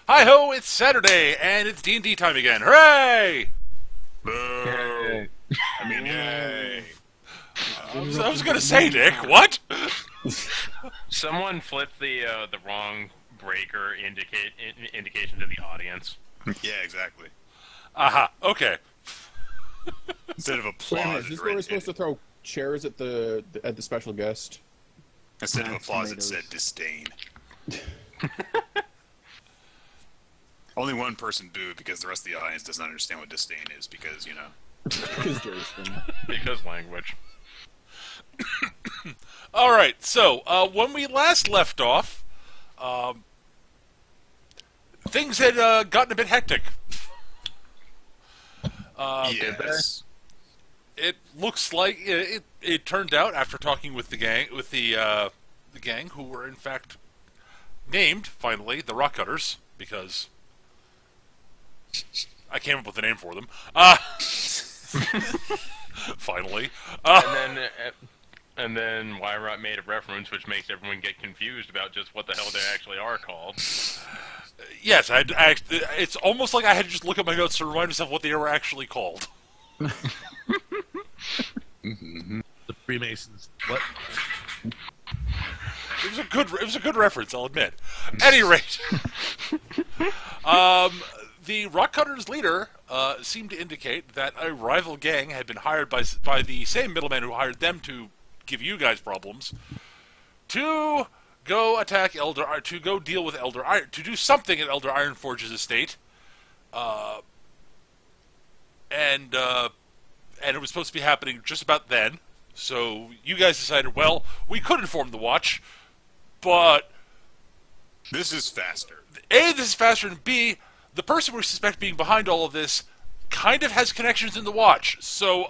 Hi-ho, it's Saturday, and it's D&D time again. Hooray! Boo! Yay. I mean, yay! I was gonna say, Nick, what? Someone flipped the wrong breaker indication to the audience. Yeah, exactly. Aha, okay. Instead of Wait a applause, minute, is this where we're supposed to throw chairs at the special guest? instead of applause, it said disdain. Only one person booed because the rest of the audience doesn't understand what disdain is because, you know. Because Jerry's funny. Because language. Alright, so, when we last left off, things had gotten a bit hectic. Yes. It looks like it turned out after talking with the gang, the gang who were in fact named finally the Rock Cutters because I came up with a name for them. Finally, And then Wyrot made a reference which makes everyone get confused about just what the hell they actually are called. yes, it's almost like I had to just look at my notes to remind myself what they were actually called. The Freemasons. What? It was a good reference, I'll admit. At any rate, the Rock Cutters leader seemed to indicate that a rival gang had been hired by the same middleman who hired them to give you guys problems to go attack to go deal with to do something at Elder Ironforge's estate, and it was supposed to be happening just about then. So you guys decided, well, we could inform the Watch, but This is faster. A, this is faster, and B, the person we suspect being behind all of this kind of has connections in the Watch. So,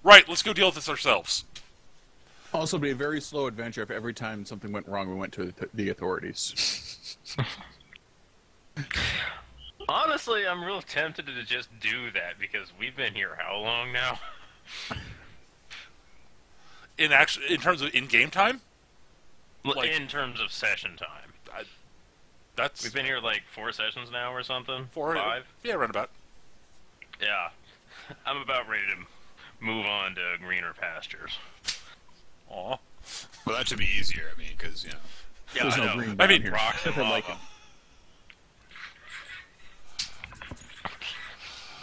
right, let's go deal with this ourselves. Also, it'd be a very slow adventure if every time something went wrong, we went to the authorities. Honestly, I'm real tempted to just do that because we've been here how long now? In terms of in-game time? Like- in terms of session time. That's We've been here like 4 sessions now or something? 4. 5? Yeah, around about. Yeah. I'm about ready to move on to greener pastures. Aw. Well, that should be easier, I mean, because, you know. Yeah, There's I no know. green I down mean, here. rocks and Except for lava. lichen.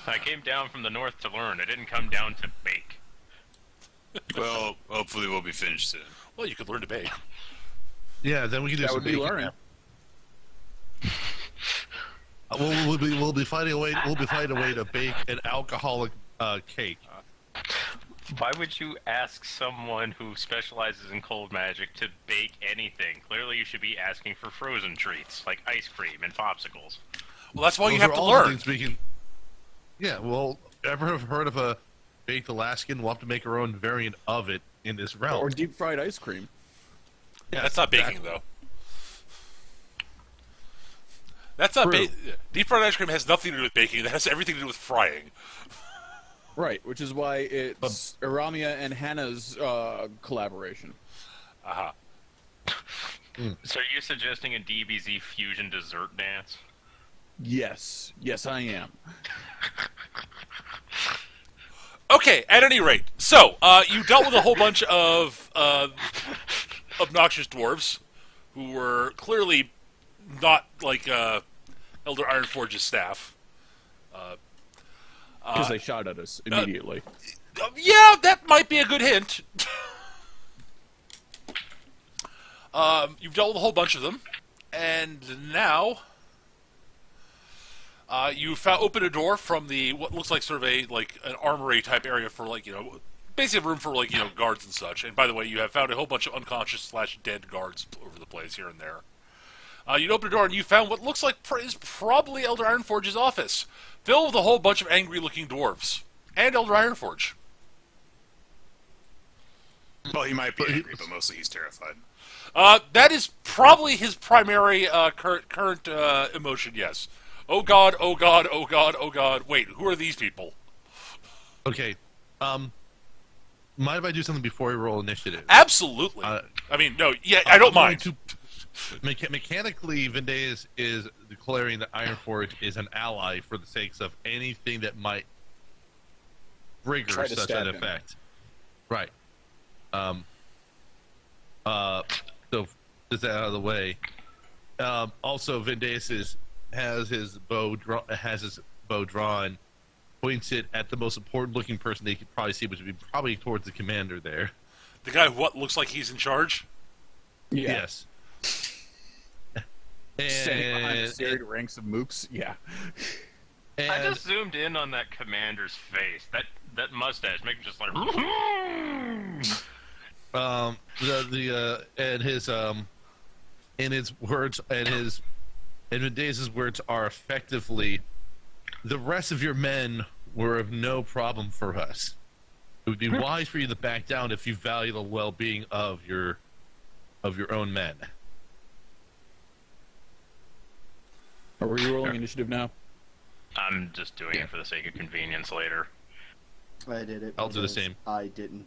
I came down from the north to learn. I didn't come down to bake. Well, hopefully we'll be finished soon. Well, you could learn to bake. Yeah, then we can do That some would be baking. learning. We'll be finding a way. We'll be finding a way to bake an alcoholic cake. Why would you ask someone who specializes in cold magic to bake anything? Clearly you should be asking for frozen treats, like ice cream and popsicles. Well, that's why you Those have are to all the learn. things we can. Yeah, well, ever have heard of a baked Alaskan? We'll have to make our own variant of it in this realm. Or deep fried ice cream. Yeah, That's not baking, exactly. though. That's not True. Deep fried ice cream has nothing to do with baking. That has everything to do with frying. Right, which is why it's Aramia and Hannah's collaboration. Aha. So are you suggesting a DBZ fusion dessert dance? Yes, I am. Okay, at any rate, so, you dealt with a whole bunch of, obnoxious dwarves who were clearly not, like, Elder Ironforge's staff. Because they shot at us immediately. Yeah, that might be a good hint. You've dealt with a whole bunch of them, and now you opened a door from what looks like sort of an armory type area for basically a room for guards and such. And by the way, you have found a whole bunch of unconscious / dead guards over the place here and there. You'd open a door and you found what looks like is probably Elder Ironforge's office, filled with a whole bunch of angry-looking dwarves. And Elder Ironforge. Well, he might be angry, but mostly he's terrified. That is probably his primary current emotion, yes. Oh god, oh god, oh god, oh god. Wait, who are these people? Okay. Mind if I do something before we roll initiative? Absolutely. I mean, no, yeah, I don't mind. Mechanically, Vendeus is declaring that Ironforge is an ally for the sakes of anything that might trigger Try to such stab an him. effect. Right. So just that out of the way. Also, Vendeus has his bow drawn, points it at the most important-looking person they could probably see, which would be probably towards the commander there. The guy who looks like he's in charge? Yeah. Yes. Standing behind a And, serried ranks of mooks. Yeah. and I just zoomed in on that commander's face. That mustache makes him just like. and his words and Vendeus' words are effectively, the rest of your men were of no problem for us. It would be wise for you to back down if you value the well-being of your own men. Are we rolling initiative now? I'm just doing it for the sake of convenience later. I did it. I'll do the because same. I didn't.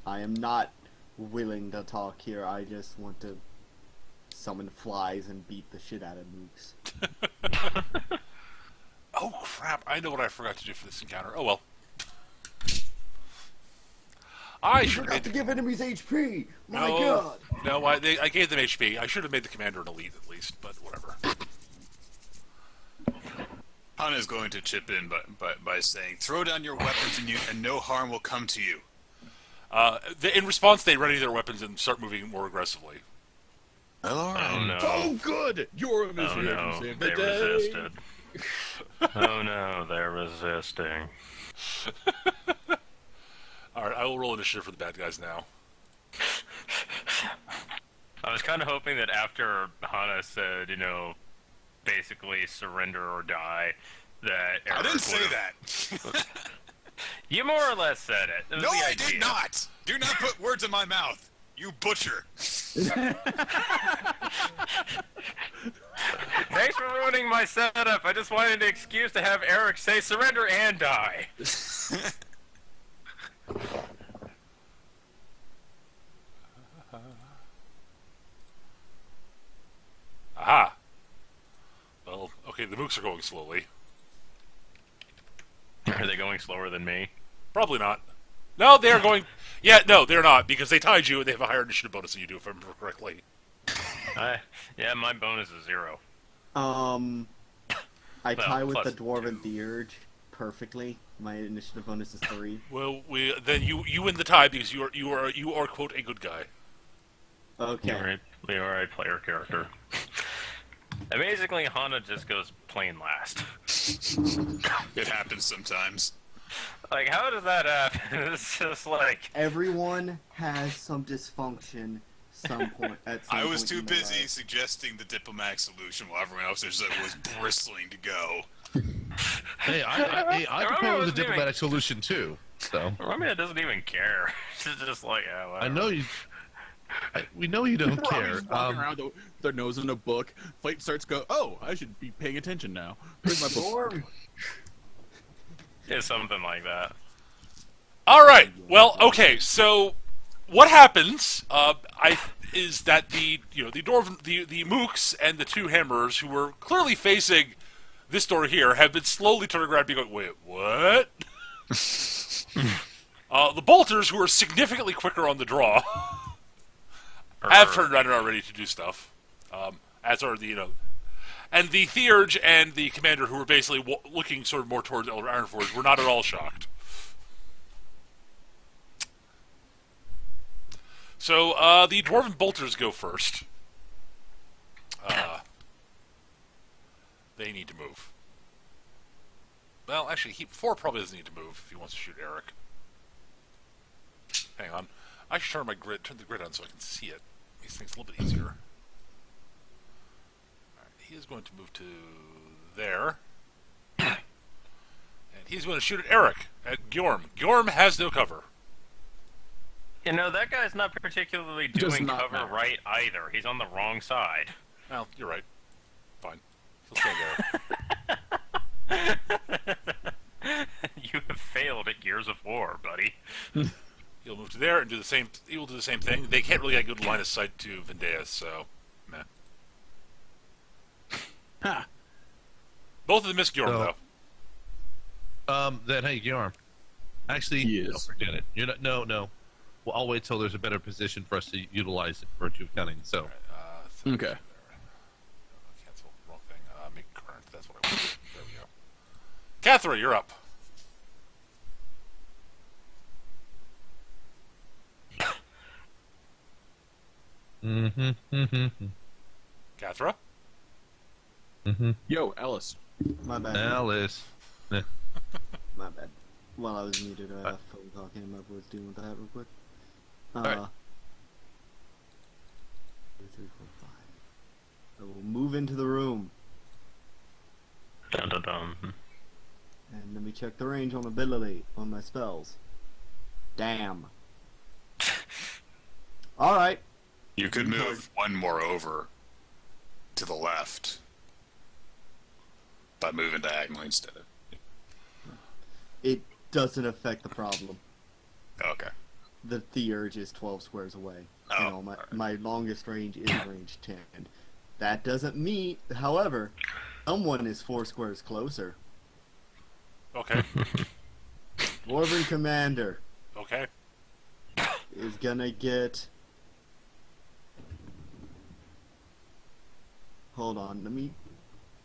I am not willing to talk here. I just want to summon flies and beat the shit out of mooks. Oh crap! I know what I forgot to do for this encounter. Oh well. I You should have forgot made to the... give enemies HP. My No, God. no, I gave them HP. I should have made the commander an elite at least, but whatever. Hana is going to chip in by saying, "Throw down your weapons and no harm will come to you." In response, they ready their weapons and start moving more aggressively. All right. Oh no. Oh, good! Your Oh initiative no. saved They the day. resisted. Oh no, they're resisting. Alright, I will roll initiative for the bad guys now. I was kind of hoping that after Hana said, basically surrender or die, that I Eric didn't say would've- that. You more or less said it. It was No, the I idea. did not. Do not put words in my mouth, you butcher. Thanks for ruining my setup. I just wanted an excuse to have Eric say surrender and die. Aha! Well, okay, the mooks are going slowly. Are they going slower than me? Probably not. No, they are going... Yeah, no, they're not, because they tied you and they have a higher initiative bonus than you do, if I remember correctly. Yeah, my bonus is 0. I tie with plus the dwarven 2. theurge perfectly. My initiative bonus is 3. Well, then you win the tie because you are quote a good guy. Okay. We are a player character. Amazingly, Hana just goes plain last. It happens sometimes. Like, how does that happen? It's just like... Everyone has some dysfunction some point. At some I was point too in their busy life. suggesting the diplomatic solution while everyone else was bristling to go. Hey, I propose a wasn't diplomatic solution too. So Romeo doesn't even care. She's just like, yeah, whatever. I know you. We know you don't care. Rami's walking around with their nose in a book. Fight starts go. Oh, I should be paying attention now. Where's my book? It's something like that. Alright, well, okay, so... What happens, is that the dwarven, the mooks and the two hammerers, who were clearly facing this door here, have been slowly turning around and being like, wait, what? The bolters, who are significantly quicker on the draw, have turned around and are ready to do stuff. As are the, and the theurge and the commander, who were basically looking sort of more towards Elder Ironforge, were not at all shocked. So, the dwarven bolters go first. They need to move. Well, actually, Thor probably doesn't need to move if he wants to shoot Eric. Hang on. I should turn the grid on so I can see it. Makes things a little bit easier. Alright, he is going to move to there. And he's going to shoot at Eric, at Gjorm. Gjorm has no cover. That guy's not particularly Does doing not cover matter. right either. He's on the wrong side. Well, you're right. Fine. He'll stay there. You have failed at Gears of War, buddy. He'll move to there and do the same. He will do the same thing. They can't really get good line of sight to Vendeas, so meh. Ha! Both of them miss Gjorm, though. Then hey, Yarm. Actually, Yes. no, forget it. You're not. No. Well, I'll wait till there's a better position for us to utilize it for virtue of cunning. So, Okay. Cancel. Wrong thing. Make current. That's what I want. There we go. Cathra, you're up. Cathra? Yo, Ellis. My bad. Alice. My bad. While I was muted, phone call came up. Was dealing with that real quick. Alright. 2, 3, 4, 5. I will move into the room. Dun dun dun. And let me check the range on ability on my spells. Damn. Alright. You could move one more over to the left by moving diagonally instead of. It doesn't affect the problem. Okay. The Theurge is 12 squares away. Oh, You know, alright. my longest range is range 10. That doesn't mean, however, someone is 4 squares closer. Okay. Dwarven Commander Okay. is gonna get... Hold on, let me...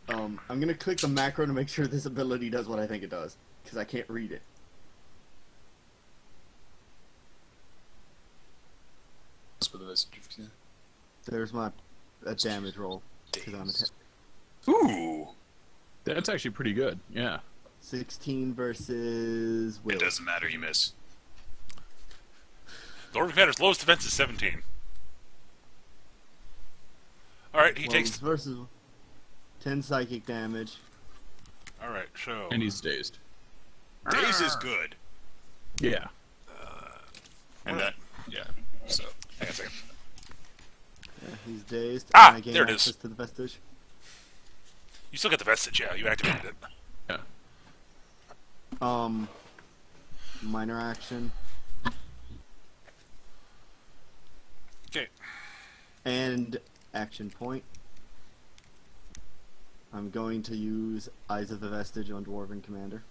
I'm gonna click the macro to make sure this ability does what I think it does, because I can't read it. There's my damage roll, because I'm Ooh. That's actually pretty good. Yeah. 16 versus Will. It doesn't matter. You miss. Lord Commander's lowest defense is 17. Alright, he Well, takes... it's versus 10 psychic damage. Alright, so... And he's dazed. Daze is good. Yeah. And that. Yeah. So. Hang on a second. Yeah, he's dazed. Ah, and I gain there it is. access to the vestige. You still get the vestige, yeah. You activated it. Yeah. Minor action. Okay. And action point. I'm going to use Eyes of the Vestige on Dwarven Commander.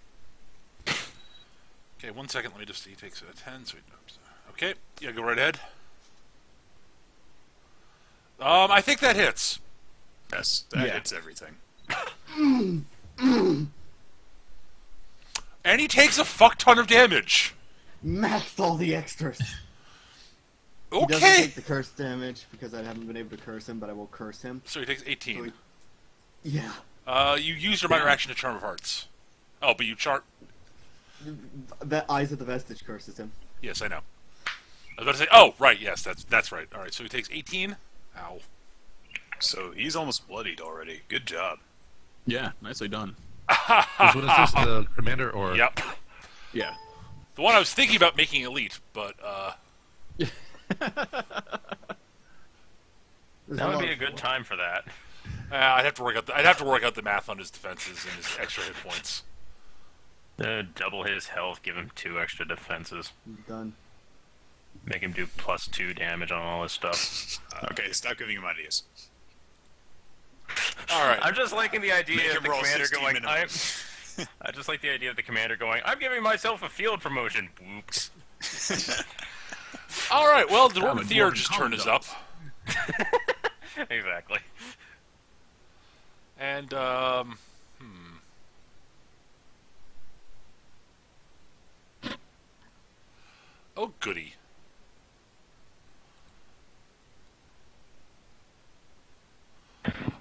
Okay, 1 second. Let me just see. He takes a 10, so he... Okay, yeah, go right ahead. I think that hits. Yes. That Yeah. hits everything. And he takes a fuck ton of damage. Max all the extras! He doesn't Okay. take the curse damage because I haven't been able to curse him, but I will curse him. So he takes 18. Yeah. You use your minor action to Charm of Hearts. Oh, but you chart... That Eyes of the Vestige curses him. Yes, I know. I was about to say... Oh, right, yes, that's right. Alright, so he takes 18. Ow. So he's almost bloodied already. Good job. Yeah. Nicely done. what is this? The commander or? Yep. Yeah. The one I was thinking about making elite, but, There's That would lot be a of- good time for that. I'd have to work out the math on his defenses and his extra hit points. Double his health, give him 2 extra defenses. Done. Make him do +2 damage on all his stuff. Okay, stop giving him ideas. Alright. I'm just liking the idea Make of him the roll commander 16 going, minimum. I just like the idea of the commander going, I'm giving myself a field promotion. Whoops. Alright, well, the I'm Dwarven a Theurge's Dwarven turn is up. Exactly. And, Oh, goody.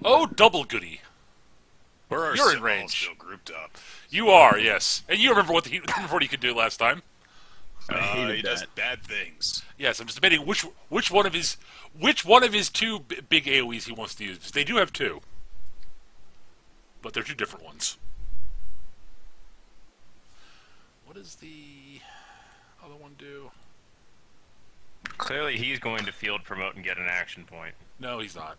Oh, double goody. Where are You're in all range. still grouped up? You are, yes. And you remember what he could do last time. I hated He does that. bad things. Yes, I'm just debating which one of his two big AoEs he wants to use. They do have two, but they're two different ones. What does the other one do? Clearly he's going to field promote and get an action point. No, he's not.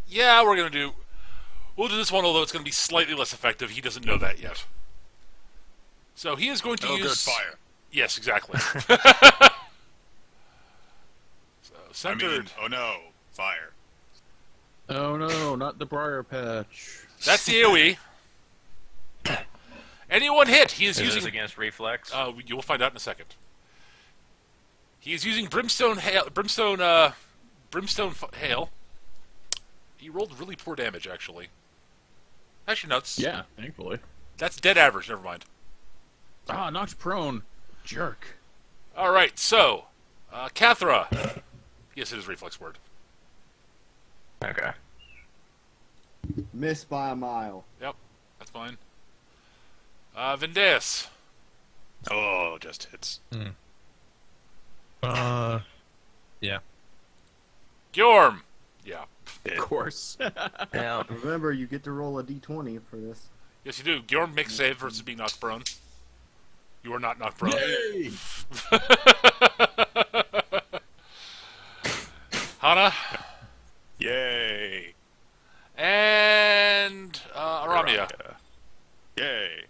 Yeah, we're We'll do this one, although it's going to be slightly less effective. He doesn't know that yet. So he is going to Oh, good use... fire. Yes, exactly. So, I centered. mean, oh no, fire. Oh no, not the briar patch. That's the AoE. Anyone hit, he is Is using... this against reflex? You'll find out in a second. He is using brimstone hail. Hail. He rolled really poor damage, actually. Actually, no, Yeah, thankfully. that's dead average. Never mind. Ah, knocked prone. Jerk. All right, so Cathra. Yes, it is reflex word. Okay. Missed by a mile. Yep, that's fine. Vindeus. Oh, just hits. Yeah. Gjorm. Yeah. Of course. Now, Remember, you get to roll a d20 for this. Yes, you do. Gjorm makes save versus being knocked prone. You are not knocked prone. Yay! Hana. Yay. And Aramia. Yay.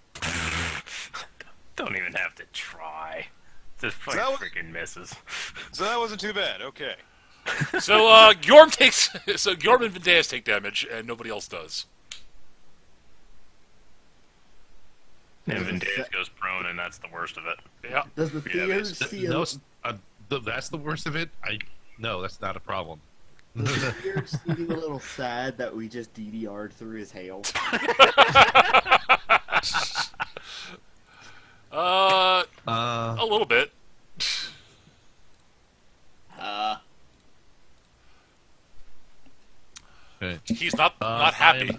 don't even have to try. Just that fucking was- freaking misses. So that wasn't too bad. Okay. So Gjorm takes. So Gjorm and Vindeus take damage, and nobody else does. And Vindeus goes prone, and that's the worst of it. Yeah. Does the Yeah, theater that's- see No, that's the worst of it. No, that's not a problem. does the theater seem a little sad that we just DDR'd through his hail? A little bit. Okay. He's not happy.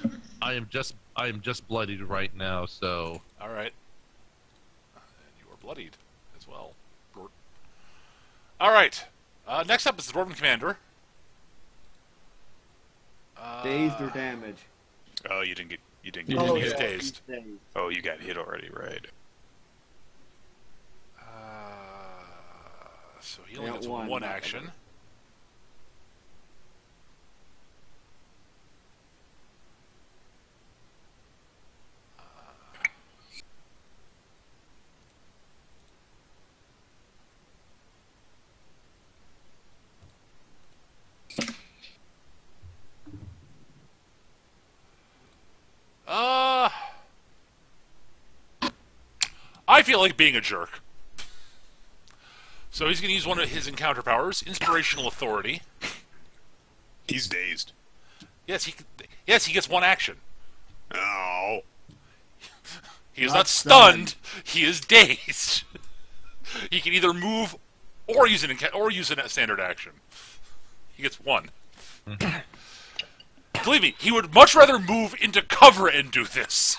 I am just bloodied right now, so All right. And you are bloodied as well. Brort. All right. Next up is the Dwarven Commander. Dazed or damage? Oh, you didn't get. You didn't You get. didn't he's get- dazed. He's dazed. Oh, you got hit already, right? So he only Yeah, gets one, one not action. another. I feel like being a jerk. So he's going to use one of his encounter powers, Inspirational Authority. He's dazed. Yes, he gets one action. Oh. He is Not not stunned. He is dazed. He can either move or use a standard action. He gets one. Believe me, he would much rather move into cover and do this.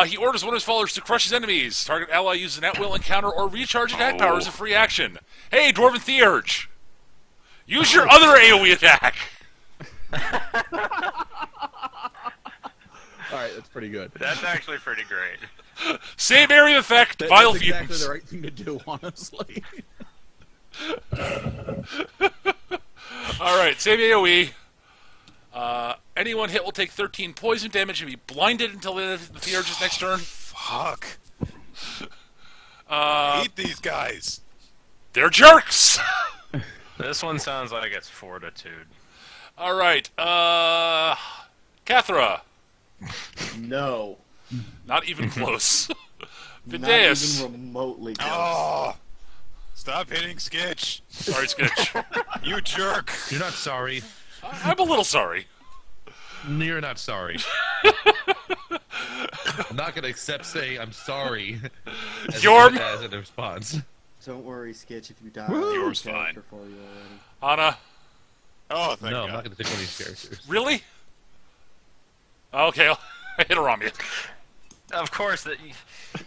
He orders one of his followers to crush his enemies. Target ally uses an at-will encounter or recharge attack power as a free action. Hey, Dwarven Theurge! Use your other AoE attack! Alright, that's pretty good. That's actually pretty great. Same area effect, Vile That's exactly Fumes. the right thing to do, honestly. Alright, same AoE. Anyone hit will take 13 poison damage and be blinded until the end of the Theurge's next turn. Fuck. Uh, Eat these guys. They're jerks! This one sounds like it's fortitude. Alright, Cathra. No. Not even close. Not Vindeus. even remotely close. Oh. Stop hitting Sketch. Sorry, Sketch. You jerk. you're not sorry. I'm a little sorry. You're not sorry. I'm not gonna accept saying I'm sorry as Jorm. as a response. Don't worry, Sketch, if you die, Woo! I'll have a Yours fine. character for you already. Anna. Oh, thank No, God. I'm not gonna take one of these characters. Really? Okay, I hit a Ramia. Of course,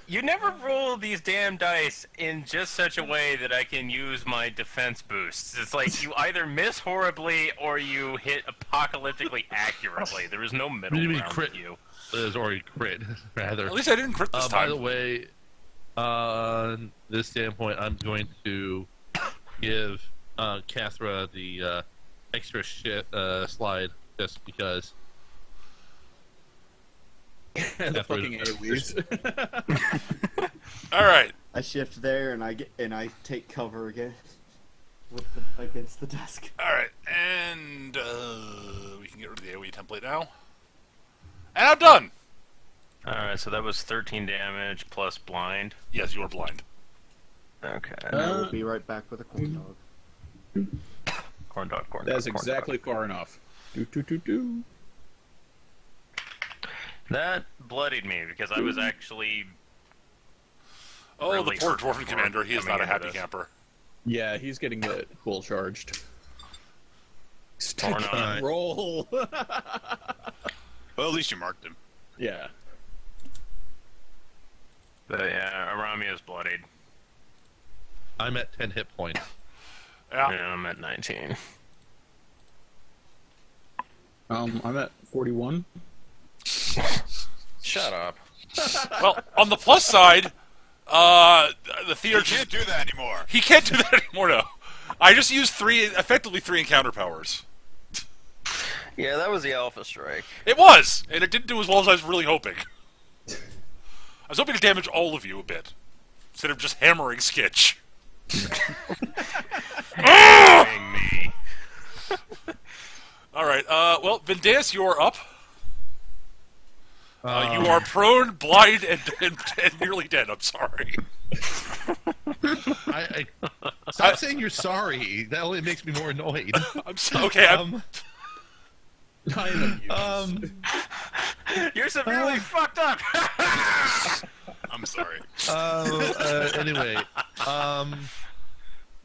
you never roll these damn dice in just such a way that I can use my defense boosts. It's like you either miss horribly or you hit apocalyptically accurately. There is no middle You mean ground crit? with you. There's already crit, rather. At least I didn't crit this By time. the way, on this standpoint, I'm going to give Cathra the extra slide just because. The That's where fucking the- AoEs. All right. I shift there and I take cover again against the desk. All right. And we can get rid of the AoE template now. And I'm done. Alright, so that was 13 damage plus blind. Yes, you are blind. Okay. I will be right back with a corn dog. Corn dog. That's corn exactly far enough. Do. That bloodied me because I was actually. Oh, Really the poor hurtful Dwarven for commander. He is coming not a into happy this. camper. Yeah, he's getting it full charged. Or not. Roll. Well, at least you marked him. Yeah. But yeah, Arami is bloodied. I'm at 10 hit points. Yeah. And I'm at 19. I'm at 41. Shut up. Well, on the plus side, the You Theurge can't do that anymore. he can't do that anymore. No, I just used effectively three encounter powers. Yeah, that was the Alpha Strike. It was, and it didn't do as well as I was really hoping. I was hoping to damage all of you a bit, instead of just hammering Skitch. Hammering me. All right. Well, Vindeus, you're up. You are prone, blind, and nearly dead. I'm sorry. Stop saying you're sorry. That only makes me more annoyed. I'm so okay. I am You're severely fucked up. I'm sorry. Anyway,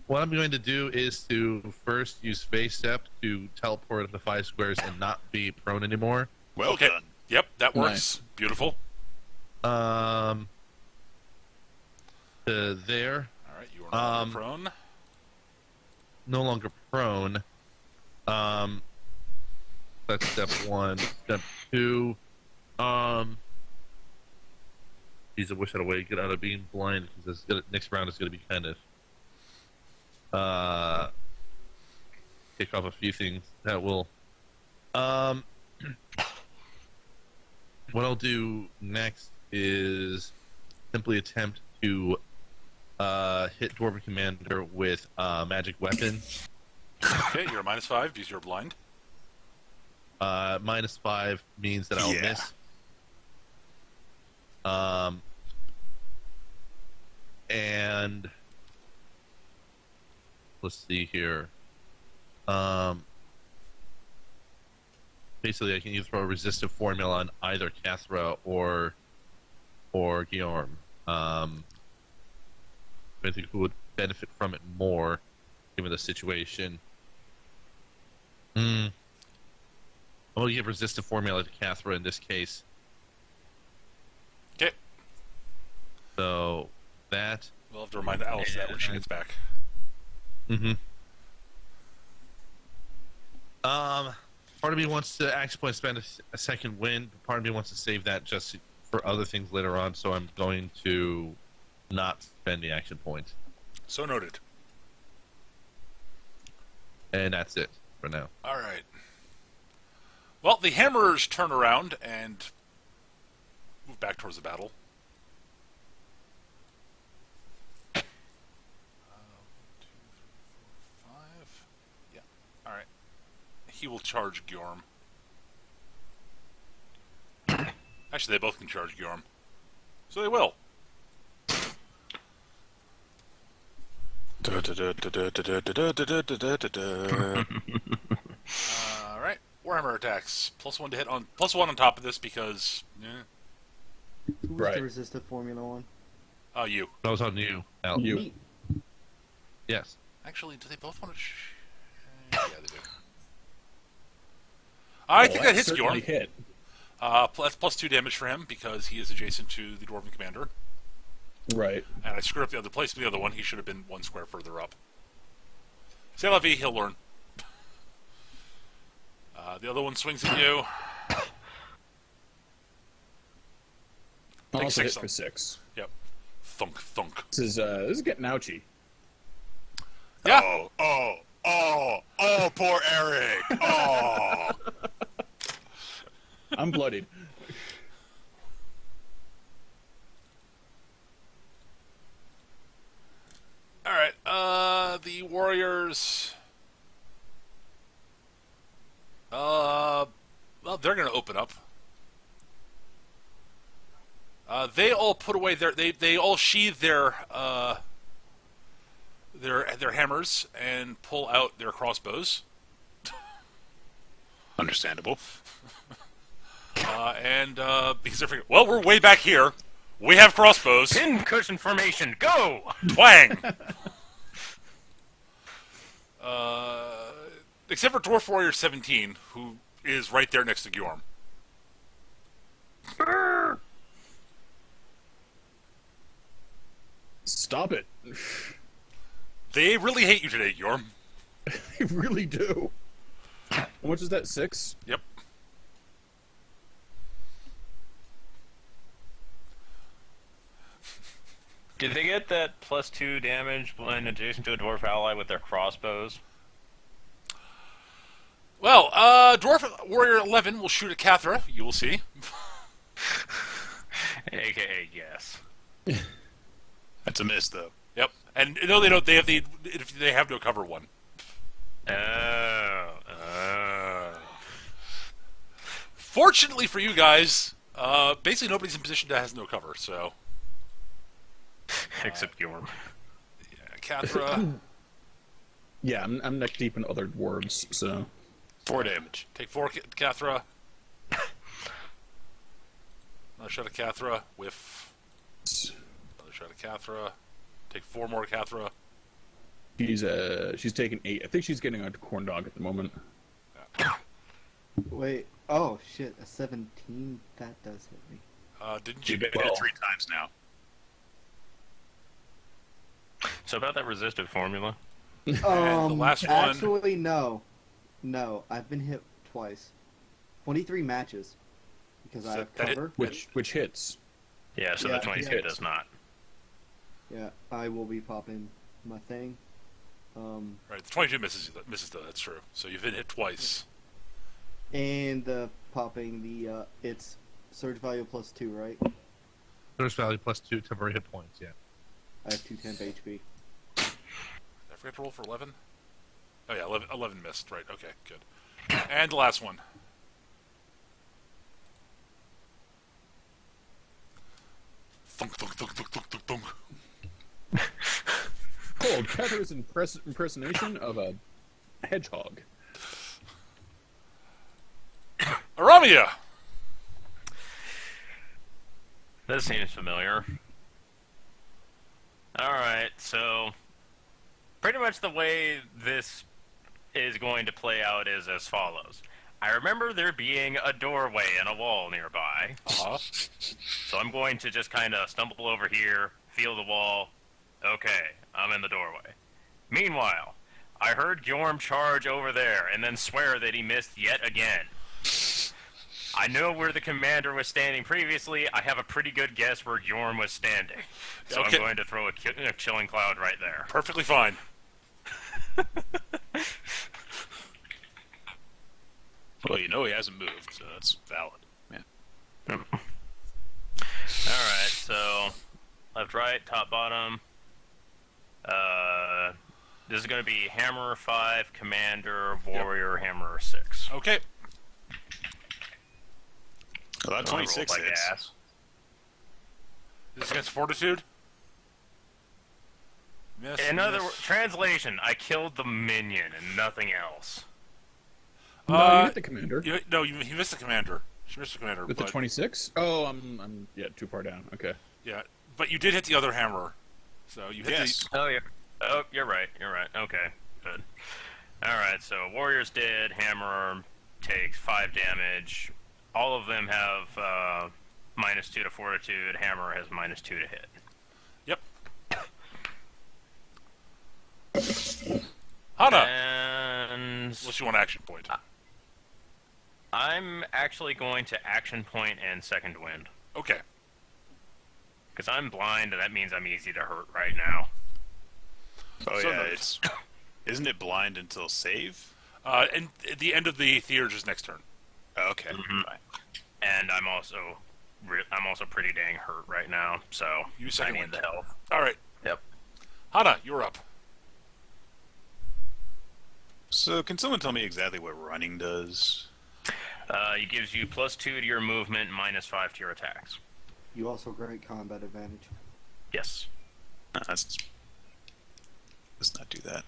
what I'm going to do is to first use Phase Step to teleport the 5 squares and not be prone anymore. Well Okay. done. Yep, that works. Nice. Beautiful. To there, All right, you are no longer prone. no longer prone. That's step 1. Step 2. Geez, I wish I had a way to get out of being blind because next round is going to be kind of kick off a few things that will. What I'll do next is simply attempt to hit Dwarven Commander with magic weapon. Okay, you're a -5 because you're blind. -5 means that I'll Yeah. miss. And let's see here. Basically, I can either throw a resistive formula on either Cathra or Guillaume. I think who would benefit from it more, given the situation. I'm going to give resistive formula to Cathra in this case. Okay. So that. We'll have to remind Alice that when she gets back. Part of me wants to action point spend a second win, but part of me wants to save that just for other things later on, so I'm going to not spend the action point. So noted. And that's it for now. All right. Well, the Hammerers turn around and move back towards the battle. 1, 2, 3, 4, 5. Yeah. All right. He will charge Gjorm. Actually, they both can charge Gjorm. So they will. All right. Warhammer attacks. +1 to hit on +1 on top of this because Who was Right. the resistive formula one? you. That was on you, Al. You. Me. Yes. Actually, do they both want to? Yeah, they do. I think that hits certainly Gjorm. hit. That's +2 damage for him because he is adjacent to the Dwarven Commander. Right. And I screwed up the other place. The other one, he should have been 1 square further up. C'est la vie, he'll learn. The other one swings at you. Also hit 6 for 6. Yep. Thunk, thunk. This is getting ouchy. Yeah. Oh, poor Eric. Oh. I'm bloodied. All right. The Warriors. Well, they're going to open up. They all put away they all sheathe their hammers and pull out their crossbows. Understandable. Because they're figuring, well, we're way back here. We have crossbows. Pin cushion formation, go! Twang! Except for Dwarf Warrior 17, who is right there next to Gjorm. Stop it. They really hate you today, Gjorm. They really do. How much is that? 6? Yep. Did they get that +2 damage when adjacent to a dwarf ally with their crossbows? Well, Dwarf Warrior 11 will shoot at Cathra. You will see. AKA, yes. That's a miss, though. Yep. And no, they don't. They have no cover one. Oh. Fortunately for you guys, basically nobody's in position that has no cover. So. Except Yorm. Yeah, Cathra. Yeah, I'm neck deep in other dwarves, so... 4 damage. Take 4, Cathra. Another shot at Cathra. Whiff. Another shot at Cathra. Take 4 more, Cathra. She's taking 8. I think she's getting a corn dog at the moment. Wait. Oh shit! A 17. That does hit me. Didn't you? You've been hit 3 times now. So about that resistive formula. And the last one. Actually, no. No, I've been hit twice. 23 matches. Because I have that hit- cover. Which hits. Yeah, so Yeah, the 22 yeah. does not. Yeah, I will be popping my thing. Right, the 22 misses though. That's true. So you've been hit twice. And popping the, it's surge value +2, right? Surge value +2 temporary hit points, yeah. I have 2 temp HP. Did I forget to roll for 11? Oh yeah, 11 missed. Right. Okay. Good. And the last one. Thunk, thunk, thunk, thunk, thunk, thunk, thunk. Cool. Cathra's impersonation of a hedgehog. Aramia! This seems familiar. Alright, so pretty much the way this is going to play out is as follows. I remember there being a doorway and a wall nearby, Uh-huh. so I'm going to just kind of stumble over here, feel the wall. Okay, I'm in the doorway. Meanwhile, I heard Gjorm charge over there and then swear that he missed yet again. I know where the commander was standing previously. I have a pretty good guess where Gjorm was standing. So Okay. I'm going to throw a chilling cloud right there. Perfectly fine. Well, you know he hasn't moved, so that's valid. Yeah. Alright, so left, right, top, bottom. This is going to be Hammer 5, Commander, Warrior, Hammer 6. Okay. Well, that 26 like hits. ass. This against Fortitude. Miss. In other miss. words, translation, I killed the minion and nothing else. No, you hit the commander. You missed the commander. She missed the commander. With the but, 26? Oh, I'm too far down. Okay. Yeah, but you did hit the other hammer. So you hit Yes. Oh, yeah. Oh, you're right. You're right. Okay, good. Alright, so Warrior's dead. Hammer takes 5 damage. All of them have -2 to Fortitude. Hammer has -2 to hit. Yep. Hana, And unless you want action point. I'm actually going to action point and second wind. Okay. Because I'm blind, and that means I'm easy to hurt right now. Oh So yeah, noted. it's Isn't it blind until save? And at the end of the Theurge's next turn. Oh, okay. Mhm. Fine. And I'm also pretty dang hurt right now, so You I second need wind. the help. All right, Yep. Hana, you're up. So, can someone tell me exactly what running does? It gives you +2 to your movement, -5 to your attacks. You also grant combat advantage. Yes. Let's not do that.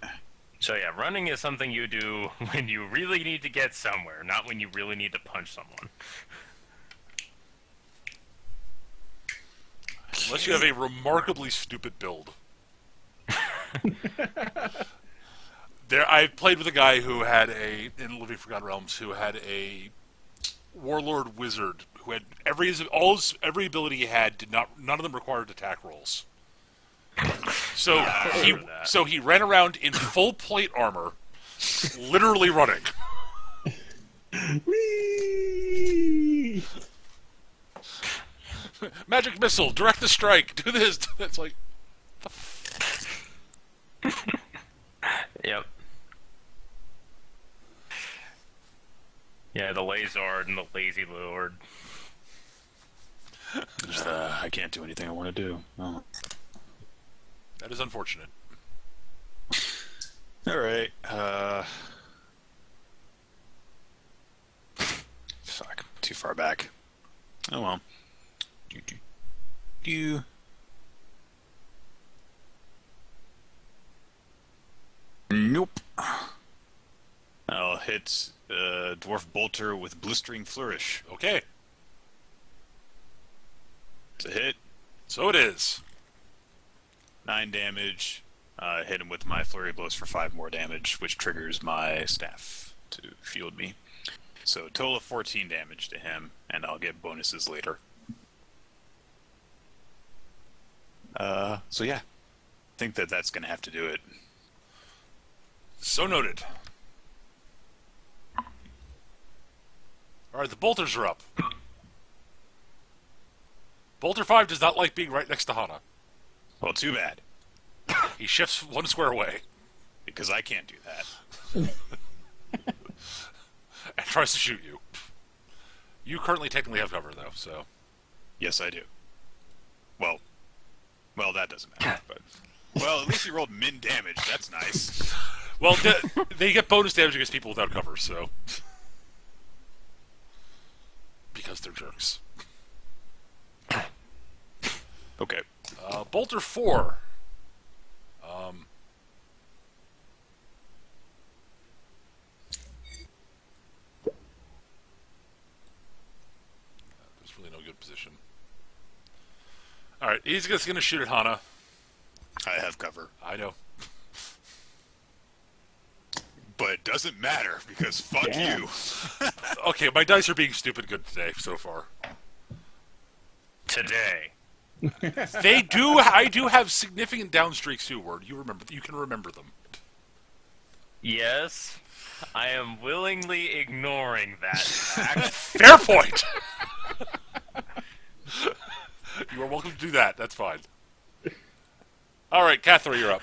So yeah, running is something you do when you really need to get somewhere, not when you really need to punch someone. Unless you have a remarkably stupid build. I played with a guy who had in Living Forgotten Realms, who had a warlord wizard who had every ability he had none of them required attack rolls. So he ran around in full plate armor, literally running. Whee! Magic missile, direct the strike, do this. It's like, Yep. Yeah, the Lazard and the Lazy Lord. I can't do anything I want to do. Oh. that is unfortunate. All right. Fuck. Too far back. Oh well. Do. Nope. I'll hit Dwarf Bolter with Blistering Flourish. Okay, It's a hit. so it is. 9 damage. Hit him with my Flurry Blows for 5 more damage, which triggers my staff to shield me. So total of 14 damage to him, and I'll get bonuses later. So yeah. I think that's going to have to do it. So noted. Alright, the bolters are up. Bolter 5 does not like being right next to Hana. Well, too bad, He shifts one square away because I can't do that. and tries to shoot you. You currently technically have cover, though, so... Yes, I do. Well, that doesn't matter, but... Well, at least you rolled min damage. That's nice. Well, they get bonus damage against people without cover, so... because they're jerks. Okay. Bolter 4. There's really no good position. Alright, he's just going to shoot at Hana. I have cover. I know. But it doesn't matter, because fuck Damn. you. Okay, my dice are being stupid good today, so far. Today. I do have significant down streaks too, Word. You can remember them. Yes, I am willingly ignoring that fact. Fair point! You are welcome to do that, that's fine. Alright, Cathra, you're up.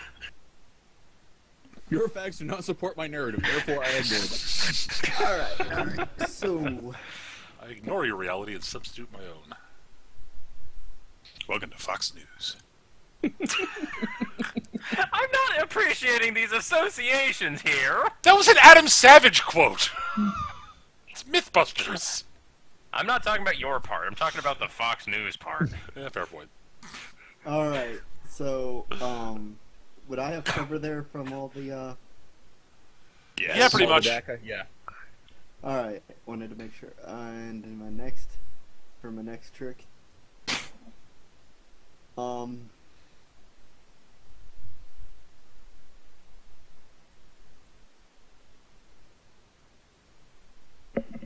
Your facts do not support my narrative, therefore I ignore them. Alright. So, I ignore your reality and substitute my own. Welcome to Fox News. I'm not appreciating these associations here. That was an Adam Savage quote! It's Mythbusters! I'm not talking about your part. I'm talking about the Fox News part. Yeah, fair point. alright. So, would I have cover there from all the, Yes. Yeah, pretty much. Yeah. Alright, wanted to make sure. And in for my next trick,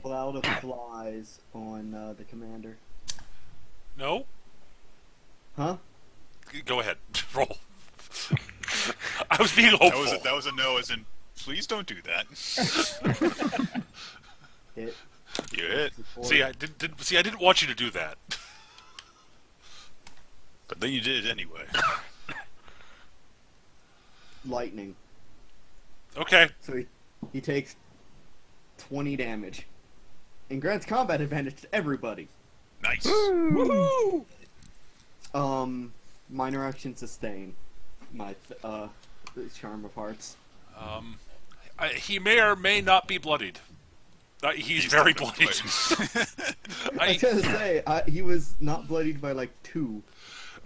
cloud of flies on the commander. No? Huh? Go ahead. Roll. I was being hopeful. That was a no, as in, please don't do that. Hit. You hit. See, I didn't want you to do that. But then you did it anyway. Lightning. Okay. So he takes 20 damage. And grants combat advantage to everybody. Nice. Woohoo! Minor action sustain. My, Charm of Hearts. He may or may not be bloodied. He's very bloodied. I was gonna say, he was not bloodied by like 2.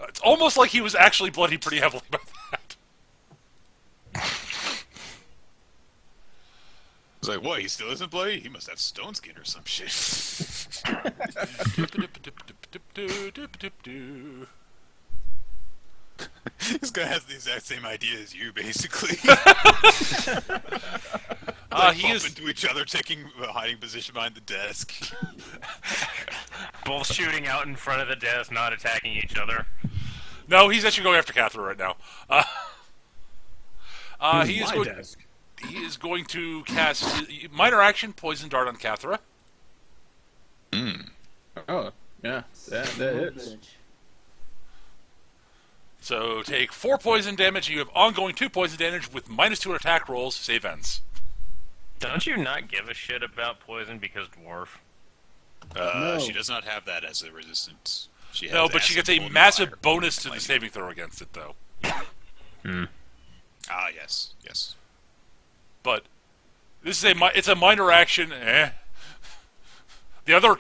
It's almost like he was actually bloodied pretty heavily by that. It's like, what? He still isn't bloody? He must have stone skin or some shit. This guy has the exact same idea as you, basically. He bump is. into each other, taking a hiding position behind the desk. Both shooting out in front of the desk, not attacking each other. No, he's actually going after Cathra right now. He is My going. desk. He is going to cast minor action poison dart on Cathra. Oh, yeah, that hits. Bitch. So take 4 poison damage. You have ongoing 2 poison damage with -2 attack rolls. Save ends. Don't you not give a shit about poison because dwarf? No. She does not have that as a resistance. She has No, but she acid, gets a golden massive fire, bonus to the lightning. saving throw against it, though. Ah, yes, yes. But this is it's a minor action. The other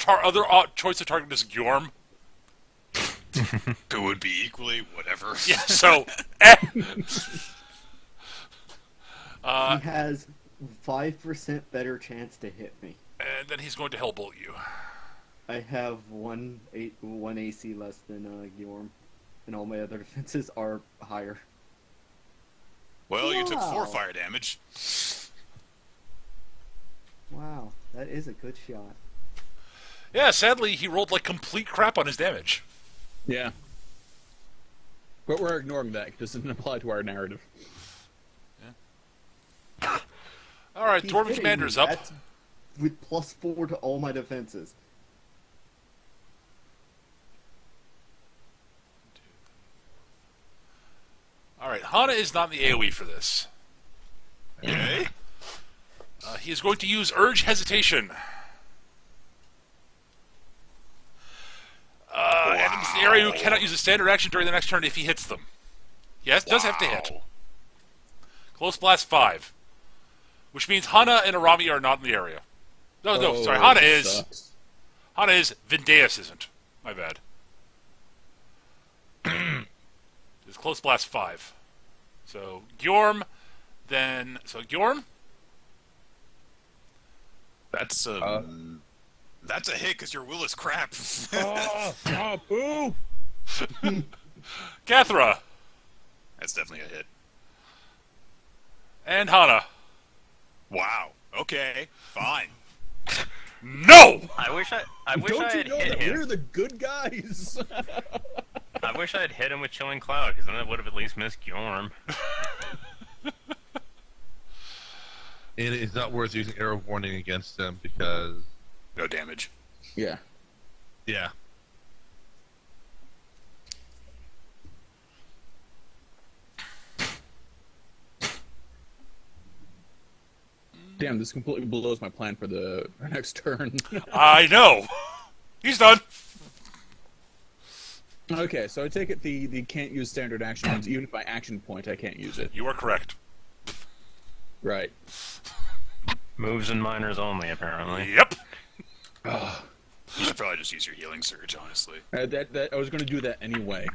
choice of target is Gjorm. It would be equally whatever. Yeah, so He has 5% better chance to hit me. and then he's going to hellbolt you. I have one AC less than Gyorm, and all my other defenses are higher. Well, you took 4 Wow. fire damage. Wow, that is a good shot. Yeah, sadly he rolled like complete crap on his damage. Yeah. But we're ignoring that because it doesn't apply to our narrative. All right, He's Dwarven hitting Commander's me. up. That's with +4 to all my defenses. All right, Hana is not in the AoE for this. Okay. He is going to use Urge Hesitation. Enemies in the area who cannot use a standard action during the next turn if he hits them. Yes, does have to hit. Wow. Close blast 5. Which means Hana and Arami are not in the area. No, Oh, sorry, Hana that is. sucks. Hana is. Vindeus isn't. My bad. It's close blast 5. So, Gjorm, then... So, Gjorm? That's that's a hit because your will is crap. Boo! Cathra, That's definitely a hit. and Hana. Wow. Okay. Fine. No! I wish I Don't you had know hit that him. we're the good guys? I wish I had hit him with Chilling Cloud, because then I would have at least missed Gjorm. And it's not worth using Arrow of Warning against him because, No damage. Yeah. yeah. Damn, this completely blows my plan for the next turn. I know. He's done. Okay, so I take it the can't use standard action means even if I action point, I can't use it. You are correct. Right. Moves and minors only, apparently. Yep. You should probably just use your healing surge, honestly. That I was going to do that anyway.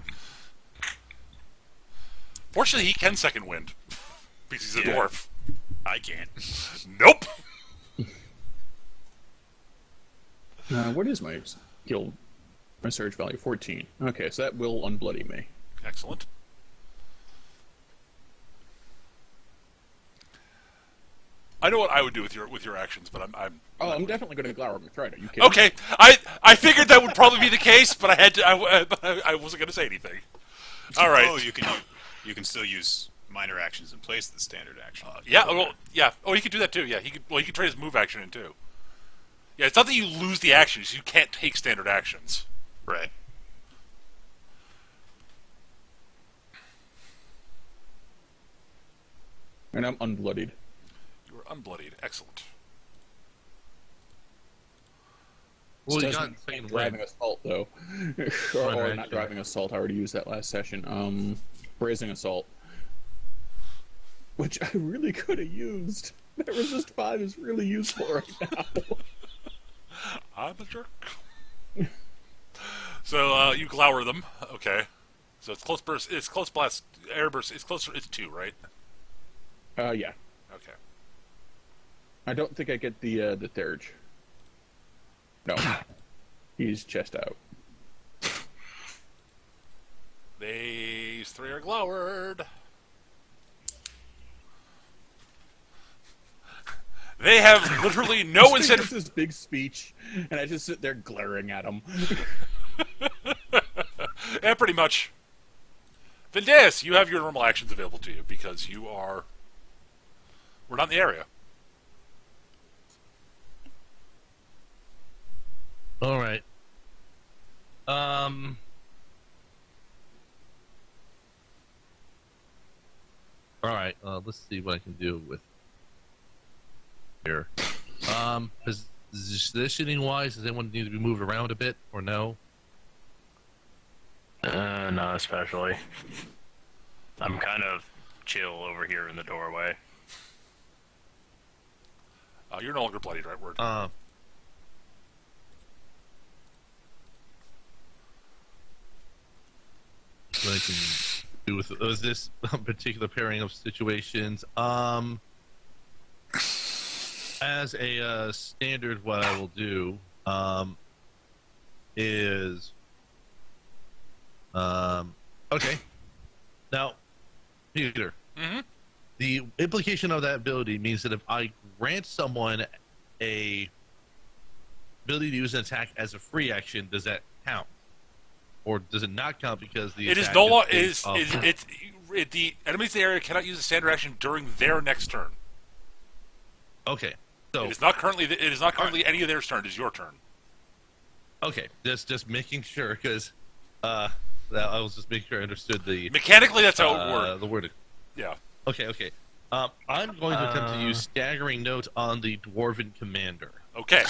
Fortunately, he can second wind. Because he's a Yeah. dwarf. I can't. Nope. What is my skill? My surge value 14. Okay, so that will unbloody me. Excellent. I know what I would do with your actions, but I'm Oh, I'm definitely going to Glower McTride. Are you kidding? okay. I figured that would probably be the case, but I had to. I wasn't going to say anything. All right. Oh, you can still use minor actions in place of the standard action. Yeah. Well. Yeah. Oh, he could do that too. Yeah. He could. Well, he could trade his move action in too. Yeah. It's not that you lose the actions; you can't take standard actions. Right. And I'm unbloodied. unbloodied. Excellent. Well, you Doesn't got second driving win. assault though, or not driving assault. I already used that last session. Brazen assault, which I really could have used. That resist 5 is really useful right now. I'm a jerk. So you glower them. Okay. So it's close burst. It's close blast. Air burst. It's closer. It's 2, right? Yeah. Okay. I don't think I get the Thurge. No, he's chest out. These 3 are glowered. They have literally no This incentive. this big speech, and I just sit there glaring at him. Yeah, pretty much. Vindeus, you have your normal actions available to you because you are. We're not in the area. All right. All right. Let's see what I can do with here. Positioning wise, does anyone need to be moved around a bit or no? Not especially. I'm kind of chill over here in the doorway. You're no longer bloodied, right? Word. What I can do with this particular pairing of situations. As a standard, what I will do is okay. Now, Peter, Mm-hmm. the implication of that ability means that if I grant someone a ability to use an attack as a free action, does that count? Or does it not count because the It is attack no longer based is off- the enemies in the area cannot use a standard action during their next turn. Okay, so It is not currently. It is not currently any of their turn. It is your turn. okay, just making sure because that I was just making sure I understood the Mechanically, that's how it works. the word. Yeah. Okay. I'm going to attempt to use staggering note on the dwarven commander. Okay.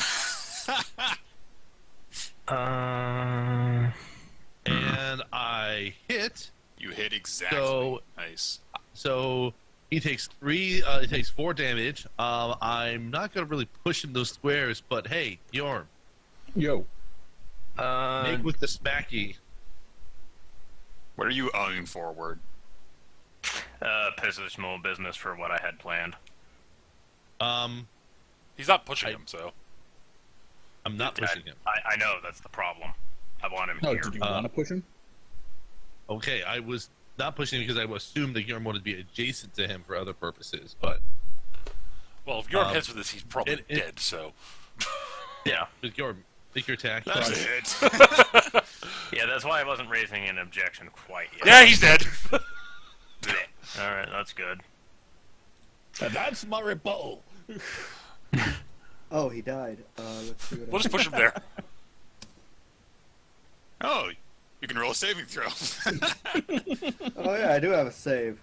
And I hit. You hit exactly. So- Nice. So he takes 3. It takes 4 damage. I'm not going to really push him those squares, but hey, Yorm, Yo, make with the smacky. What are you owing forward? Positional business for what I had planned. He's not pushing him, so. I'm not pushing him. I know that's the problem. I want him oh, here. did you want to push him? Okay, I was not pushing him because I assumed that Yorm wanted to be adjacent to him for other purposes, but Well, if Yorm hits with this, he's probably it- dead. So. Yeah, with Yorm, make your attack. That's it. yeah, that's why I wasn't raising an objection quite yet. Yeah, he's dead. All right, that's good. And that's my rebuttal. Oh, he died. Let's see what We'll just push him there. Oh, you can roll a saving throw. Oh yeah, I do have a save.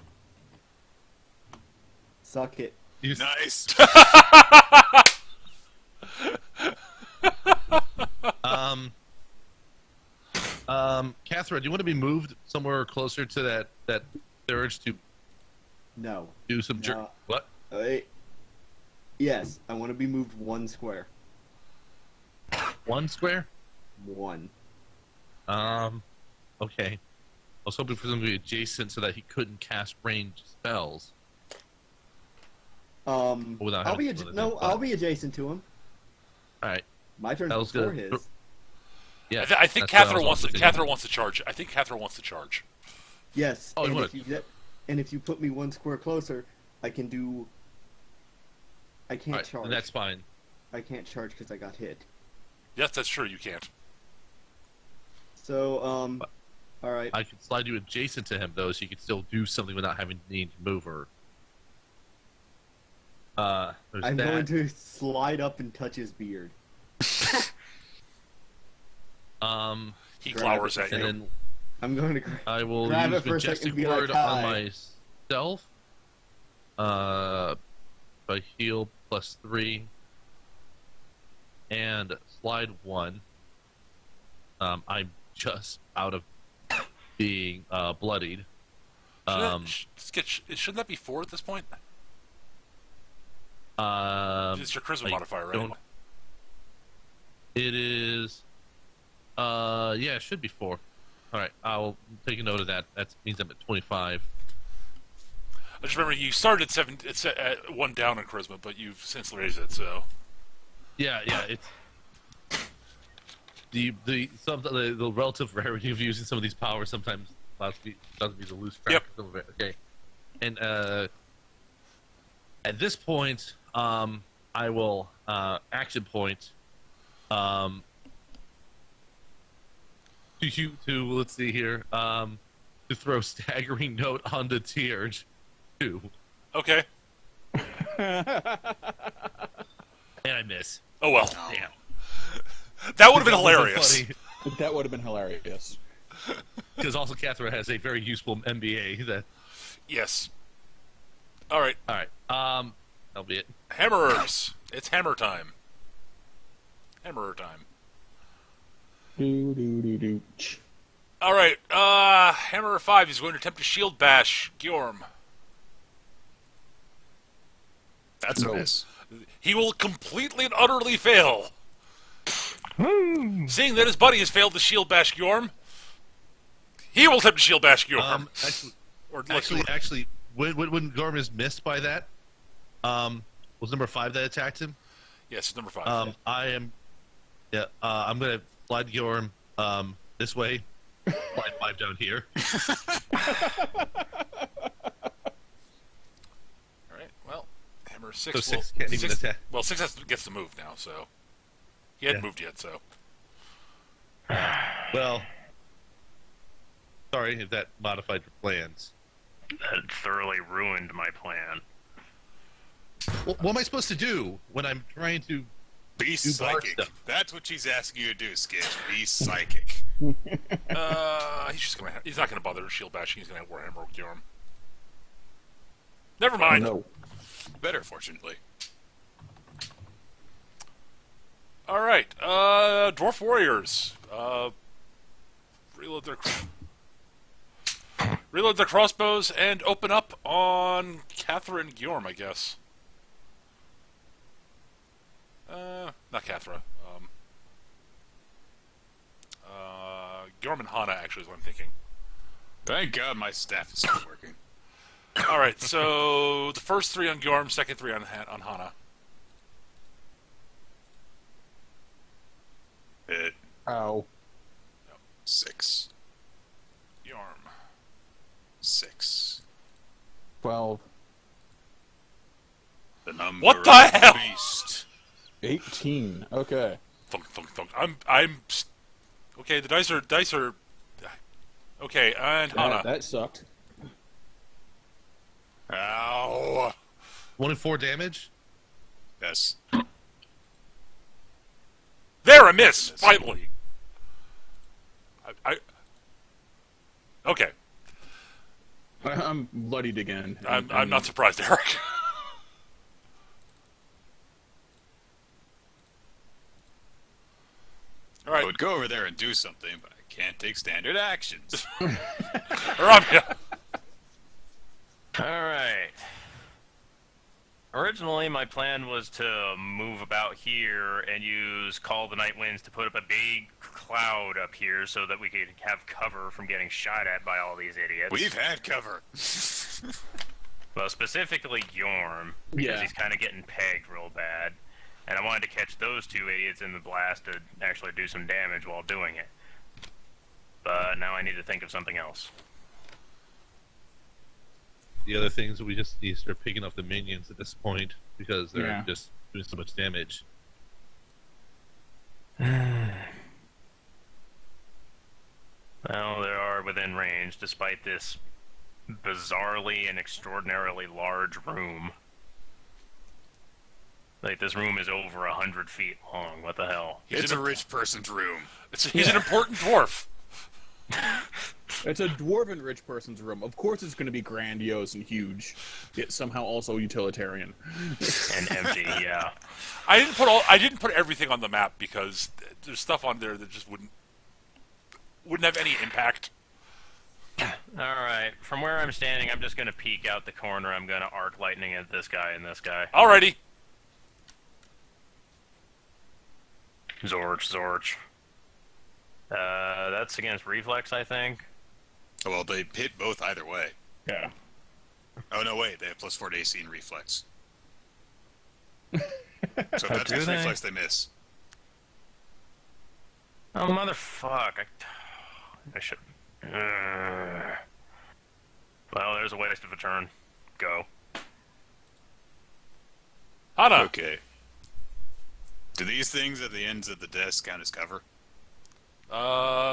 Suck it. You- Nice. Catherine, do you want to be moved somewhere closer to that urge to No. do some No. What? Yes, I want to be moved 1 square. 1 square? 1. Okay. I was hoping for something to be adjacent so that he couldn't cast ranged spells. Without I'll be having to no, but- I'll be adjacent to him. All right. My turn That was before good. his. Yeah. I think that's what I Catherine was wants. also thinking. Catherine wants to charge. I think Catherine wants to charge. Yes, Oh, you and would. if you get, and if you put me 1 square closer, I can do. I can't All right, charge. and that's fine. I can't charge because I got hit. Yes, that's true. You can't. So all right. I could slide you adjacent to him though, so you could still do something without having to need to move her. There's I'm that. going to slide up and touch his beard. He Grab glowers it at And you. then I'm going to. I will Grab use it for a second majestic and be like, word on "Hi." myself. So I heal +3 and slide 1. I'm just out of being bloodied. Shouldn't that be 4 at this point? It's your charisma I modifier, right? don't- It is. Yeah, it should be 4. All right, I'll take a note of that. That means I'm at 25. I just remember you started at 7. It's at 1 down in charisma, but you've since raised it. So Yeah, it's the relative rarity of using some of these powers sometimes allows me to lose track Yep. of some of it. Okay, and at this point, I will action point to let's see here to throw staggering note onto tier 2, okay. and I miss. Oh well, Damn. that would have been hilarious. That would have been hilarious. Because also Catherine has a very useful MBA. That Yes. All right, all right. That'll be it. hammerers. It's hammer time. Hammerer time. Do. All right, Hammerer 5 is going to attempt to shield bash Gjorm. That's a No. miss. He will completely and utterly fail. Seeing that his buddy has failed to shield bash Gjorm, he will attempt to shield bash Gjorm. Actually, when Gorm is missed by that, was number 5 that attacked him. Yes, it's number 5. I'm gonna slide Gorm this way, slide 5 down here. All right. Well, Hammer 6. So 6 can't even attack. Well, 6 gets to move now, so he hadn't moved yet. So Well, sorry if that modified your plans. That thoroughly ruined my plan. What am I supposed to do when I'm trying to? Be bar psychic. stuff. That's what she's asking you to do, Skitch. Be psychic. he's not gonna bother shield bashing. He's gonna Warhammer Gjorm. Never mind. No. Better, fortunately. All right, Dwarf Warriors. Reload their crossbows and open up on Cathra and Gjorm, I guess. Not Cathra. Gjorm and Hana, actually, is what I'm thinking. Thank God my staff is still working. All right, so the first 3 on Gjorm, second 3 on Hana. Hit Ow. 6. Gjorm. 6. 12. The number What the of hell? beast. 18. Okay. Thunk, thunk, thunk. Okay, the dice are. Okay, and Hana. That sucked. Ow. 1 and 4 damage. Yes. There, a miss. Finally. Okay. I'm bloodied again. I'm not surprised, Eric. All I right, would go over there and do something, but I can't take standard actions. Ramya. Alright. Originally, my plan was to move about here and use Call the Night Winds to put up a big cloud up here so that we could have cover from getting shot at by all these idiots. We've had cover. Well, specifically Gjorm, because Yeah. he's kind of getting pegged real bad. And I wanted to catch those 2 idiots in the blast to actually do some damage while doing it. But now I need to think of something else. The other things we just need to start picking up the minions at this point because they're Yeah. just doing so much damage. Well, they are within range, despite this bizarrely and extraordinarily large room. Like, this room is over 100 feet long. What the hell? It's a rich person's room. He's an important dwarf. It's a dwarven rich person's room. Of course it's going to be grandiose and huge, yet somehow also utilitarian. And empty, yeah. I didn't put everything on the map because there's stuff on there that just wouldn't have any impact. Alright, from where I'm standing, I'm just gonna peek out the corner. I'm gonna arc lightning at this guy and this guy. Alrighty. Zorch. That's against reflex, I think. Oh, well, they hit both either way. Yeah. Oh, no, wait. They have +4 to AC and reflex. So if that's do against they? reflex, they miss. Oh, motherfuck. I should... Well, there's a waste of a turn. Go. Hana. Okay. Do these things at the ends of the desk count as cover?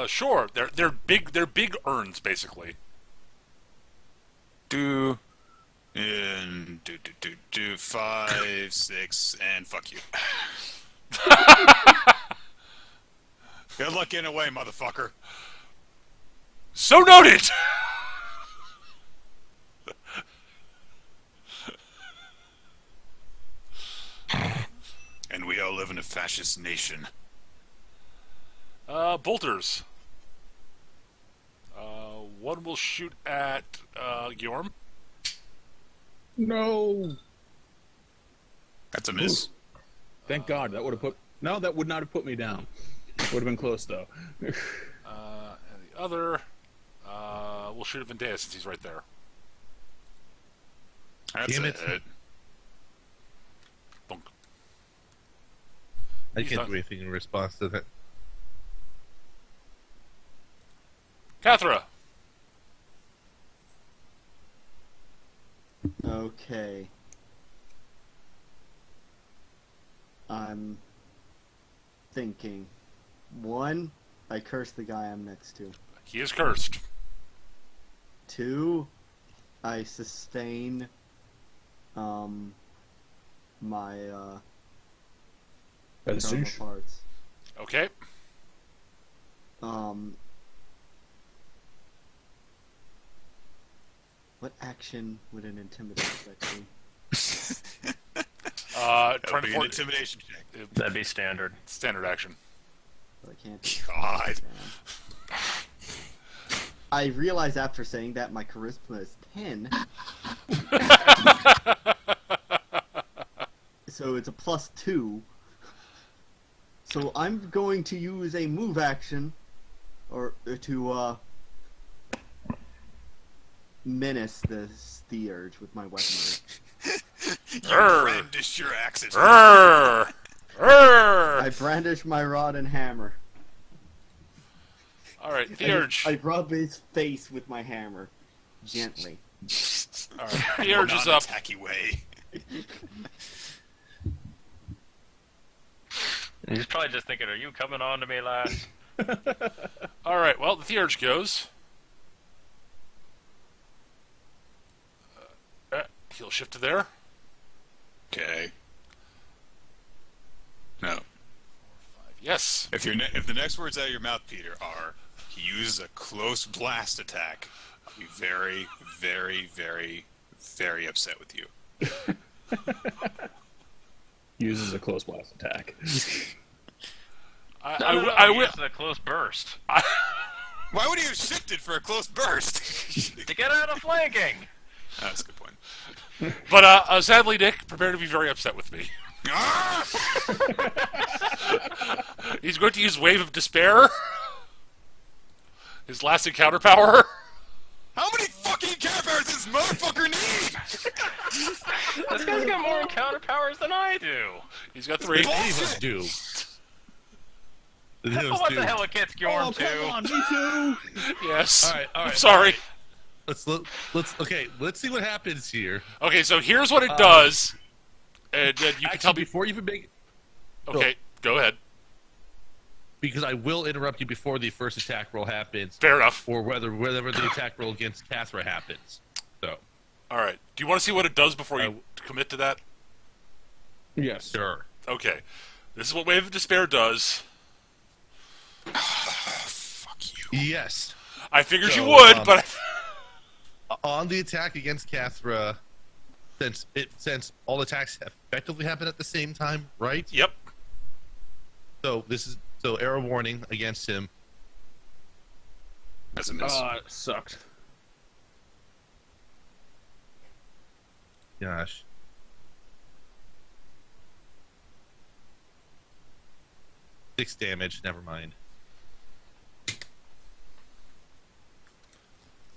Sure. They're big urns, basically. Do 5, 6, and fuck you. Good luck getting away, motherfucker. So noted! And we all live in a fascist nation. Bolters. One will shoot at, Gyorm. No. That's a miss. Thank God. That would have put... No, that would not have put me down. Would have been close, though. And the other, will shoot at Vendea since he's right there. That's Damn a it. hit. Bonk. I He's can't done. do anything in response to that. Cathra. Okay. I'm thinking. 1, I curse the guy I'm next to. He is cursed. 2, I sustain my internal parts. Okay. What action would an intimidate affect me? Trying That'll to be an force intimidation check. That'd be standard. standard action. But I can't. God. I realize after saying that my charisma is 10. So it's a +2. So I'm going to use a move action, or to menace the Steerge with my weaponry. You Urgh. brandish your axes. Urgh. Urgh. I brandish my rod and hammer. All right, Theurge. I rub his face with my hammer, gently. All right, Theurge is up. Tacky way. He's probably just thinking, are you coming on to me, lass? All right, well, the Theurge goes. He'll shift to there. Okay. No. Yes. If the next words out of your mouth, Peter, are he uses a close blast attack, I'll be very, very, very, very upset with you. Uses a close blast attack. I will. It's a close burst. Why would he have shifted for a close burst? To get out of flanking! That's a good point. But sadly, Nick, prepare to be very upset with me. Ah! He's going to use Wave of Despair. His last encounter power. How many fucking care bears does this motherfucker need? This guy's got more encounter powers than I do. He's got 3. Any of us do. Any of us What do. the hell, it gets Gyorm too? me too! Yes. All right, I'm sorry. Let's see what happens here. Okay, so here's what it does. And then you can Actually, tell me. before you even make. Okay, go ahead. Because I will interrupt you before the first attack roll happens, Fair enough. or whether the attack roll against Cathra happens. So, All right. Do you want to see what it does before you commit to that? Yes. sure. Okay. This is what Wave of Despair does. Fuck you. Yes. I figured So, you would, but on the attack against Cathra, since all attacks effectively happen at the same time, right? yep. So arrow warning against him. That's a miss. It sucked. Gosh. Six damage. Never mind.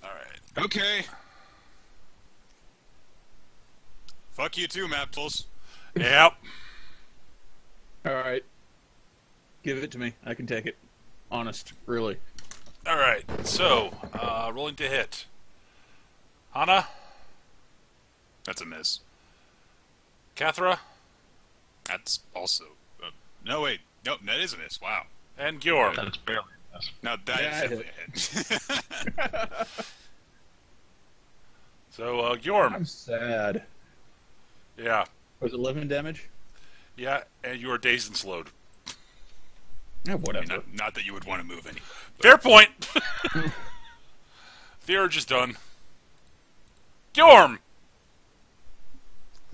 All right. Okay. Fuck you too, Maptles. Yep. All right. Give it to me. I can take it. Honest, really. All right. So, rolling to hit. Hana, That's a miss. Kathra, That's also. No, wait. Nope, that is a miss. Wow. and Gjorm. That's barely. That's No, that Yeah, is definitely a hit. So, Gjorm. I'm sad. Yeah. Was it 11 damage? Yeah, and you are dazed and slowed. Yeah, whatever. Not that you would want to move any. Fair point. The urge is done. Gjorm!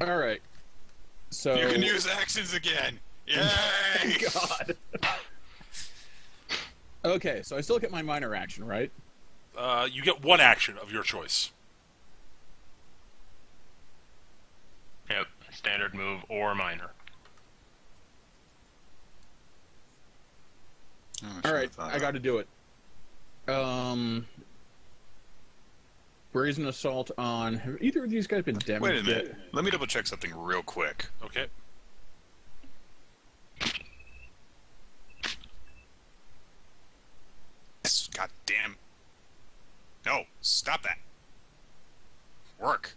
All right. So You can use actions again. Yay! God. Okay, so I still get my minor action, right? You get one action of your choice. Yep. Standard move or minor. All right, I got to do it. Brazen assault on. Have either of these guys been damaged Wait a minute. yet? Let me double check something real quick. Okay. God damn. No, stop that. Work.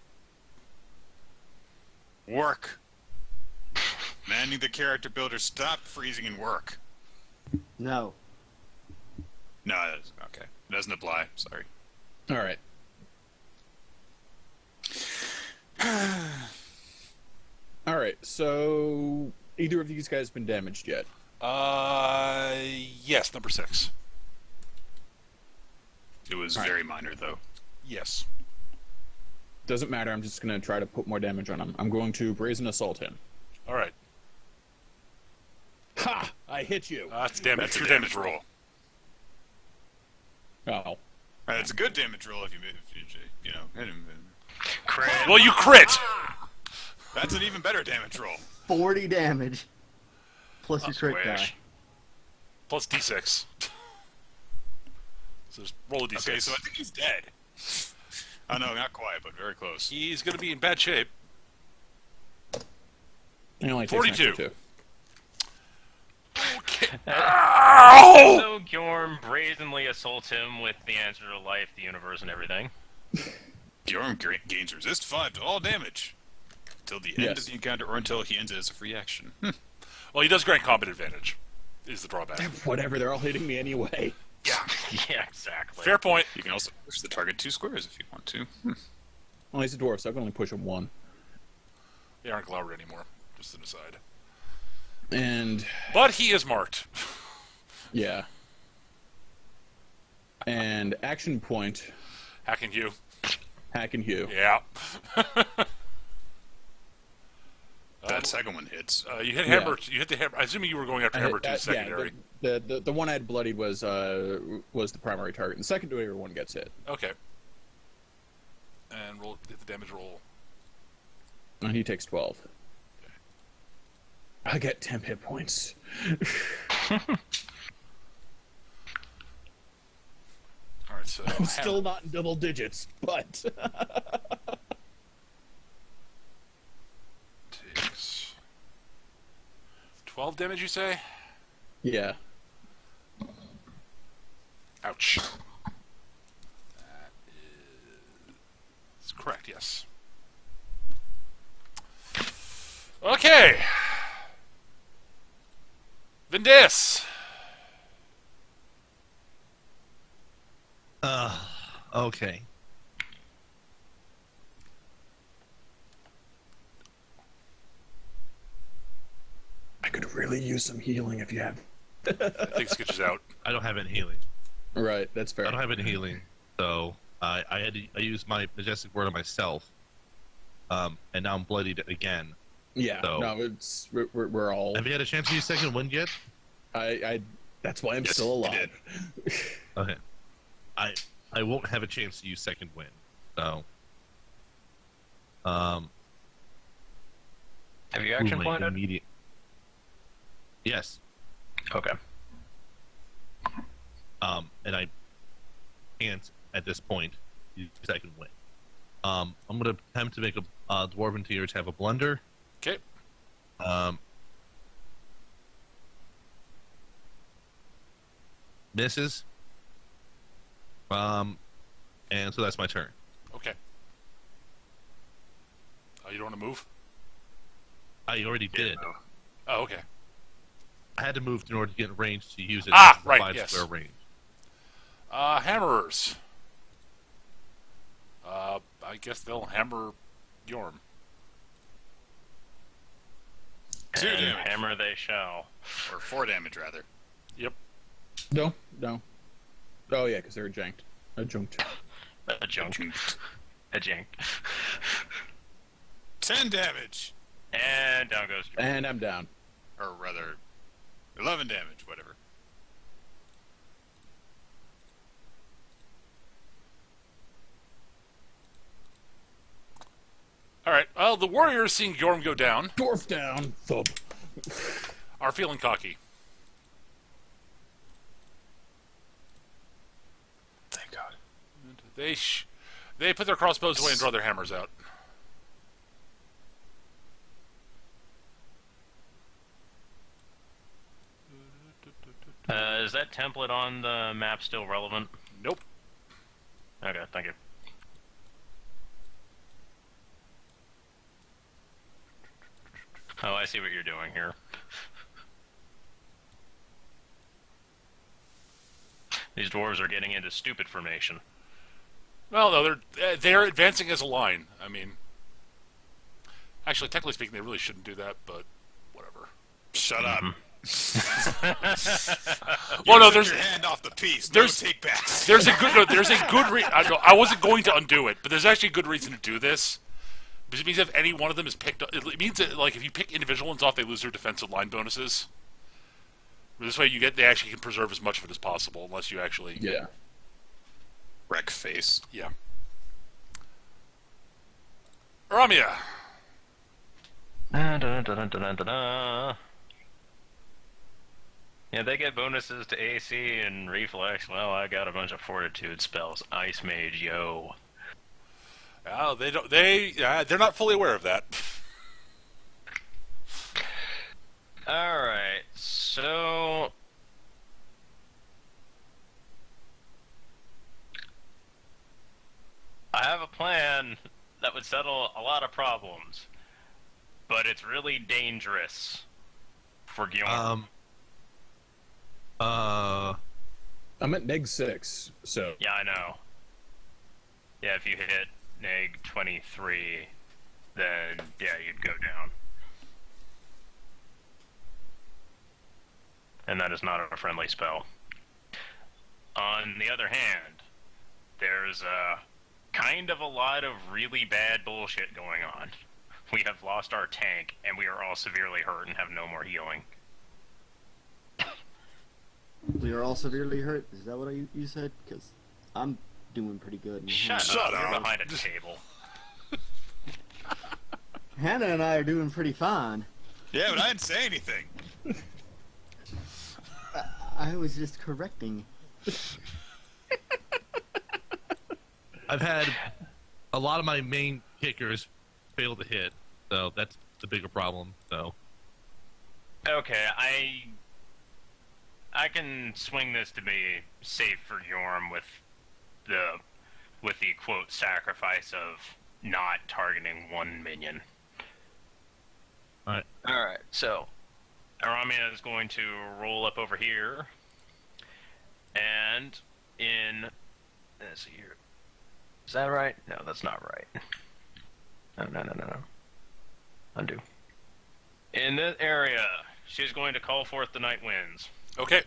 Work. Manning the character builder, stop freezing and work. No. No, it doesn't. Okay. It doesn't apply. Sorry. All right. All right. So either of these guys been damaged yet? Yes, number 6. It was Alright. very minor, though. Yes. Doesn't matter. I'm just gonna try to put more damage on him. I'm going to brazen assault him. All right. Ha! I hit you. That's damage. That's Your your damage roll. Oh. It's a good damage roll if you hit him. Crit. Well, you crit! That's an even better damage roll. 40 damage. Plus your crit die. Wish. Plus d6. So just roll a d6. Okay, so I think he's dead. Oh no, not quite, but very close. He's going to be in bad shape. It only takes an 42. extra 2. Okay. So Gjorm brazenly assaults him with the answer to life, the universe, and everything. Bjorn gains resist 5 to all damage. Until the end Yes. of the encounter or until he ends it as a free action. Well, he does grant combat advantage, is the drawback. Whatever. They're all hitting me anyway. Yeah. Yeah, exactly. Fair point. You can also push the target 2 squares if you want to. Well, he's a dwarf, so I can only push him 1. They aren't glowered anymore. Just an aside. And But he is marked. yeah. And action point. Hacking you. Hack and hew. Yeah. That second one hits. You hit Yeah. hammer. You hit the hammer. Assuming you were going after hammer 2 secondary. Yeah, the one I had bloodied was the primary target. The secondary one gets hit. Okay. And roll hit the damage roll. And he takes 12. I get 10 hit points. All right. So I'm still not in double digits, but takes 12 damage. You say? yeah. Ouch. That is correct. Yes. Okay. Vindis. Okay. I could really use some healing if you have. I think sketches out. I don't have any healing. Right, that's I fair. don't have any healing, so I used my majestic word on myself, and now I'm bloodied again. Yeah, So- no, we're all. Have you had a chance to use second wind yet? I that's why I'm Yes, still you alive. Okay. I won't have a chance to use second wind, so Have you action my pointed? immediate. Yes. Okay. And I can't at this point use second wind. I'm gonna attempt to make a dwarven tier to have a blunder. Okay. Misses. And so that's my turn. Okay. Oh, you don't want to move? I already did. Oh, okay. I had to move in order to get range to use it. Ah, as a right, 5 yes. square range. Hammerers. I guess they'll hammer Yorm. 2 And damage. hammer they shall. Or 4 damage, rather. Yep. No. Oh yeah, because they're adjunct. Adjunct. A junk. A jank. 10 damage. And down goes your... And I'm down. Or rather, 11 damage, whatever. All right. Well, the warriors, seeing Yorm go down, Dwarf down. Thump. are feeling cocky. Thank God. They put their crossbows away and draw their hammers out. Is that template on the map still relevant? Nope. Okay, thank you. Oh, I see what you're doing here. These dwarves are getting into stupid formation. Well, no, they're advancing as a line. I mean, actually, technically speaking, they really shouldn't do that, but whatever. Shut up. Well, no, Took there's your hand off the piece. there's- No take back. there's a good reason. I wasn't going to undo it, but there's actually a good reason to do this. Because it means if any one of them is picked up, it means that like if you pick individual ones off, they lose their defensive line bonuses. This way, they actually can preserve as much of it as possible, unless you actually Yeah. Wreck face. yeah. Ramia. Yeah, they get bonuses to AC and reflex. Well, I got a bunch of fortitude spells. Ice Mage, yo. Oh, they don't. They're not fully aware of that. Alright, so... I have a plan that would settle a lot of problems, but it's really dangerous for Guillaume. I'm at -6, so Yeah, I know. Yeah, if you hit neg 23, then yeah, you'd go down. And that is not a friendly spell. On the other hand, there's kind of a lot of really bad bullshit going on. We have lost our tank, and we are all severely hurt and have no more healing. We are all severely hurt. Is that what you said? Because I'm doing pretty good. Shut Shut up, you're up. behind a table. Hannah and I are doing pretty fine. Yeah, but I didn't say anything. I was just correcting. I've had a lot of my main kickers fail to hit, so that's the bigger problem. So Okay, I can swing this to be safe for Yorm with the quote sacrifice of not targeting one minion. Alright. Alright, so Aramia is going to roll up over here, and let's see here. Is that right? No, that's not right. No. Undo. In this area, she's going to call forth the night winds. Okay.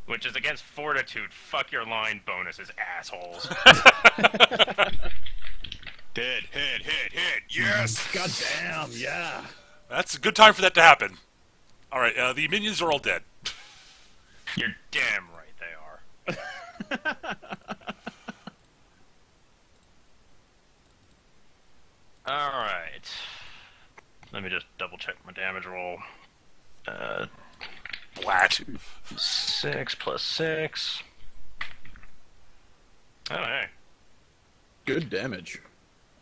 which is against fortitude. Fuck your line bonuses, assholes. Hit, hit, hit, hit. Yes. God damn, yeah. That's a good time for that to happen. All right, the minions are all dead. You're damn right they are. Alright. Let me just double check my damage roll. Blat. 6 plus 6. Oh, hey. Good damage.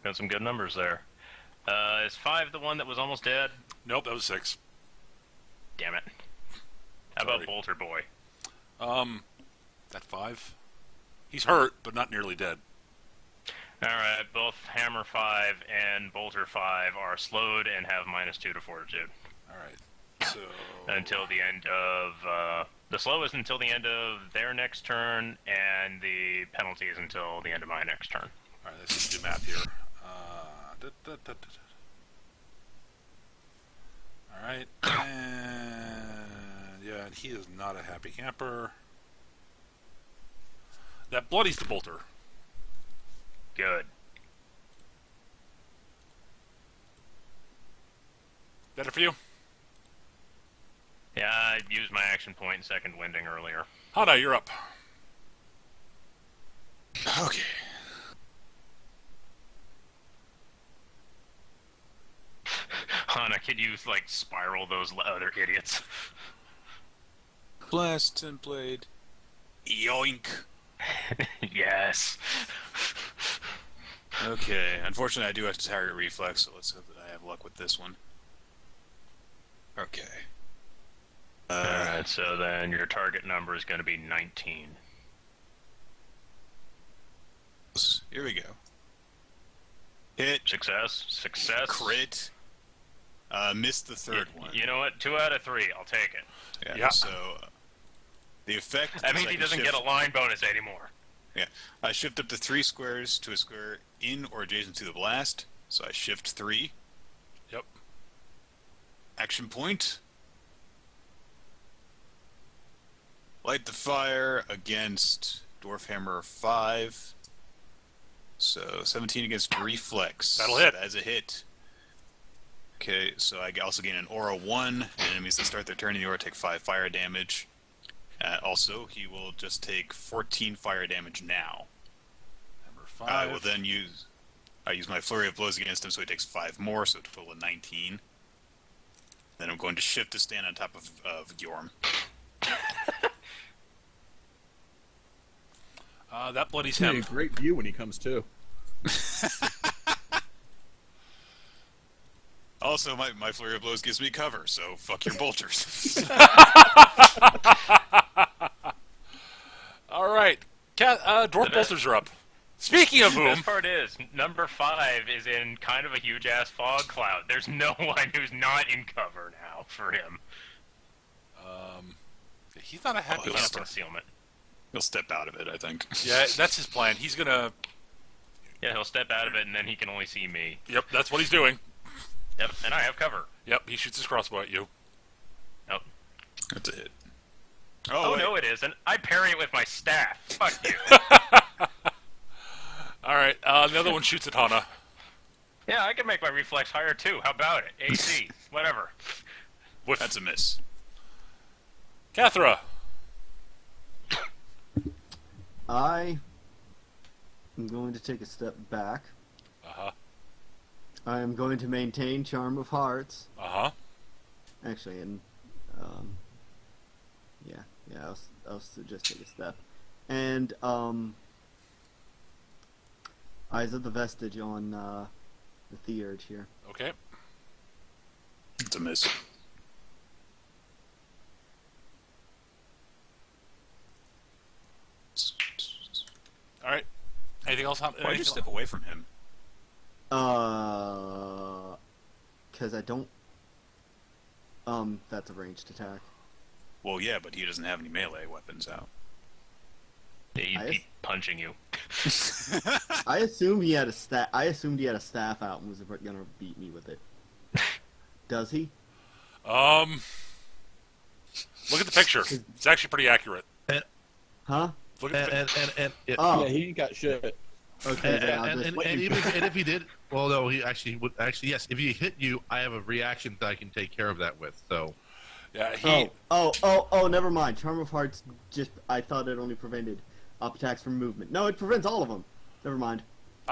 Got some good numbers there. Is 5 the one that was almost dead? Nope, that was 6. Damn it. How Sorry. about Bolter Boy? That 5? He's hurt, but not nearly dead. Alright, both Hammer 5 and Bolter 5 are slowed and have -2 to fortitude. All right, so Until the end of, the slow is until the end of their next turn, and the penalty is until the end of my next turn. all right, let's do math here. All right, and yeah, and he is not a happy camper. That bloodies the bolter. Good. Better for you? Yeah, I used my action point in second winding earlier. Hana, you're up. Okay. Hana, could you, like, spiral those other idiots? Blast and blade. Yoink. Yes. Okay. Unfortunately, I do have to target reflex, so let's hope that I have luck with this one. Okay. Alright, so then your target number is going to be 19. Here we go. Hit. Success? Success? Crit. Missed the third one. You know what? 2 out of 3. I'll take it. Yeah. So, the effect. That is means I he can doesn't shift- get a line bonus anymore. Yeah. I shift up to 3 squares to a square in or adjacent to the blast. So I shift 3. Yep. Action point. Light the fire against Dwarf Hammer 5. So 17 against reflex. That'll hit. That is a hit. Okay, so I also gain an aura 1. And enemies that start their turn in the aura take 5 fire damage. Also, he will just take 14 fire damage now. Number 5. I will then use my flurry of blows against him, so he takes 5 more, so a total of 19. Then I'm going to shift to stand on top of Gyorm. That bloodies Hey, him. great view when he comes to. Also, my flurry of blows gives me cover, so fuck your bolters. All right, dwarf bolters are up. Speaking of The whom, best part is, number 5 is in kind of a huge-ass fog cloud. There's no one who's not in cover now for him. he's not a happy Without camper. concealment. He'll step out of it, I think. Yeah, that's his plan. He's gonna. Yeah, he'll step out of it, and then he can only see me. Yep, that's what he's doing. Yep, and I have cover. Yep, he shoots his crossbow at you. Nope. That's a hit. Oh, wait. no, it isn't. I parry it with my staff. Fuck you. All right, the other one shoots at Hana. Yeah, I can make my reflex higher, too. How about it? AC. Whatever. With That's a miss. Cathra. I am going to take a step back. Uh-huh. I am going to maintain Charm of Hearts. Uh-huh. Actually, and yeah, I'll just take a step. And Eyes of the Vestige on the Theurge here. Okay. It's a miss. All right. Anything else? Why'd you anything step away from him? Because I don't. That's a ranged attack. Well, yeah, but he doesn't have any melee weapons out. He'd be punching you. I assumed he had a staff. I assumed he had a staff out and was gonna beat me with it. Does he? Look at the picture. It's actually pretty accurate. And Huh? Look at the, Oh, Yeah, he ain't got shit. okay. Then I'll just let you- and if he did, well, no, he actually would. Actually, yes. If he hit you, I have a reaction that I can take care of that with. So, yeah, he. Oh, never mind. Charm of Hearts I thought it only prevented up attacks from movement. No, it prevents all of them. Never mind.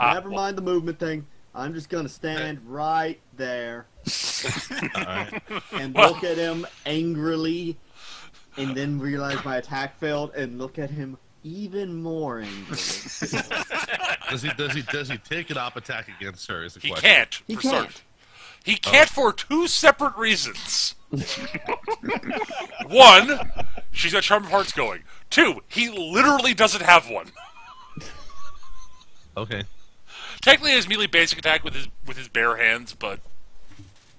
Never well, mind the movement thing. I'm just gonna stand right there all right. and Well- look at him angrily, and then realize my attack failed, and look at him even more angrily. Does he take an up attack against her? Is the He question. can't. He for can't. certain. He can't for two separate reasons. One, she's got Charm of Hearts going. Two, he literally doesn't have one. Okay. Technically, his melee basic attack with his bare hands, but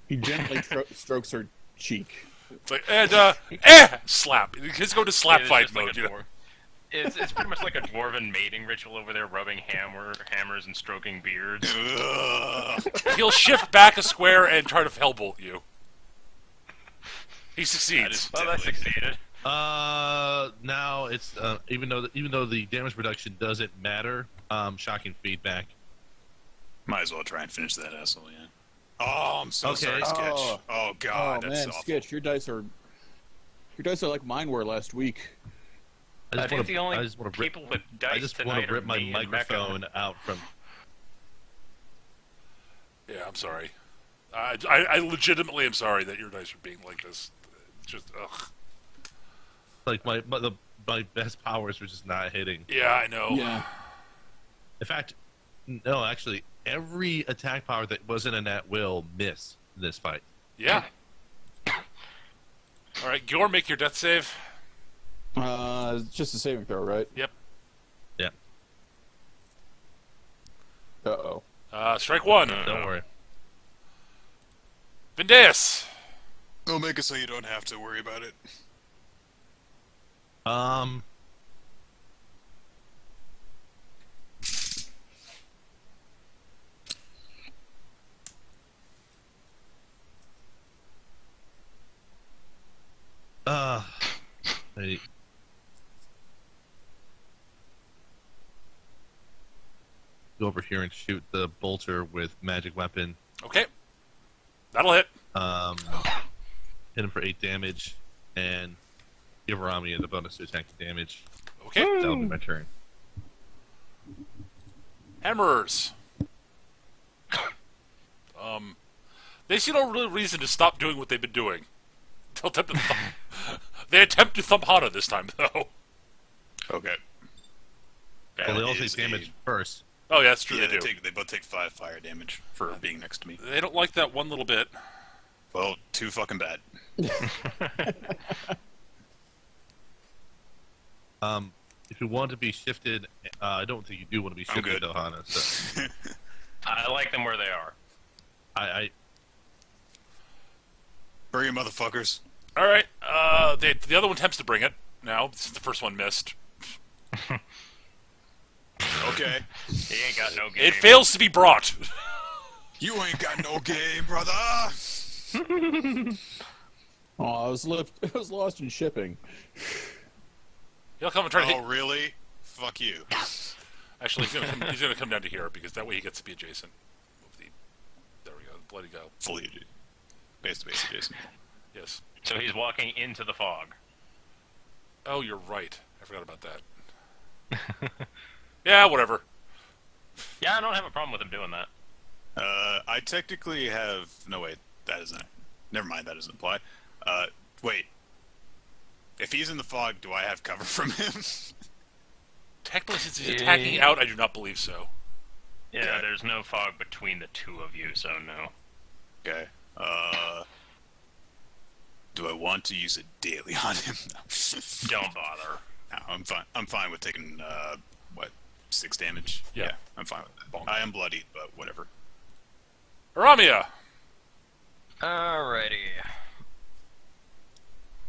He gently strokes her cheek. it's like slap. Let's go to slap It's fight just like mode. a You know? dwarf. It's pretty much like a dwarven mating ritual over there, rubbing hammers and stroking beards. He'll shift back a square and try to hellbolt you. He That succeeds. is, well, that succeeded. Now it's even though the damage reduction doesn't matter, shocking feedback. Might as well try and finish that asshole, yeah. Oh, I'm so Okay. sorry, Sketch. Oh. Oh, God, oh that's man, awful. Sketch, your dice are like mine were last week. I think the only I just want to rip. people with dice I just want tonight to are rip my me and microphone out from. Yeah, I'm sorry. I legitimately am sorry that your dice are being like this. Just ugh. Like my best powers were just not hitting. Yeah, I know. Yeah. In fact, no, actually, every attack power that wasn't an at will missed in this fight. Yeah. All right, Gyor, make your death save. Just a saving throw, right? Yep. Yeah, Uh-oh. Strike one. don't worry. Vindeus. They'll make it so you don't have to worry about it. Um. Hey. Go over here and shoot the bolter with magic weapon. Okay. That'll hit. Hit him for 8 damage, and give Rami the bonus to attack damage. Okay. That'll be my turn. Hammerers. They see no real reason to stop doing what they've been doing. They'll attempt to they attempt to thump Hana this time, though. Okay. Well, they all That take is damage first. Oh, yeah, that's true. Yeah, they do. they both take 5 fire damage for being next to me. They don't like that one little bit. Well, too fucking bad. If you want to be shifted, I don't think you do want to be I'm shifted, good. though, Hana. So I like them where they are. I Bring it, motherfuckers. All right. The other one attempts to bring it now, since the first one missed. Okay. He ain't got no game. It fails to be brought. You ain't got no game, brother! Oh, I was lost in shipping. He'll come and try to Oh, hit. really? Fuck you. Actually, he's gonna come down to here because that way he gets to be adjacent. There we go. Bloody go. Fully base to base, Jason. Yes. So he's walking into the fog. Oh, you're right. I forgot about that. Yeah, whatever. Yeah, I don't have a problem with him doing that. I technically have... No, wait. That isn't... Never mind, that doesn't apply. Wait. If he's in the fog, do I have cover from him? Technically, since he's attacking out, I do not believe so. Yeah, Okay. there's no fog between the two of you, so no. Okay. Do I want to use it daily on him? No. Don't bother. No, I'm fine. I'm fine with taking, 6 damage? Yeah. I'm fine with that. Bonk. I am bloodied, but whatever. Aramia! Alrighty.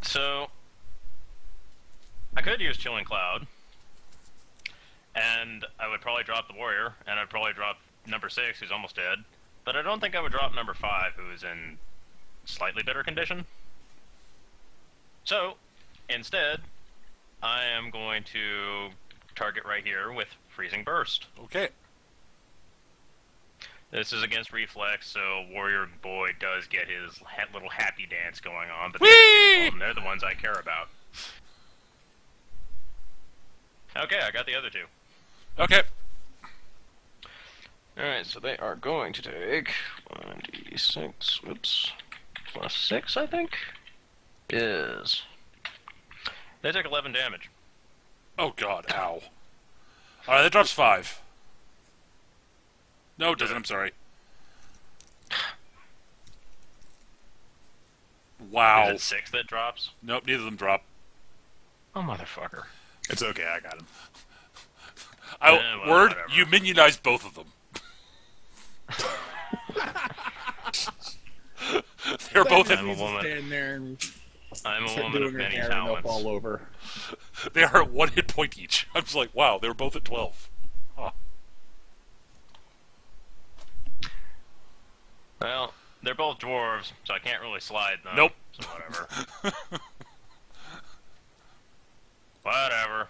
So, I could use Chilling Cloud, and I would probably drop the Warrior, and I'd probably drop number 6, who's almost dead, but I don't think I would drop number 5, who is in slightly better condition. So, instead, I am going to target right here with Freezing Burst. Okay. This is against reflex, so Warrior Boy does get his little happy dance going on, but Whee! they're the ones I care about. Okay, I got the other two. Okay. Alright, so they are going to take 1d6, whoops, plus 6, I think, is... They take 11 damage. Oh god, ow. Alright, that drops 5. No, it doesn't, I'm sorry. Wow. Is it 6 that drops? Nope, neither of them drop. Oh, motherfucker. It's okay, I got him. Well, Word, whatever. you minionized both of them. They're both I'm a woman. Stand there and I'm a start woman of doing her many hair up talents. all over. they are at 1 hit point each. I'm just like, wow, they were both at 12. Huh. Well, they're both dwarves, so I can't really slide them. Nope. So whatever. Whatever.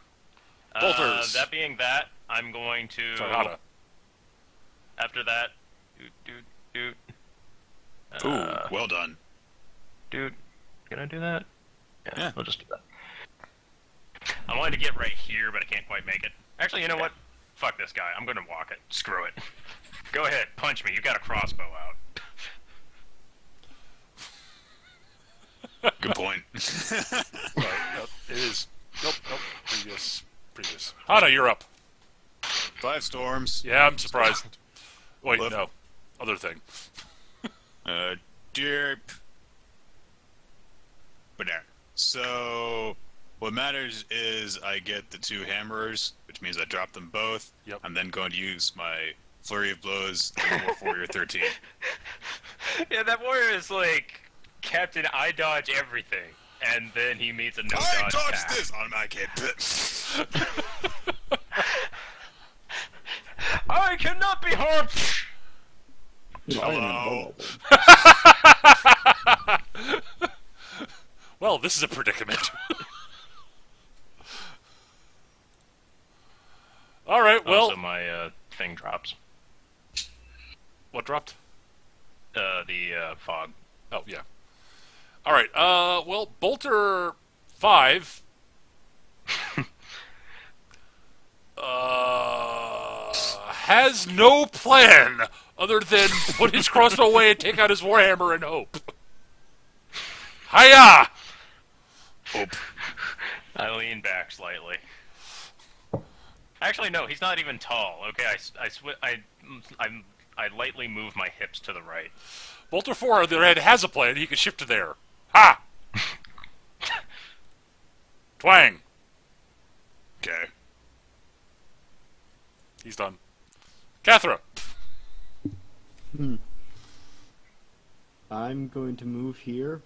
Bolters. That being that, I'm going to... Tornado. After that... Ooh, well done. Dude, can I do that? Yeah. We'll just do that. I wanted to get right here, but I can't quite make it. Actually, you know what? Fuck this guy. I'm gonna walk it. Screw it. Go ahead, punch me. You got a crossbow out. Good point. Right, nope, it is. Nope. Previous. Hana, you're up. 5 storms. Yeah, I'm surprised. Wait, Flip. no. Other thing. Derp. But there. So, what matters is I get the 2 hammerers, which means I drop them both. Yep. I'm then going to use my flurry of blows for Warrior 13. Yeah, that warrior is like, Captain, I dodge everything. And then he meets a no I dodge dodged attack. this on my kid. I cannot be harmed! I am Hello. invulnerable. Well, this is a predicament. Alright, well... Also, my thing drops. What dropped? The fog. Oh, yeah. Alright, well, Bolter 5... has no plan other than put his crossbow away and take out his warhammer and hope. Hiya! I lean back slightly. Actually, no, he's not even tall. Okay, I lightly move my hips to the right. Bolter 4, on the other hand, has a plan. He can shift to there. Ha! Twang. Okay. He's done. Cathra. I'm going to move here.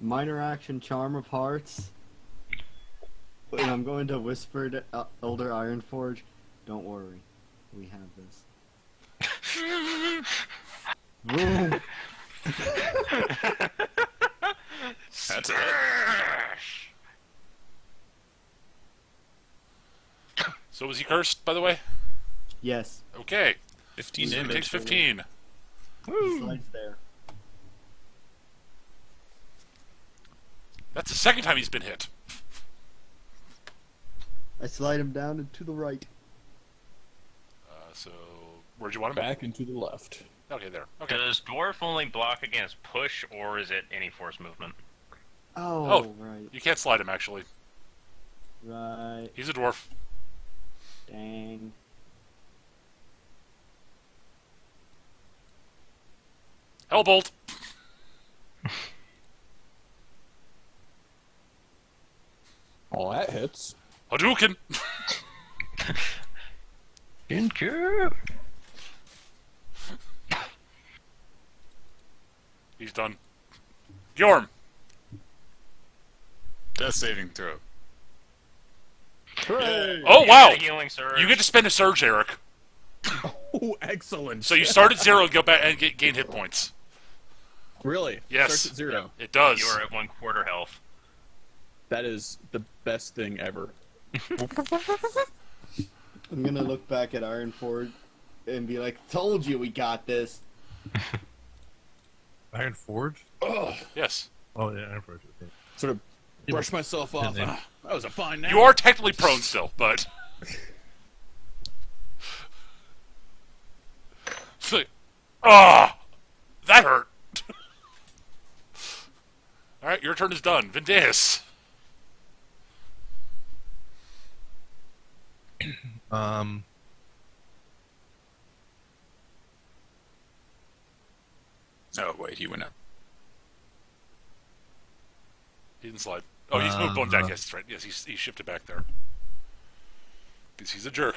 Minor action, Charm of Hearts. And I'm going to whisper to Elder Ironforge, don't worry, we have this. Boom. That's it. So was he cursed, by the way? Yes, Okay. 15 So he damage. takes 15. he slides there. That's the second time he's been hit. I slide him down and to the right. So, where'd you want him? Back and to the left. Okay, there. Okay. Does dwarf only block against push, or is it any force movement? Oh, right, You can't slide him, actually. right, He's a dwarf. dang. Hellbolt. Oh, that hits. Hadouken. He's done. Yorm. Death saving throw. Hooray! Oh, You wow. get a healing surge. You get to spend a surge, Eric. Oh, excellent. So you start at 0 and go back and gain hit points. Really? Yes. Starts at 0. It does. You are at 1/4 health. That is the best thing ever. I'm gonna look back at Ironforge and be like, "Told you we got this." Ironforge? Yes. Oh yeah, Ironforge. Okay. Sort of brush myself off. then- That was a fine name. You are technically prone still, but... It's like, that hurt. Alright, your turn is done. Vindeus. Oh wait, he went up. He didn't slide. Oh, he's moved on deck. Yes, that's right. Yes, he's shifted back there. Because he's a jerk.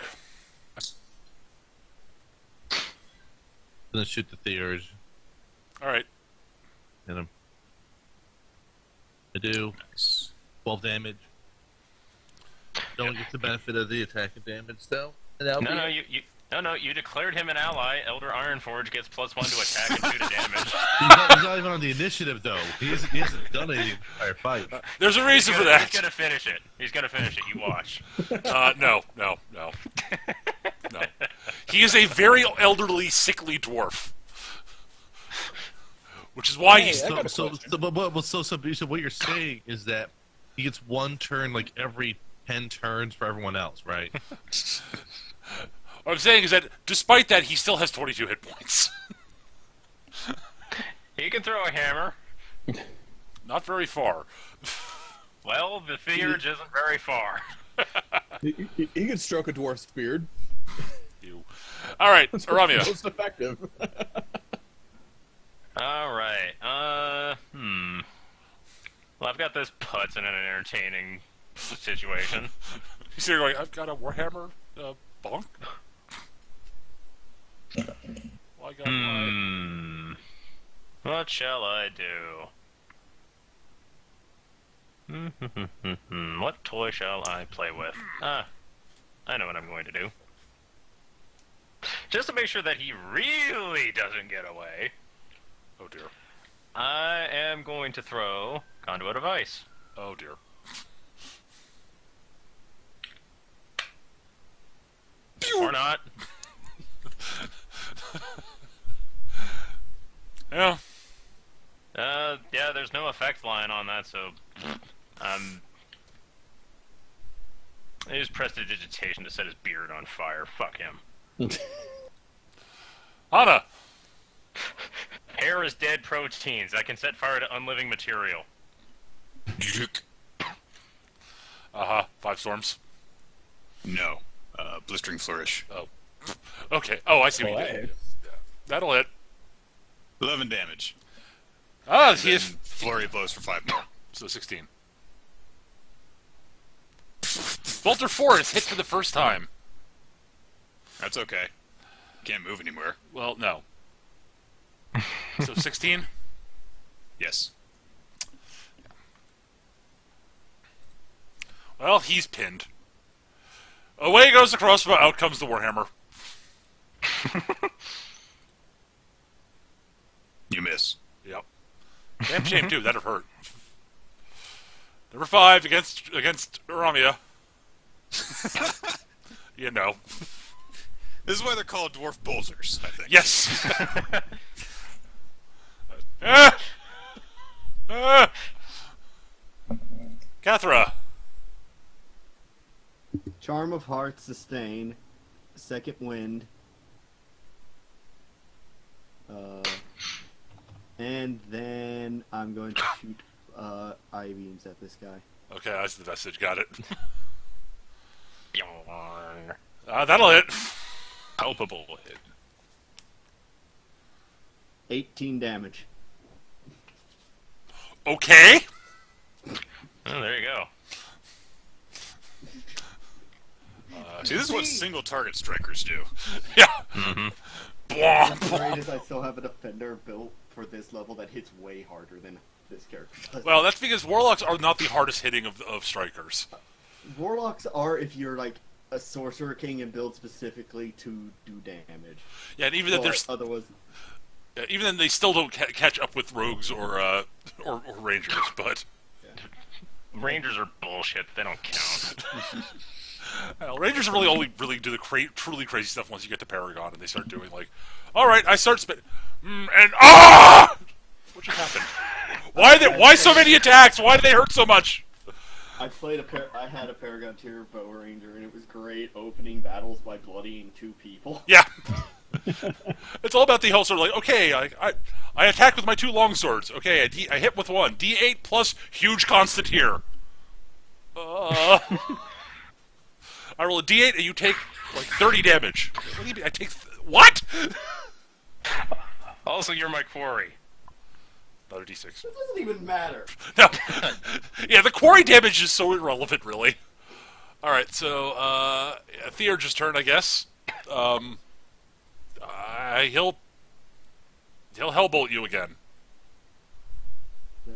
Gonna shoot the Theurge. Alright. Hit him. I do. 12 damage. Don't get the benefit of the attack and damage though. No, you declared him an ally. Elder Ironforge gets +1 to attack and 2 to damage. He's not even on the initiative though. He hasn't done any entire fight. There's a reason for that. He's gonna finish it. He's gonna finish it. You watch. No. He is a very elderly, sickly dwarf. Which is why he's... I got a So question. what you're saying is that he gets one turn like every 10 turns for everyone else, right? What I'm saying is that, despite that, he still has 22 hit points. He can throw a hammer. Not very far. Well, the Theurge isn't very far. He can stroke a dwarf's beard. You. Alright, Aramia. Most effective. Alright, Well, I've got this putz in an entertaining situation. He's here going, I've got a Warhammer bonk. Well, I got my... What shall I do? What toy shall I play with? I know what I'm going to do. Just to make sure that he really doesn't get away, Oh dear. I am going to throw Conduit of Ice. Oh dear. Or not. Yeah. Yeah, there's no effect line on that, so... I used Prestidigitation to set his beard on fire. Fuck him. Hana! Hair is dead proteins. I can set fire to unliving material. Uh-huh. 5 storms. No. Blistering Flourish. Oh. Okay. Oh, I see what you Hey. did. That'll hit. 11 damage. Ah, And he is... then Flurry of Blows for 5 more. So 16. Bolter 4 is hit for the first time. That's okay. Can't move anywhere. Well, no. So 16? Yes. Well, he's pinned. Away goes the crossbow, out comes the Warhammer. You miss. Yep. Damn shame, too. That'd have hurt. Number 5 against Aramia. You know. This is why they're called dwarf boulders, I think. Yes! Ah! Ah! Cathra. Charm of Heart, sustain. Second wind. And then I'm going to shoot eye beams at this guy. Okay, that's the message. Got it. Bjorn. That'll hit. Palpable hit. 18 damage. Okay. Oh, there you go. See, this is what single target strikers do. Yeah. Mm-hmm. Bwomp, Great bwomp. is I still have a defender built for this level that hits way harder than this character does. Well, that's because warlocks are not the hardest hitting of strikers. Warlocks are if you're like a sorcerer king and build specifically to do damage. Yeah, and even then, But otherwise, even then they still don't catch up with rogues or rangers. But Rangers are bullshit. They don't count. Rangers really only really do the truly crazy stuff once you get to Paragon, and they start doing like, all right, I start spit, and what just happened? Why so many attacks? Why do they hurt so much? I had a Paragon Tier Bow Ranger, and it was great opening battles by bloodying 2 people. Yeah. It's all about the whole sort of like, okay, I attack with my 2 longswords. Okay, I hit with 1. D8 plus huge constant here. I roll a D8 and you take like 30 damage. What do you mean? I take what? Also, you're my quarry. Another D6. It doesn't even matter. No. Yeah, the quarry damage is so irrelevant, really. All right, so Theurge's turn, I guess. He'll hellbolt you again.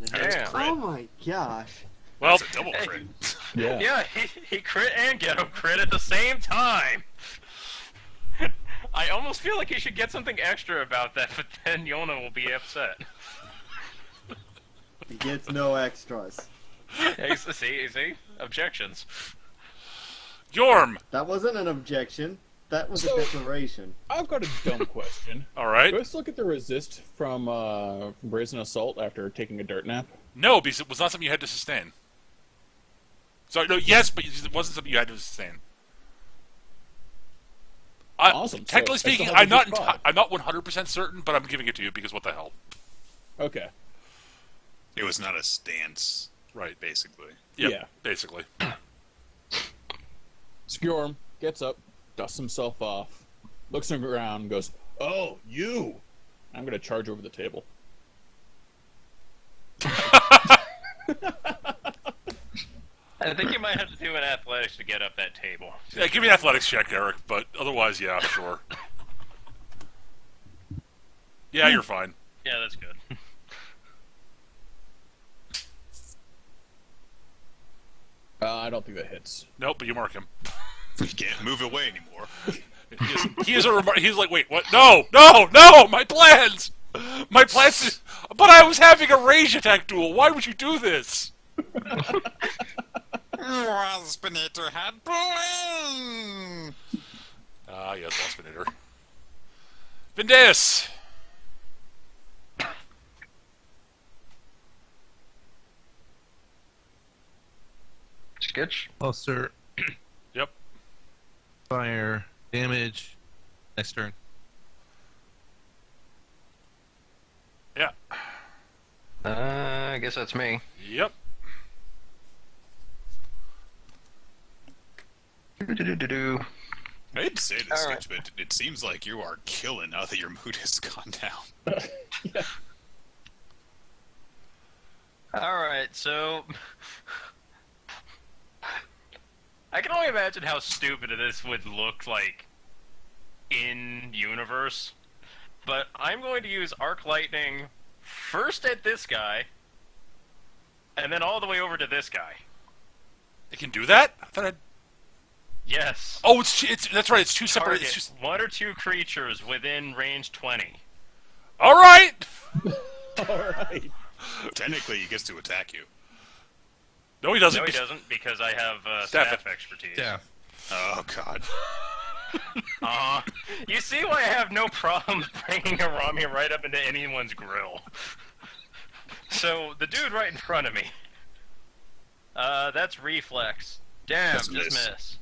Damn. Oh my gosh. Well, That's a double crit. Yeah. Yeah, he crit and ghetto crit at the same time. I almost feel like he should get something extra about that, but then Yona will be upset. He gets no extras. Hey, see? Objections. Yorm. That wasn't an objection. That was So- a declaration. I've got a dumb question. All right. Let's look at the resist from Brazen Assault after taking a dirt nap. No, because it was not something you had to sustain. Sorry, no, yes, but it wasn't something you had to sustain. Awesome. Technically So I speaking, still have I'm a not good spot. I'm not 100% certain, but I'm giving it to you because what the hell? Okay. It was not a stance, Right. basically. Yep, Yeah. basically. Skjorm gets up, dusts himself off, looks around, and goes, "Oh, you!" I'm gonna charge over the table. I think you might have to do an athletics to get up that table. Yeah, give me an athletics check, Eric, but otherwise, yeah, sure. Yeah, you're fine. Yeah, that's good. I don't think that hits. Nope, but you mark him. You can't move away anymore. He's like, wait, what? No, my plans! My plans, but I was having a rage attack duel. Why would you do this? Waspinator had plans. Ah, yes, Waspinator. Vindeus! Sketch. Closer. Yep. Fire. Damage. Next turn. Yeah. I guess that's me. Yep. Do-do-do-do-do. I hate to say this, All right. Sketch, but it seems like you are killing now that your mood has gone down. Alright, so... I can only imagine how stupid this would look like in universe. But I'm going to use Arc Lightning first at this guy, and then all the way over to this guy. It can do that? I thought I'd... Yes. Oh, it's that's right, it's two separate... Target It's just... one or two creatures within range 20. Alright! Alright. Technically, he gets to attack you. No, he doesn't. No, he doesn't, because I have Staff staff expertise. Yeah. Oh, God. You see why I have no problem bringing a Rami right up into anyone's grill. So, the dude right in front of me. That's reflex. Damn, Just just miss. miss.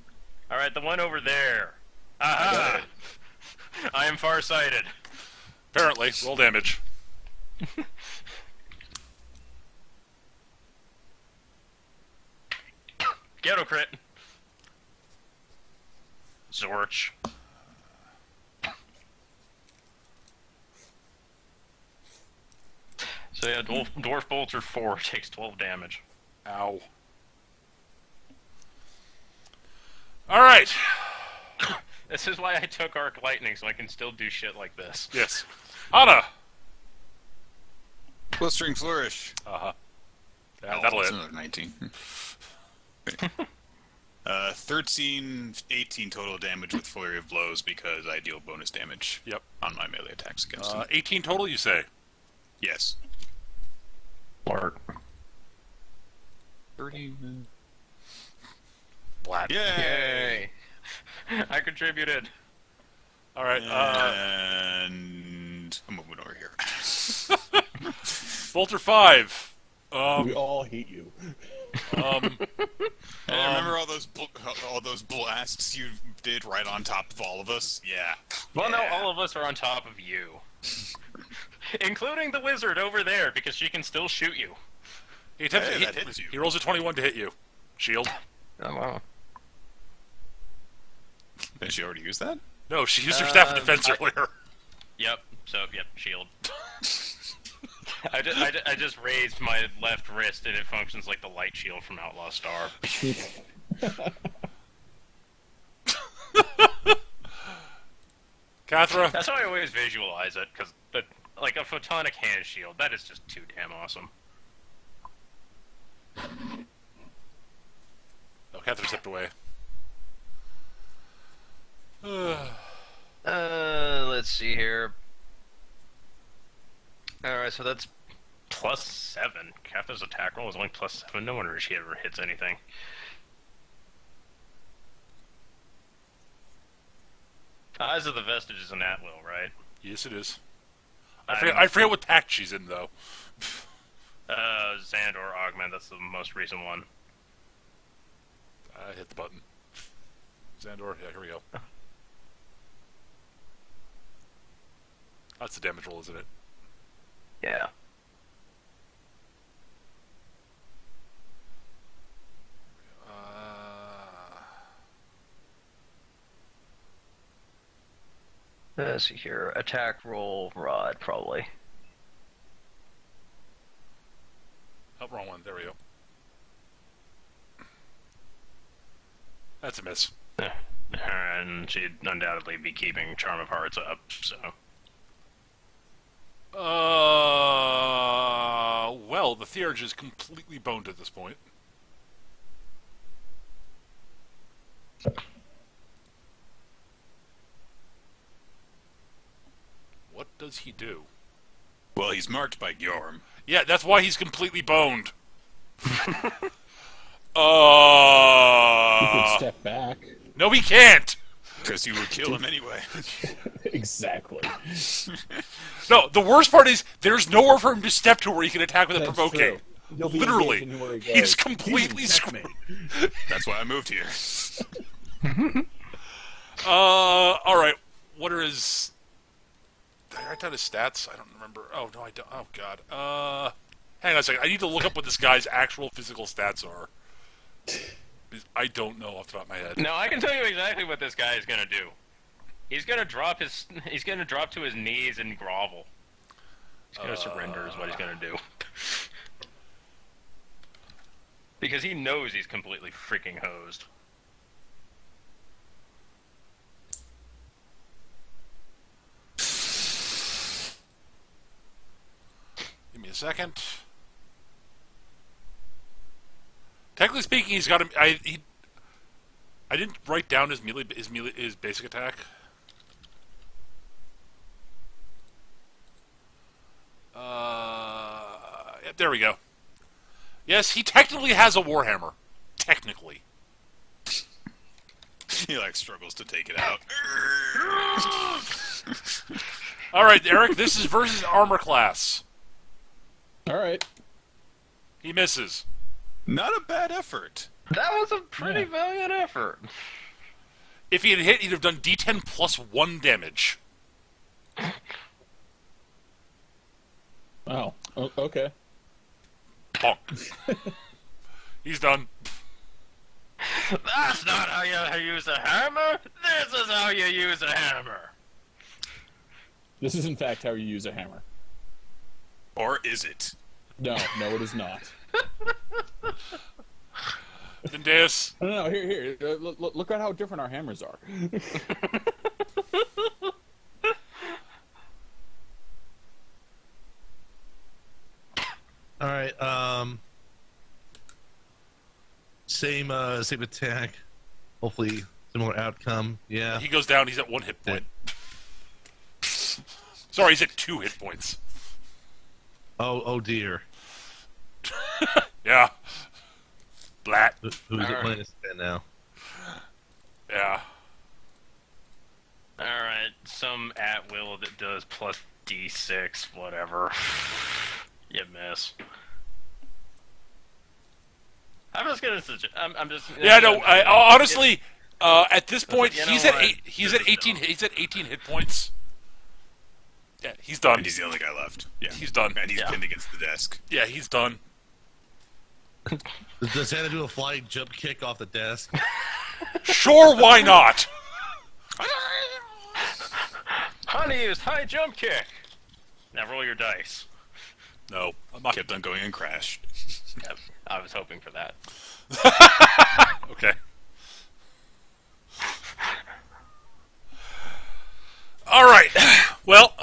Alright, the one over there. Aha! I am farsighted. Apparently. Roll damage. Ghetto crit. Zorch. So yeah, Dwarf Bolter 4 takes 12 damage. Ow. Alright. This is why I took Arc Lightning, so I can still do shit like this. Yes. Anna! Blistering Flourish. Uh-huh. Yeah, Oh, that'll that's hit. another 19. 13, 18 total damage with Flurry of Blows because I deal bonus damage Yep. on my melee attacks against him. 18 total, you say? Yes. Mark. 30. Blat. Yay! I contributed. All right. And I'm moving over here. Bolter 5. We all hate you. Hey, remember all those blasts you did right on top of all of us? Yeah. Well, no, Yeah. all of us are on top of you. Including the wizard over there, because she can still shoot you. He attempts. Hey, that hits you. He rolls a 21 to hit you. Shield. Oh, wow. Did she already use that? No, she used her staff of defense I- earlier. Yep, shield. I just raised my left wrist and it functions like the light shield from Outlaw Star. Cathra. That's how I always visualize it, because like a photonic hand shield, that is just too damn awesome. Oh, Cathra stepped away. Let's see here. Alright, so that's +7. Cathra's attack roll is only +7. No wonder she ever hits anything. Eyes of the Vestige is an at-will, right? Yes, it is. I forget what pact she's in, though. Xandor Augment, that's the most recent one. I hit the button. Xandor, yeah, here we go. That's the damage roll, isn't it? Yeah. Let's see here. Attack roll, rod, probably. Oh, wrong one. There we go. That's a miss. And she'd undoubtedly be keeping Charm of Hearts up, so. Well, the Theurge is completely boned at this point. What does he do? Well, he's marked by Gyorm. Yeah, that's why he's completely boned. You could step back. No, he can't. Because you would kill him anyway. Exactly. No, the worst part is there's nowhere for him to step to where he can attack with a That's provoking. true. You'll be Literally, engaged anywhere he goes. he's completely You can screwed. checkmate. That's why I moved here. All right. What are his? Did I write down his stats? I don't remember. Oh no, I don't. Oh god. Hang on a second. I need to look up what this guy's actual physical stats are. I don't know off the top of my head. No, I can tell you exactly what this guy is gonna do. He's gonna drop to his knees and grovel. He's gonna surrender is what he's gonna do. Because he knows he's completely freaking hosed. Give me a second. Technically speaking, he's got him. I didn't write down his basic attack. Yeah, there we go. Yes, he technically has a warhammer. Technically. He like struggles to take it out. All right, Eric. This is versus armor class. All right. He misses. Not a bad effort. That was a pretty valiant effort. If he had hit, he'd have done D10 plus 1 damage. Oh. Okay. Bonk. He's done. That's not how you use a hammer. This is how you use a hammer. This is in fact how you use a hammer. Or is it? No, it is not. Dendeus. No, here. Look at how different our hammers are. All right. Same attack. Hopefully, similar outcome. Yeah. He goes down. He's at 1 hit point. Sorry, he's at 2 hit points. Oh dear. Yeah. Blat. Who's All at right. minus 10 now? Yeah. Alright, some at will that does plus d6, whatever. You miss. I'm just gonna suggest. I'm just. Yeah, no. Honestly, at this point, you know he's at what? eight. He's at 18. He's at 18 hit points. Yeah, he's done. And he's the only guy left. Yeah. He's done. And he's Yeah. pinned against the desk. Yeah, he's done. Does Santa do a flying jump kick off the desk? Sure, why not? Honey used high jump kick. Now roll your dice. No, I'm not. Kept on going and crashed. Yep, I was hoping for that. Okay. All right. Well,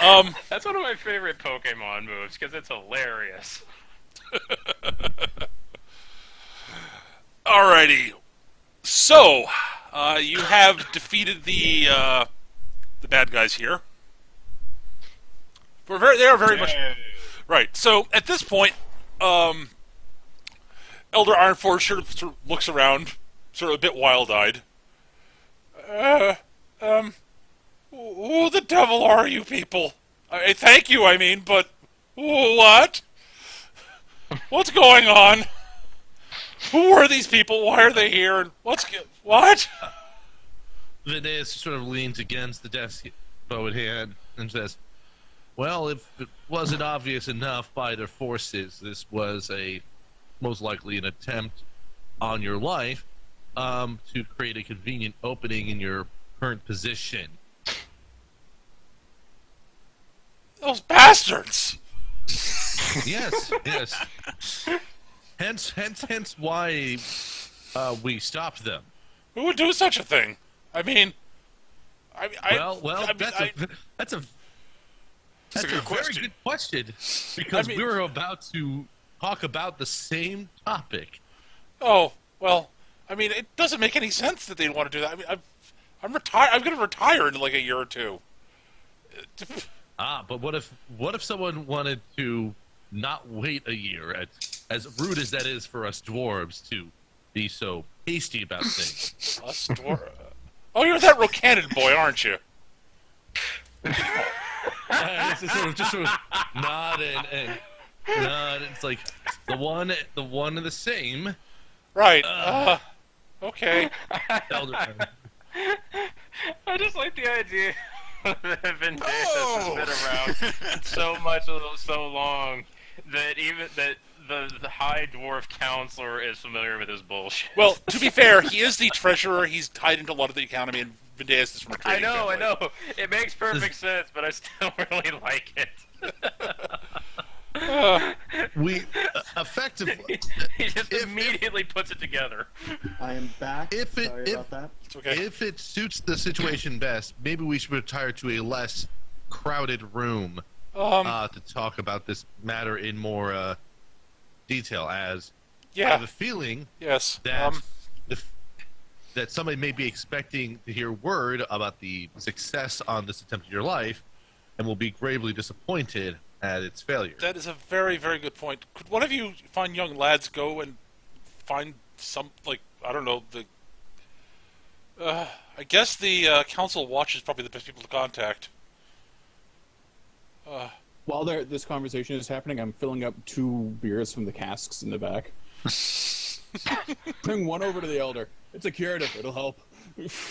That's one of my favorite Pokemon moves because it's hilarious. alrighty. So, you have defeated the bad guys here. They are very much right. So at this point, Elder Ironforge sort of looks around, sort of a bit wild-eyed. Who the devil are you people? Thank you, I mean, but what? What's going on? Who are these people? Why are they here? And what? Vinay sort of leans against the desk, bow in hand, and says, "Well, if it wasn't obvious enough by their forces, this was most likely an attempt on your life to create a convenient opening in your current position." Those bastards! Yes, yes. Hence why we stopped them. Who would do such a thing? I mean, That's a That's a good very question. good question because I mean- we were about to talk about the same topic. oh, well, I mean, it doesn't make any sense that they'd want to do that. I mean, I'm retired. I'm going to retire in like a year or two. But what if someone wanted to not wait a year, as rude as that is for us dwarves to be so hasty about things? Oh, you're that Rocanon boy, aren't you? It's just sort of nod and nod. It's like the one and the same. Right. Okay. Elder. I just like the idea that Vendeas has been around so long that even the High Dwarf Counselor is familiar with his bullshit. Well, to be fair, he is the treasurer. He's tied into a lot of the economy, and Vendeas is from a I trading know. family. It makes perfect sense, but I still really like it. We effectively. He just immediately puts it together. I am back. If it- Sorry if- about that. It's okay. If it suits the situation best, maybe we should retire to a less crowded room to talk about this matter in more detail. As I have Yeah. a feeling Yes. that that somebody may be expecting to hear word about the success on this attempt of your life, and will be gravely disappointed at its failure. That is a very, very good point. Could one of you fine young lads go and find some, like, I don't know, I guess the Council Watch is probably the best people to contact. While this conversation is happening, I'm filling up 2 beers from the casks in the back. Bring one over to the elder. It's a curative. It'll help.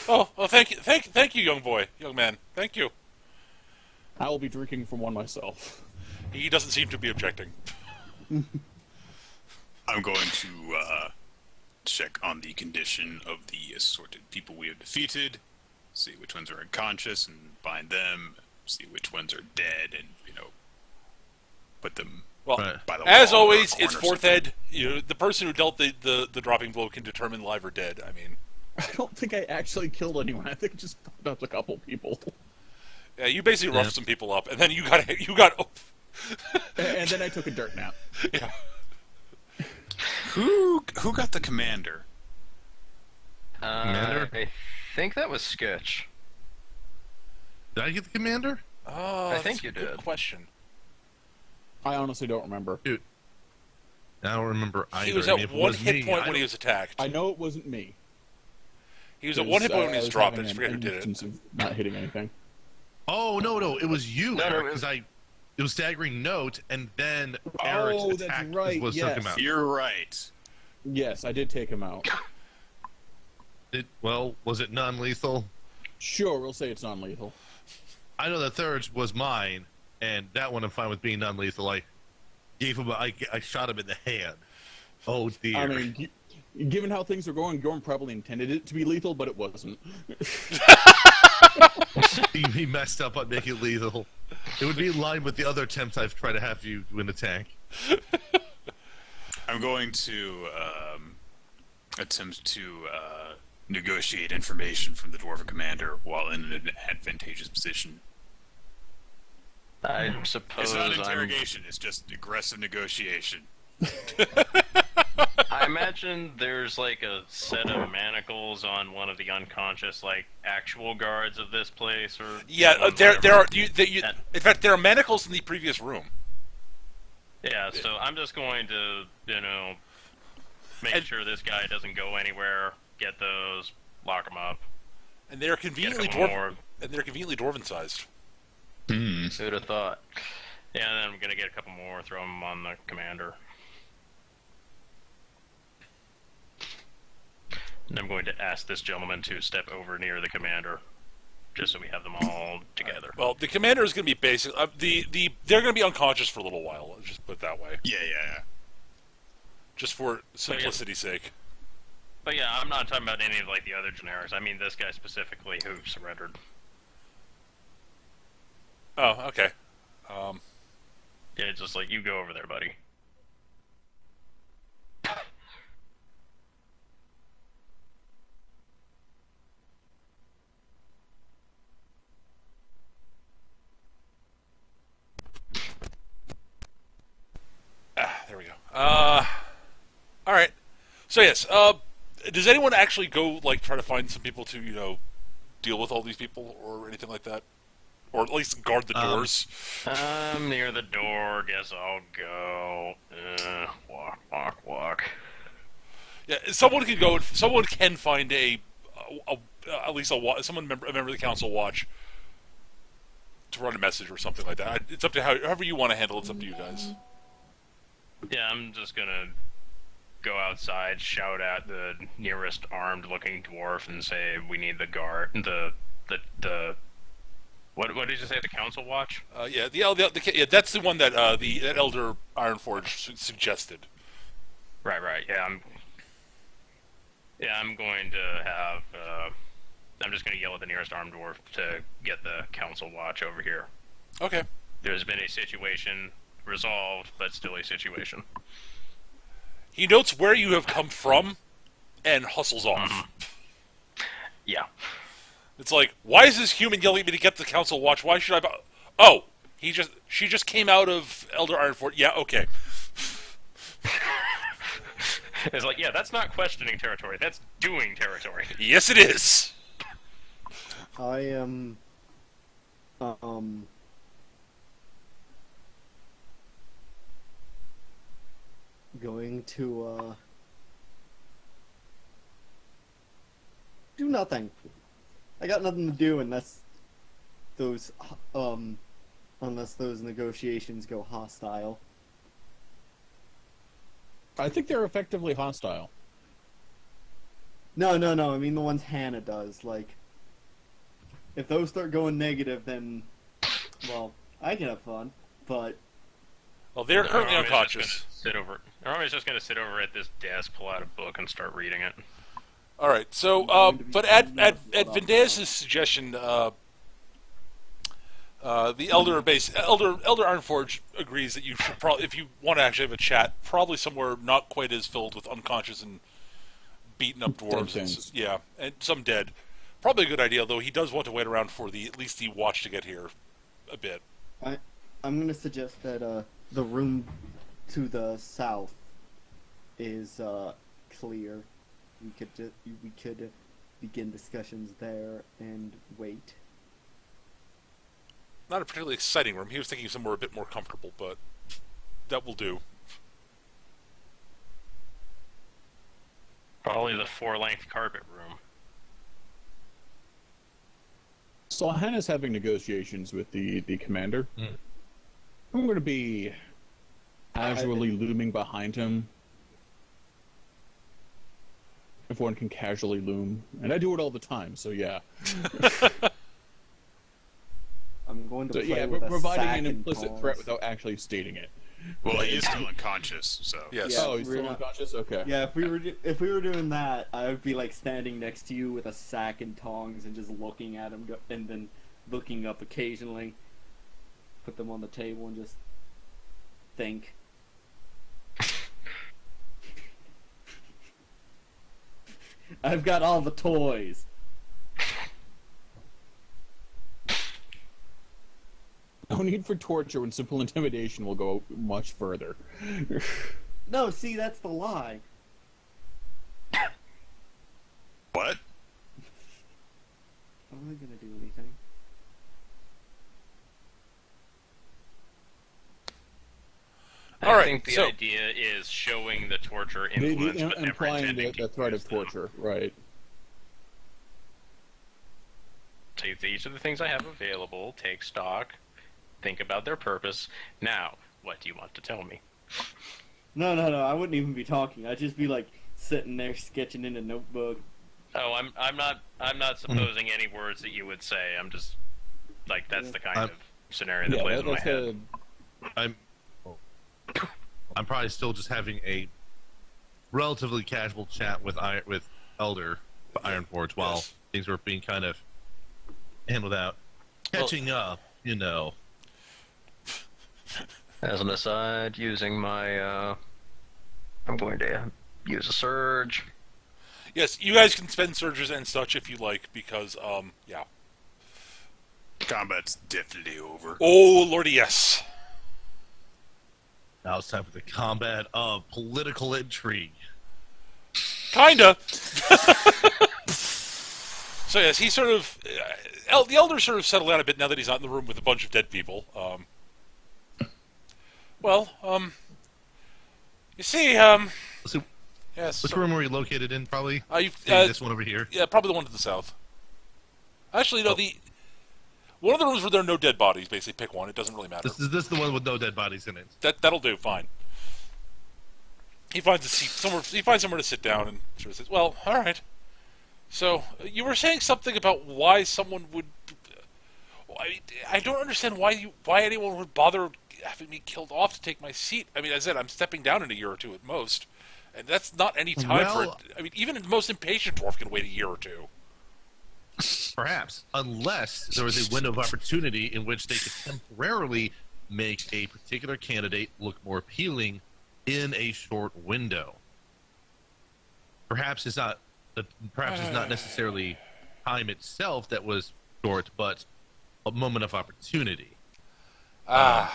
Oh, thank you, young man. Thank you. I will be drinking from one myself. He doesn't seem to be objecting. I'm going to check on the condition of the assorted people we have defeated, see which ones are unconscious, and find them, see which ones are dead, and, put them Well, Right. by the as wall or a always, corner it's or fourth something. ed. The person who dealt the dropping blow can determine live or dead. I mean, I don't think I actually killed anyone. I think I just fucked up a couple people. yeah, you basically roughed Yeah. some people up, and then you got. And then I took a dirt nap. Yeah. Who got the commander? Commander? I think that was Sketch. Did I get the commander? Oh, I think that's you a good did. question. I honestly don't remember. I don't remember either. He was I mean, at if it one was hit me, point I when he don't- was attacked. I know it wasn't me. He was at one hit point when he was dropped. I just having forget who an did it. instance of not hitting anything. Oh no, it was you, No, Eric, it because it was staggering note, and then Oh, Eric's that's attack right, was took him yes. out. You're right. Yes, I did take him out. Was it non-lethal? Sure, we'll say it's non-lethal. I know the third was mine, and that one I'm fine with being non-lethal. I gave him, I shot him in the hand. Oh dear. I mean, given how things are going, Gorm probably intended it to be lethal, but it wasn't. he messed up on making it lethal. It would be in line with the other attempts I've tried to have you do an attack. I'm going to attempt to negotiate information from the Dwarven commander while in an advantageous position. I suppose It's not interrogation, it's just aggressive negotiation. I imagine there's like a set of manacles on one of the unconscious, like, actual guards of this place, or Yeah, there are. In fact, there are manacles in the previous room. Yeah, so I'm just going to, make sure this guy doesn't go anywhere. Get those, lock him up. And they're Get a conveniently couple more. dwarven sized. Who'd have thought? Yeah, and then I'm gonna get a couple more, throw them on the commander. And I'm going to ask this gentleman to step over near the commander, just so we have them all together. Well, the commander is going to be basic. They're going to be unconscious for a little while. Let's just put it that way, Yeah. just for simplicity's sake. But yeah, I'm not talking about any of like the other generics. I mean this guy specifically who surrendered. Oh, okay. Yeah, just like, you go over there, buddy. There we go. All right. So yes. Does anyone actually go like try to find some people to deal with all these people or anything like that, or at least guard the doors? I'm near the door. Guess I'll go. Walk. Yeah, someone can go. Someone can find at least a member of the council watch to run a message or something like that. It's up to however you want to handle it. It's up to you guys. Yeah, I'm just gonna go outside, shout at the nearest armed-looking dwarf, and say we need the guard. The what did you say? The council watch? Yeah, that's the one that that Elder Ironforge suggested. Right. I'm going to have. I'm just going to yell at the nearest armed dwarf to get the council watch over here. Okay. There's been a situation resolved, but still a situation. He notes where you have come from, and hustles off. Yeah. It's like, why is this human yelling at me to get the council watch? Why should I? Oh, she just came out of Elder Ironforge. Yeah, okay. It's like, yeah, that's not questioning territory. That's doing territory. Yes, it is. I am going to do nothing. I got nothing to do unless those negotiations go hostile. I think they're effectively hostile. No. I mean the ones Hannah does. Like, if those start going negative, then, well, I can have fun. But Well, they're currently Army's unconscious. Army's just going to sit over at this desk, pull out a book, and start reading it. All right. So, but at Vendea's suggestion, the Elder Ironforge agrees that you should probably, if you want to actually have a chat, probably somewhere not quite as filled with unconscious and beaten up dwarves. And some dead. Probably a good idea, though. He does want to wait around for at least the watch to get here a bit. I'm going to suggest that the room to the south is clear. We could begin discussions there and wait. Not a particularly exciting room. He was thinking somewhere a bit more comfortable, but that will do. Probably the 4-length carpet room. So Hannah's having negotiations with the commander. I'm going to be casually looming behind him. If one can casually loom. And I do it all the time, so yeah. I'm going to So play yeah, with a providing sack an and implicit tongs. threat without actually stating it. Well, he is still unconscious, so. Yes. Yeah, Oh, he's we're still not- unconscious? Okay. Yeah, if we were doing that, I would be like standing next to you with a sack and tongs and just looking at him, and then looking up occasionally. Put them on the table and just think. I've got all the toys. No need for torture when simple intimidation will go much further. No, see, that's the lie. What? I'm not gonna do anything. All I right, think the so- idea is showing the torture Maybe influence, but never implying intending the to threat use of them. torture, right. Take these are the things I have available, take stock, think about their purpose. Now, what do you want to tell me? No, I wouldn't even be talking. I'd just be like sitting there sketching in a notebook. Oh, I'm not supposing any words that you would say. I'm just like that's the kind of scenario that plays in my that's head. I'm probably still just having a relatively casual chat with Elder Ironforge while Yes. things were being kind of handled out, catching up, you know. As an aside, using my I'm going to use a surge. Yes, you guys can spend surges and such if you like, because, yeah. Combat's definitely over. Oh, lordy, yes. Now it's time for the combat of political intrigue. Kinda. So, yes, he sort of... the Elder sort of settled down a bit now that he's not in the room with a bunch of dead people. You see, So, yes. which so- room were you located in, probably? you've, This one over here. Yeah, probably the one to the south. Actually, no, one of the rooms where there are no dead bodies. Basically, pick one. It doesn't really matter. This is the one with no dead bodies in it. That'll do. Fine. He finds a seat somewhere. He finds somewhere to sit down and sort of says, "Well, all right. So you were saying something about why someone would. I don't understand why anyone would bother having me killed off to take my seat. I mean, as I said, I'm stepping down in a year or two at most, and that's not any time for it. Well- I mean, even the most impatient dwarf can wait a year or two. Perhaps, unless there was a window of opportunity in which they could temporarily make a particular candidate look more appealing in a short window. Perhaps it's not necessarily time itself that was short, but a moment of opportunity. Oh.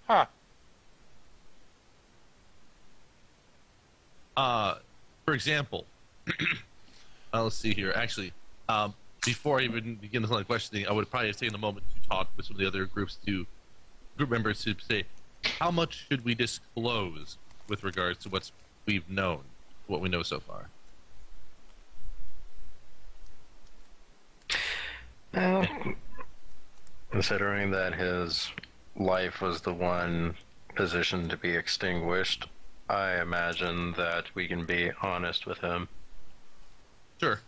Huh. For example, let's see here. Actually, before I even begin this line of questioning, I would probably have taken a moment to talk with some of the other group members to say, how much should we disclose with regards to what we know so far? Well, considering that his life was the one positioned to be extinguished, I imagine that we can be honest with him. Sure.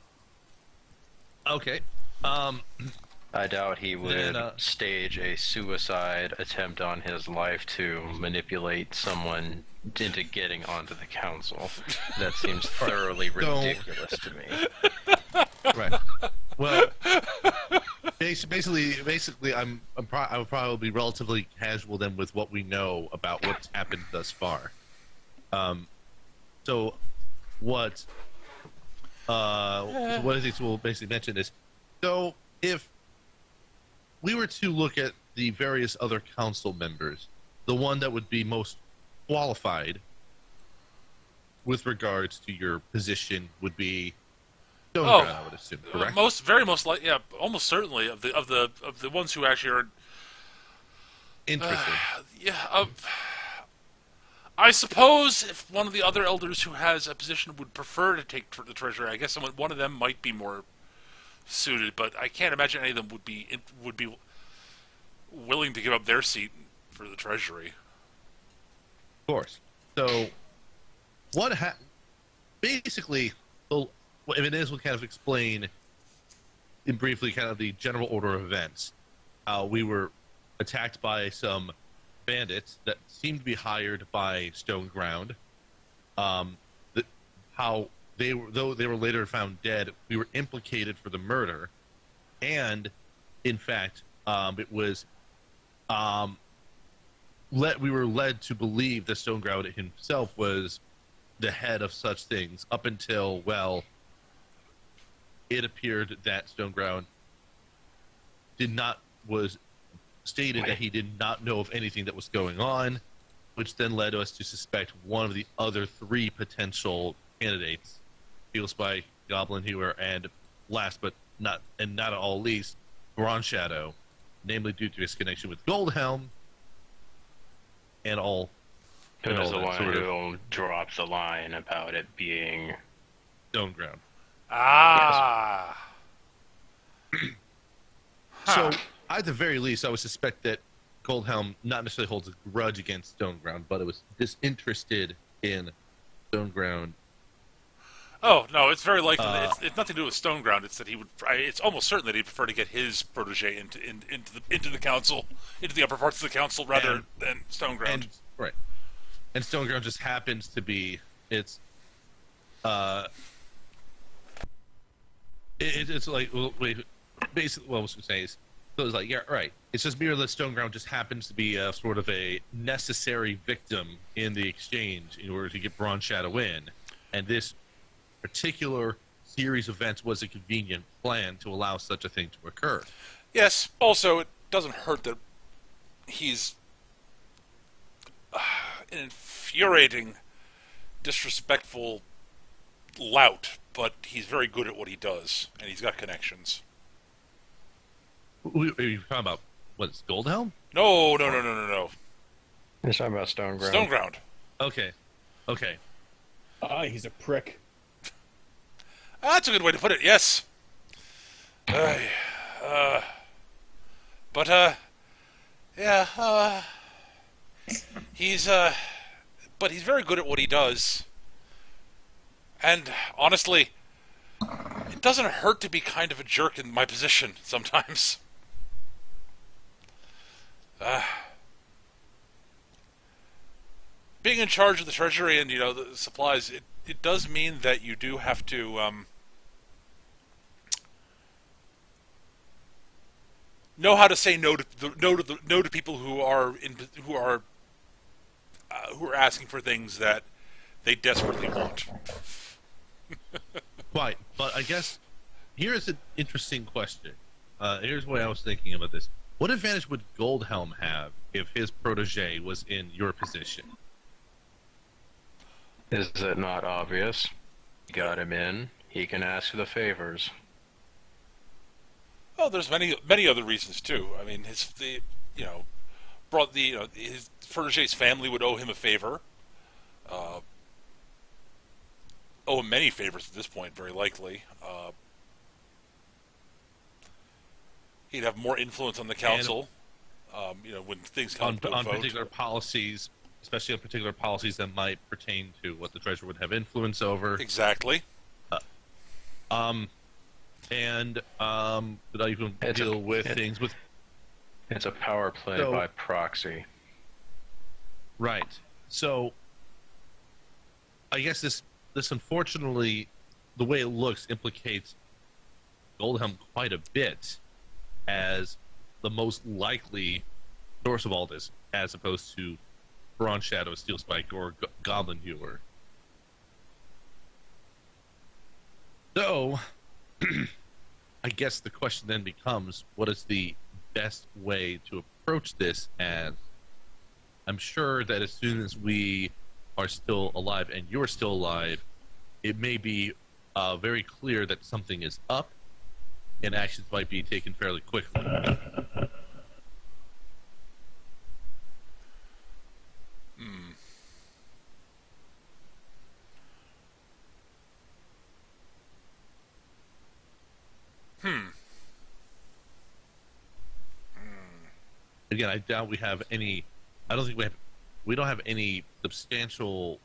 Okay. I doubt he would Then, stage a suicide attempt on his life to manipulate someone into getting onto the council. That seems thoroughly ridiculous to me. Right. Well, basically, I would probably be relatively casual then with what we know about what's happened thus far. So what I think we'll basically mention is, so if we were to look at the various other council members, the one that would be most qualified with regards to your position would be Stoneground, I would assume, correct? Most likely, yeah, almost certainly of the ones who actually are Interesting. yeah. I suppose if one of the other elders who has a position would prefer to take the treasury, I guess one of them might be more suited. But I can't imagine any of them would be willing to give up their seat for the treasury. Of course. So, basically, well, Inez will kind of explain in briefly kind of the general order of events. We were attacked by some bandits that seemed to be hired by Stone Ground. How though they were later found dead, we were implicated for the murder, and in fact, it was we were led to believe that Stone Ground himself was the head of such things up until, well, it appeared that Stone Ground stated that he did not know of anything that was going on, which then led us to suspect one of the other three potential candidates, Steel Spike, Goblin Hewer, and last but not at all least, Bronze Shadow, namely due to his connection with Goldhelm and all. Who's the that one sort of who drops a line about it being Stone Ground. Ah. So, at the very least, I would suspect that Goldhelm not necessarily holds a grudge against Stone Ground, but it was disinterested in Stone Ground. Oh no, it's very likely that it's nothing to do with Stone Ground. It's that he would. It's almost certain that he'd prefer to get his protege into the council, into the upper parts of the council, rather than Stone Ground. Right. And Stone Ground just happens to be it's like, well, wait, basically what I was going to say is, so it's like, yeah, right. It's just merely that Stone Ground just happens to be a sort of a necessary victim in the exchange in order to get Bronze Shadow in, and this particular series of events was a convenient plan to allow such a thing to occur. Yes. Also, it doesn't hurt that he's an infuriating, disrespectful lout, but he's very good at what he does, and he's got connections. Are you talking about what's Goldhelm? No. You're talking about Stone Ground. Stone Ground. Okay. He's a prick. That's a good way to put it. Yes. But yeah. He's but he's very good at what he does. And honestly, it doesn't hurt to be kind of a jerk in my position sometimes. Being in charge of the treasury and, the supplies, it does mean that you do have to know how to say no to people who are asking for things that they desperately want. Right, but I guess here's an interesting question. Here's what I was thinking about this. What advantage would Goldhelm have if his protege was in your position? Is it not obvious? You got him in. He can ask for the favors. Well, there's many other reasons too. I mean, his protege's family would owe him a favor. Owe him many favors at this point, very likely. He'd have more influence on the council. When things come to a on vote. particular policies, especially on particular policies that might pertain to what the treasurer would have influence over. Exactly. And that I even deal with things with. It's a power play by proxy. Right. So, I guess this unfortunately, the way it looks, implicates Goldhelm quite a bit as the most likely source of all this, as opposed to Bronze Shadow, Steel Spike, or Goblin Hewer. So, I guess the question then becomes, what is the best way to approach this? As I'm sure that as soon as we are still alive and you're still alive, it may be very clear that something is up and actions might be taken fairly quickly. again, I doubt we have any. I don't think we don't have any substantial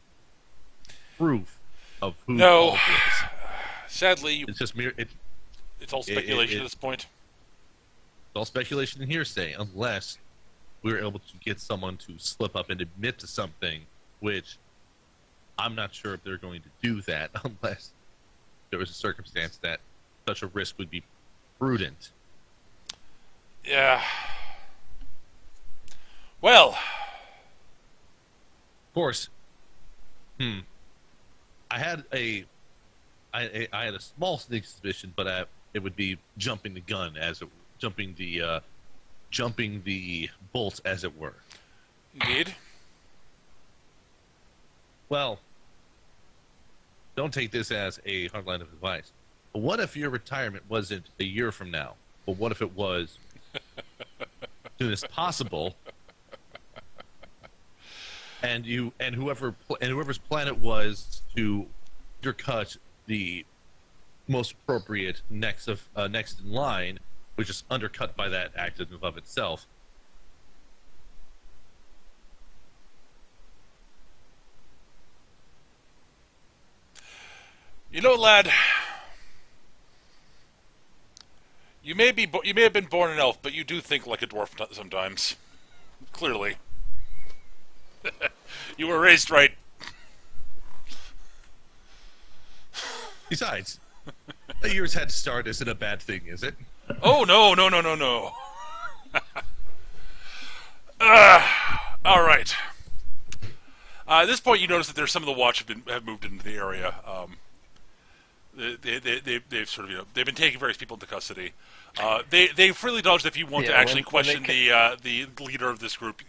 proof of who No. called this. Sadly, It's just mere. it's all speculation at this point. It's all speculation and hearsay, unless we were able to get someone to slip up and admit to something, which I'm not sure if they're going to do that unless there was a circumstance that such a risk would be prudent. Yeah. Well, Of course, I had a small sneak suspicion, but it would be jumping the gun jumping the bolt, as it were. indeed. Well, don't take this as a hard line of advice. But what if your retirement wasn't a year from now? But what if it was as soon as possible? And whoever's plan it was to undercut the most appropriate next in line, was just undercut by that act in and of itself. You know, lad, you may have been born an elf, but you do think like a dwarf sometimes. Clearly, you were raised right. Besides, a year's head start isn't a bad thing, is it? Oh no. All right. At this point, you notice that there's some of the watch have moved into the area. They've sort of they've been taking various people into custody. They freely acknowledge that if you want to actually question the leader of this group,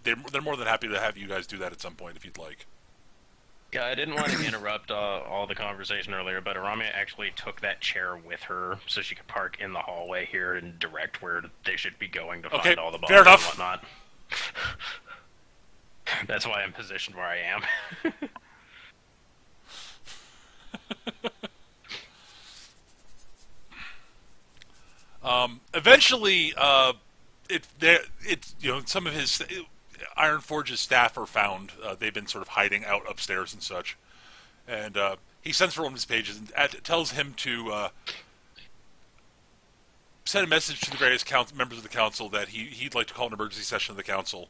they're more than happy to have you guys do that at some point if you'd like. Yeah, I didn't want to interrupt all the conversation earlier, but Arami actually took that chair with her so she could park in the hallway here and direct where they should be going to find all the bombs fair enough. and whatnot. That's why I'm positioned where I am. Eventually, some of his Ironforge's staff are found. They've been sort of hiding out upstairs and such, and he sends for one of his pages and tells him to send a message to the various members of the council that he'd like to call an emergency session of the council,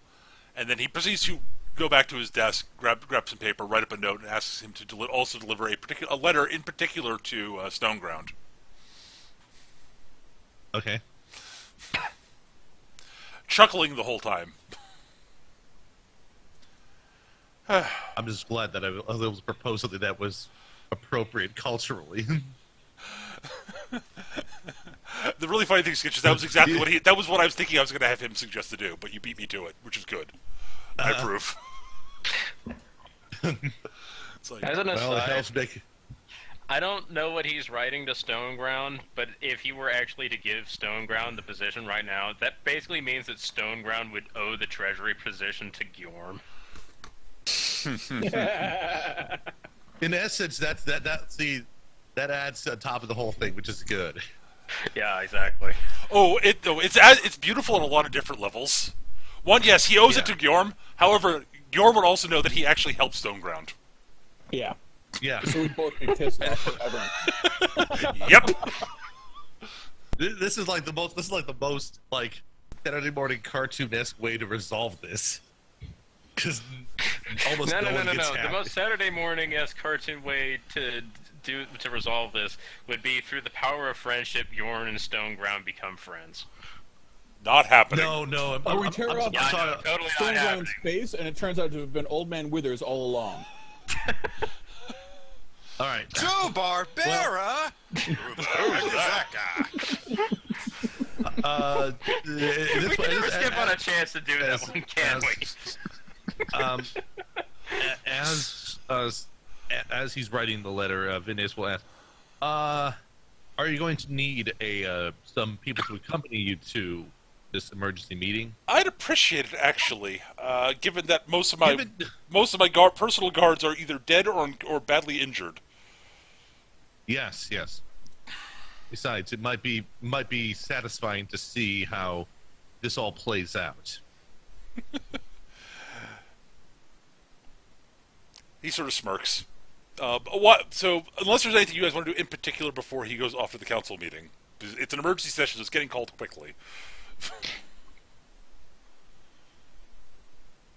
and then he proceeds to go back to his desk, grab some paper, write up a note, and asks him to also deliver a letter in particular to Stoneground. Okay. Chuckling the whole time. I'm just glad that I was able to propose something that was appropriate culturally. The really funny thing, Skitch, is that was exactly that was what I was thinking I was going to have him suggest to do, but you beat me to it, which is good. I approve. It's like, As an Well, it aside, helps make. I don't know what he's writing to Stoneground, but if he were actually to give Stoneground the position right now, that basically means that Stoneground would owe the treasury position to Gjorm. In essence, that adds to the top of the whole thing, which is good. Yeah, exactly. it's beautiful on a lot of different levels. One, yes, he owes it to Gjorm. However, Gjorm would also know that he actually helped Stoneground. Yeah. Yeah. So we'd both be pissed off forever. Yep. This is like the most Saturday morning cartoon-esque way to resolve this. Because almost No. one gets The happy. most Saturday morning-esque cartoon way to resolve this would be through the power of friendship. Bjorn and Stoneground become friends. Not happening. No. Or we tear off Yeah, sorry. no, totally not Stoneground's happening. face, and it turns out to have been Old Man Withers all along. All right. Joe Barbera! Who's that guy? We can never skip on a chance to do that one, can we? As he's writing the letter, Vince will ask, "Are you going to need some people to accompany you to this emergency meeting?" I'd appreciate it actually, given that most of my Given- personal guards are either dead or badly injured. Yes. Besides, it might be satisfying to see how this all plays out. He sort of smirks. What? So, unless there's anything you guys want to do in particular before he goes off to the council meeting, it's an emergency session, so it's getting called quickly.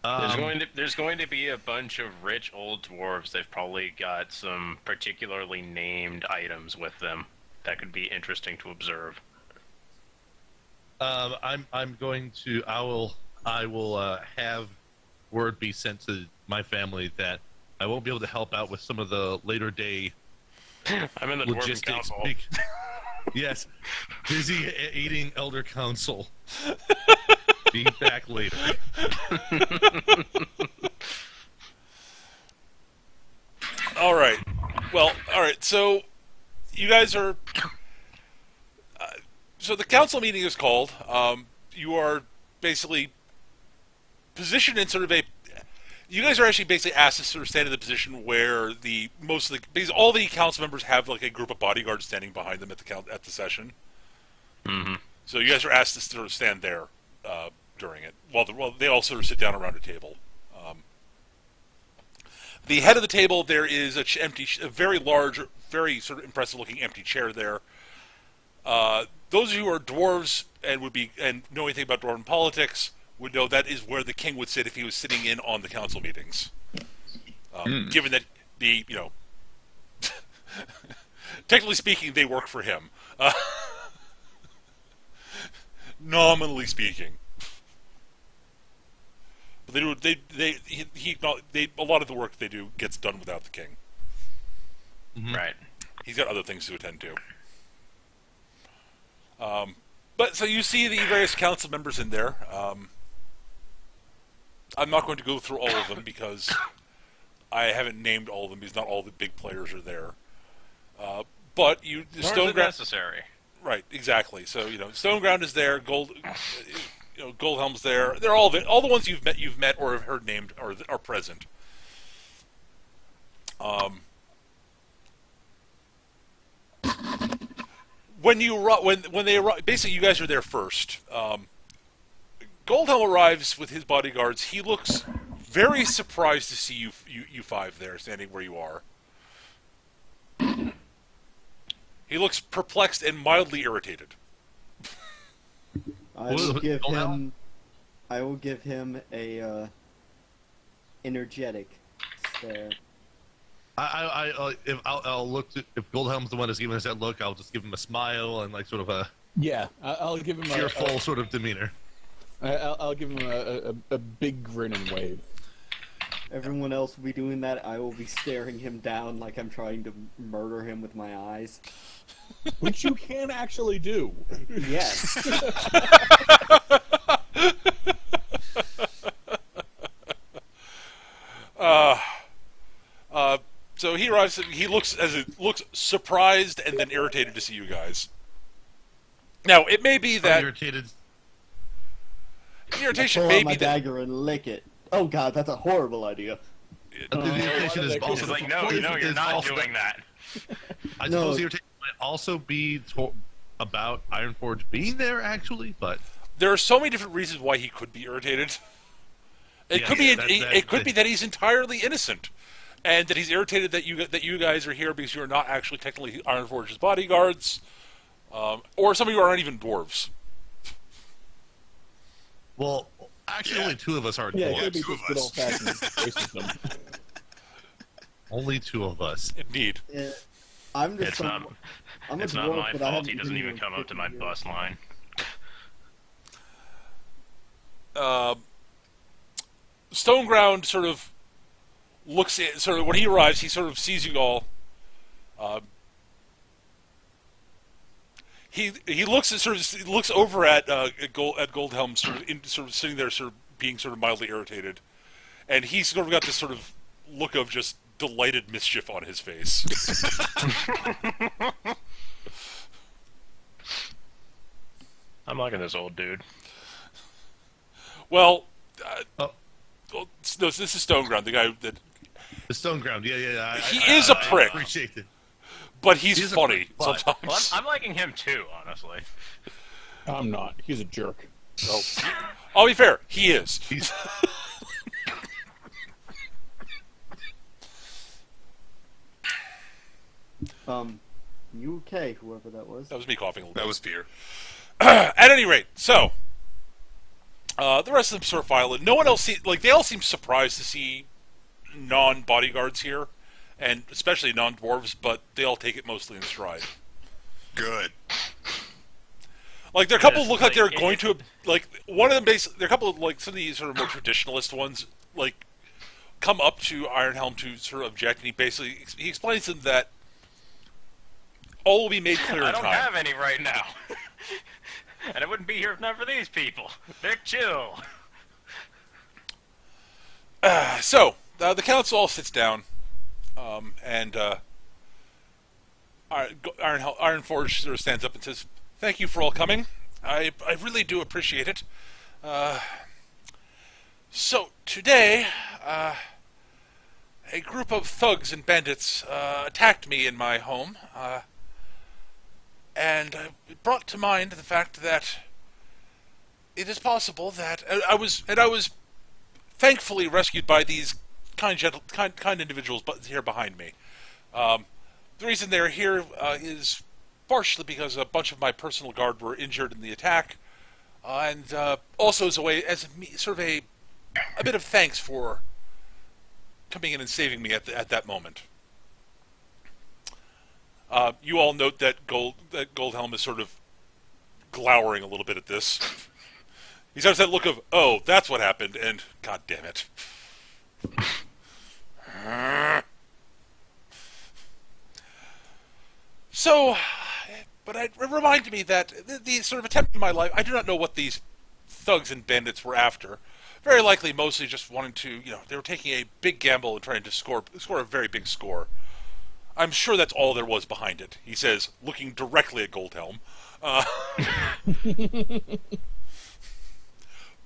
There's going to be a bunch of rich old dwarves. They've probably got some particularly named items with them that could be interesting to observe. I'm going to. I will have word be sent to my family that I won't be able to help out with some of the later day I'm in the dwarven logistics. council. Yes, busy eating Elder Council. Be back later. All right. Well, all right. So, you guys are. So the council meeting is called. You are basically positioned in sort of a. You guys are actually basically asked to sort of stand in the position where basically all the council members have like a group of bodyguards standing behind them at the session. Mm-hmm. So you guys are asked to sort of stand there during it, while they all sort of sit down around a table. The head of the table, there is a very large, very sort of impressive-looking empty chair there. Those of you who are dwarves and know anything about dwarven politics would know that is where the king would sit if he was sitting in on the council meetings. Given that technically speaking, they work for him. Nominally speaking. But a lot of the work they do gets done without the king. Mm-hmm. Right. He's got other things to attend to. But so you see the various council members in there. I'm not going to go through all of them because I haven't named all of them because not all the big players are there. But the Nor is it Stoneground, necessary. right? Exactly. So Stoneground is there. Goldhelm's there. They're all the ones you've met or have heard named are present. When they arrive, basically you guys are there first. Goldhelm arrives with his bodyguards. He looks very surprised to see you five there, standing where you are. He looks perplexed and mildly irritated. I will give him a energetic stare. I'll look if Goldhelm's the one that's giving us that look, I'll just give him a smile and like sort of a I'll give him cheerful sort of demeanor. I'll give him a big grin and wave. Everyone else will be doing that. I will be staring him down like I'm trying to murder him with my eyes. Which you can actually do. Yes. So he arrives. He looks surprised and then irritated to see you guys. Now it may be that irritated. the irritation Pull may out my be that dagger and lick it. Oh god, that's a horrible idea. The irritation is also It's like, no, you're not doing that. I No. suppose the irritation might also be about Ironforge being there, actually, but there are so many different reasons why he could be irritated. It could be that he's entirely innocent, and that he's irritated that you guys are here because you're not actually technically Ironforge's bodyguards, or some of you aren't even dwarves. well, actually, only two of us are Yeah, it dwarves. could be two of just good us. old-fashioned racism. Only two of us. Indeed. I'm just It's not. I'm a It's not dwarf, my but I fault. haven't He doesn't been even here come up to 50 my years. bus line. Stoneground sort of looks at, sort of when he arrives, he sort of sees you all. He looks at looks over at Goldhelm sort of sitting there sort of being sort of mildly irritated, and he's sort of got this sort of look of just delighted mischief on his face. I'm liking this old dude. Well, Oh. no, this is Stoneground, the guy that, The Stoneground, yeah. He is a prick. I appreciate it. but he's He's a funny prick, but- sometimes. Well, I'm liking him too, honestly. I'm not. He's a jerk. Oh, I'll be fair. He is. He's You okay, whoever that was? That was me coughing a little bit. That was fear. At any rate, so the rest of them sort of file in. No one else they all seem surprised to see non-bodyguards here, and especially non-dwarves, but they all take it mostly in stride. Good. Like there are a couple Yes, look like they're like, going to one of them there are a couple of like some of these sort of more traditionalist ones like come up to Ironhelm to sort of object, and he explains to them that all will be made clear I in don't time. have any right now. And I wouldn't be here if not for these people. They're chill. So the council all sits down, and Ironforge sort of stands up and says, "Thank you for all coming. I really do appreciate it. So today, a group of thugs and bandits attacked me in my home, and it brought to mind the fact that it is possible that I was thankfully rescued by these kind individuals here behind me. The reason they're here is partially because a bunch of my personal guard were injured in the attack, and also as sort of a bit of thanks for coming in and saving me at that moment." You all note that Goldhelm is sort of glowering a little bit at this. He has that look of, "Oh, that's what happened," and God damn it. So, but it reminded me that the sort of attempt in my life, I do not know what these thugs and bandits were after. Very likely mostly just wanting to, they were taking a big gamble and trying to score a very big score. I'm sure that's all there was behind it, he says, looking directly at Goldhelm.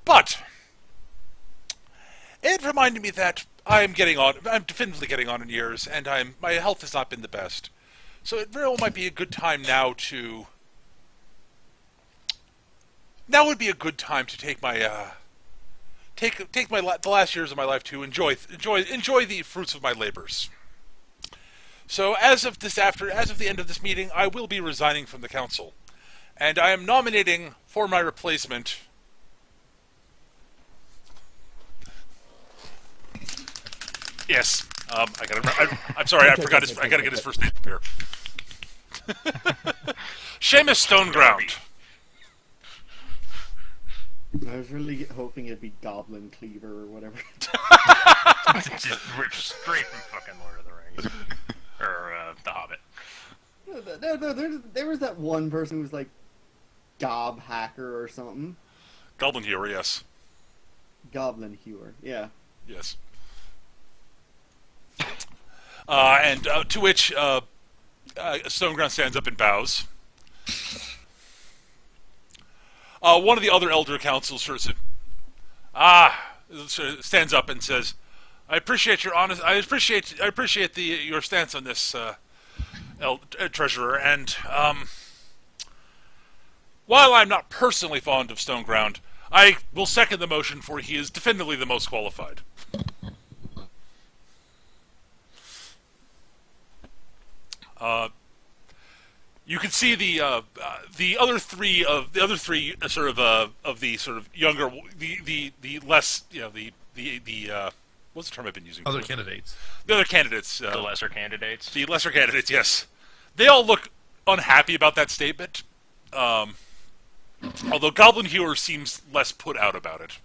But it reminded me that I'm definitively getting on in years, and my health has not been the best. So it very well might be a good time now would be a good time to take my the last years of my life to enjoy the fruits of my labors. So as of the end of this meeting, I will be resigning from the council, and I am nominating for my replacement. Yes, I'm sorry, I forgot his. I gotta get his first name up here. Seamus Stoneground. I was really hoping it'd be Goblin Cleaver or whatever. Just ripped straight from fucking Lord of the Rings. Or, The Hobbit. There was that one person who was like Gob Hacker or something. Goblin Hewer, yes. Goblin Hewer, yeah. Yes. And to which Stoneground stands up and bows. One of the other elder councils sort of stands up and says, "I appreciate your honest. I appreciate your stance on this, treasurer. And while I'm not personally fond of Stoneground, I will second the motion, for he is definitively the most qualified." You can see the other three sort of younger, the less, what's the term I've been using? other candidates. The other candidates. The lesser candidates. The lesser candidates, yes. They all look unhappy about that statement. Although Goblin Hewer seems less put out about it.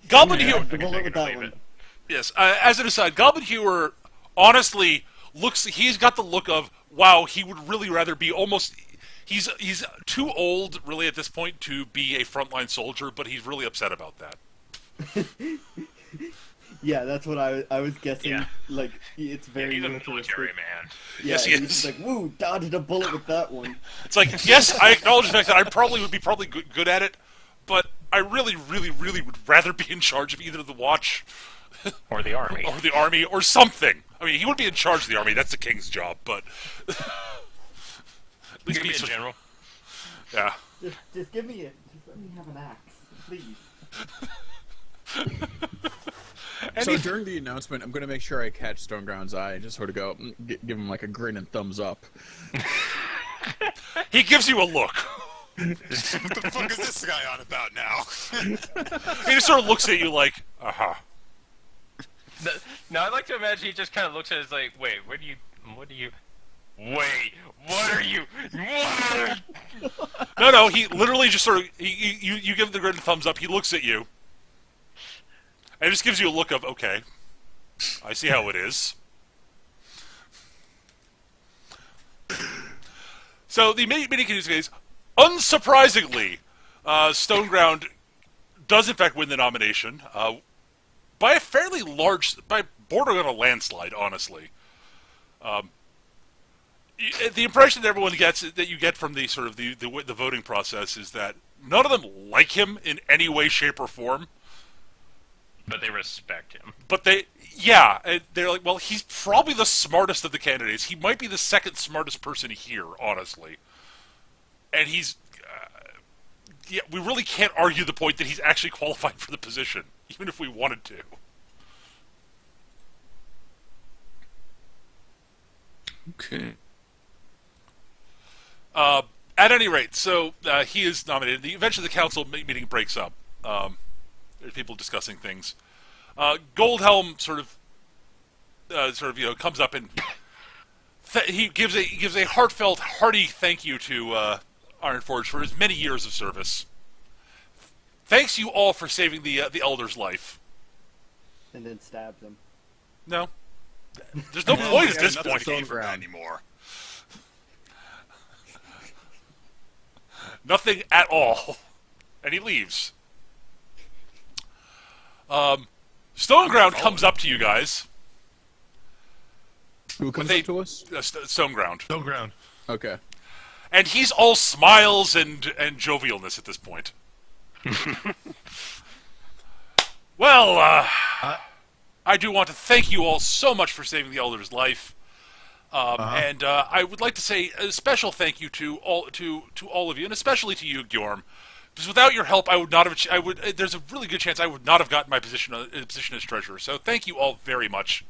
Goblin Hewer. We'll with that one. Yes. As an aside, Goblin Hewer honestly he's got the look of, wow, he would really rather be he's too old really at this point to be a frontline soldier, but he's really upset about that. Yeah, that's what I was guessing. Yeah. Like, it's very He's a militaristic. military man. Yeah, Yes, he he's is. like, woo, dodged a bullet with that one. It's like, yes, I acknowledge the fact that I would be good at it, but I really, really, really would rather be in charge of either the Watch Or the army. or the Army or something. I mean, he would be in charge of the Army. That's the King's job, but at You least could be a some- general. Yeah. Just give me it. Just let me have an axe, please. So during the announcement, I'm going to make sure I catch Stoneground's eye and just sort of go, give him like a grin and thumbs up. He gives you a look. What the fuck is this guy on about now? He just sort of looks at you like, uh-huh. Now, I'd like to imagine he just kind of looks at us like, wait, what are you... Wait, what are you... No, he literally just sort of, you give him the grin and thumbs up, he looks at you, and just gives you a look of, okay, I see how it is. So the meeting continues, guys. Unsurprisingly, Stoneground does in fact win the nomination, by a fairly large, by bordering on a landslide, honestly. The impression that everyone gets, that you get from the sort of the voting process, is that none of them like him in any way, shape, or form. But they respect him. But they're like, well, he's probably the smartest of the candidates. He might be the second smartest person here, honestly. And he's, we really can't argue the point that he's actually qualified for the position, even if we wanted to. Okay. At any rate, so he is nominated. Eventually, the council meeting breaks up. There's people discussing things. Goldhelm sort of comes up and he gives a heartfelt, hearty thank you to Ironforge for his many years of service. Thanks you all for saving the Elder's life. And then stabs him. No, there's no point at this Nothing point. came from that anymore. Nothing at all. And he leaves. Stoneground comes up to you guys. Who comes up to us? Stoneground. Stoneground. Okay. And he's all smiles and jovialness at this point. Well, I do want to thank you all so much for saving the Elder's life. And I would like to say a special thank you to all of you, and especially to you, Gjorm. Because without your help, I would not have. There's a really good chance I would not have gotten my position as treasurer. So thank you all very much.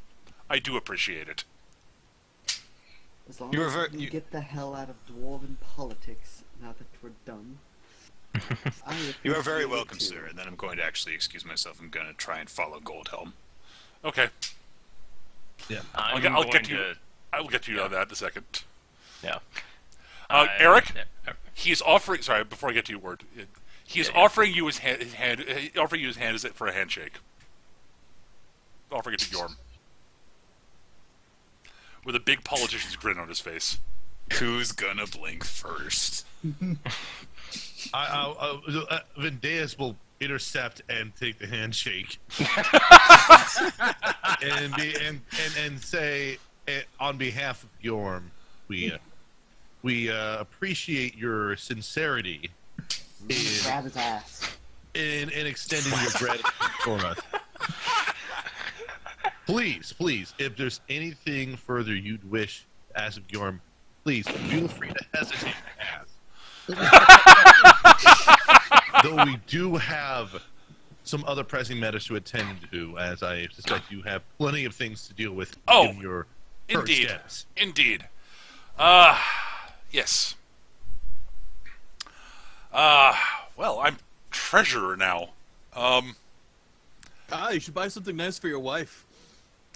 I do appreciate it. As long as you get the hell out of dwarven politics now that we're done. You are very welcome, sir. And then I'm going to actually excuse myself. I'm going to try and follow Goldhelm. Okay. Yeah. I'll get to you. I will get to you on that in a second. Yeah. Eric, he is offering. Sorry, before I get to your word, he is offering you his hand. Offering you his hand for a handshake. Offering it to Yorm with a big politician's grin on his face. Who's gonna blink first? Vendeus will intercept and take the handshake, and say, on behalf of Yorm, we appreciate your sincerity Grab his ass. in extending your gratitude for us. Please, if there's anything further you'd wish to ask of Yorm, please feel free to hesitate to ask. Though we do have some other pressing matters to attend to, as I suspect you have plenty of things to deal with in your current status. Indeed. Yes. Well, I'm treasurer now. You should buy something nice for your wife.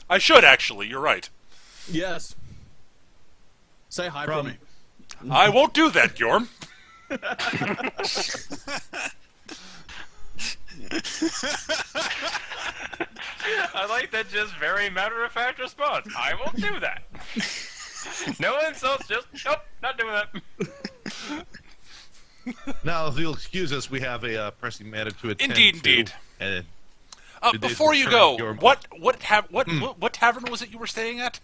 I should, actually. You're right. Yes. Say hi for me. I won't do that, Yorm. I like that just very matter-of-fact response. I won't do that. No insults, just, nope, not doing that. Now, if you'll excuse us, we have a pressing matter to attend Indeed. And before you go, what tavern was it you were staying at?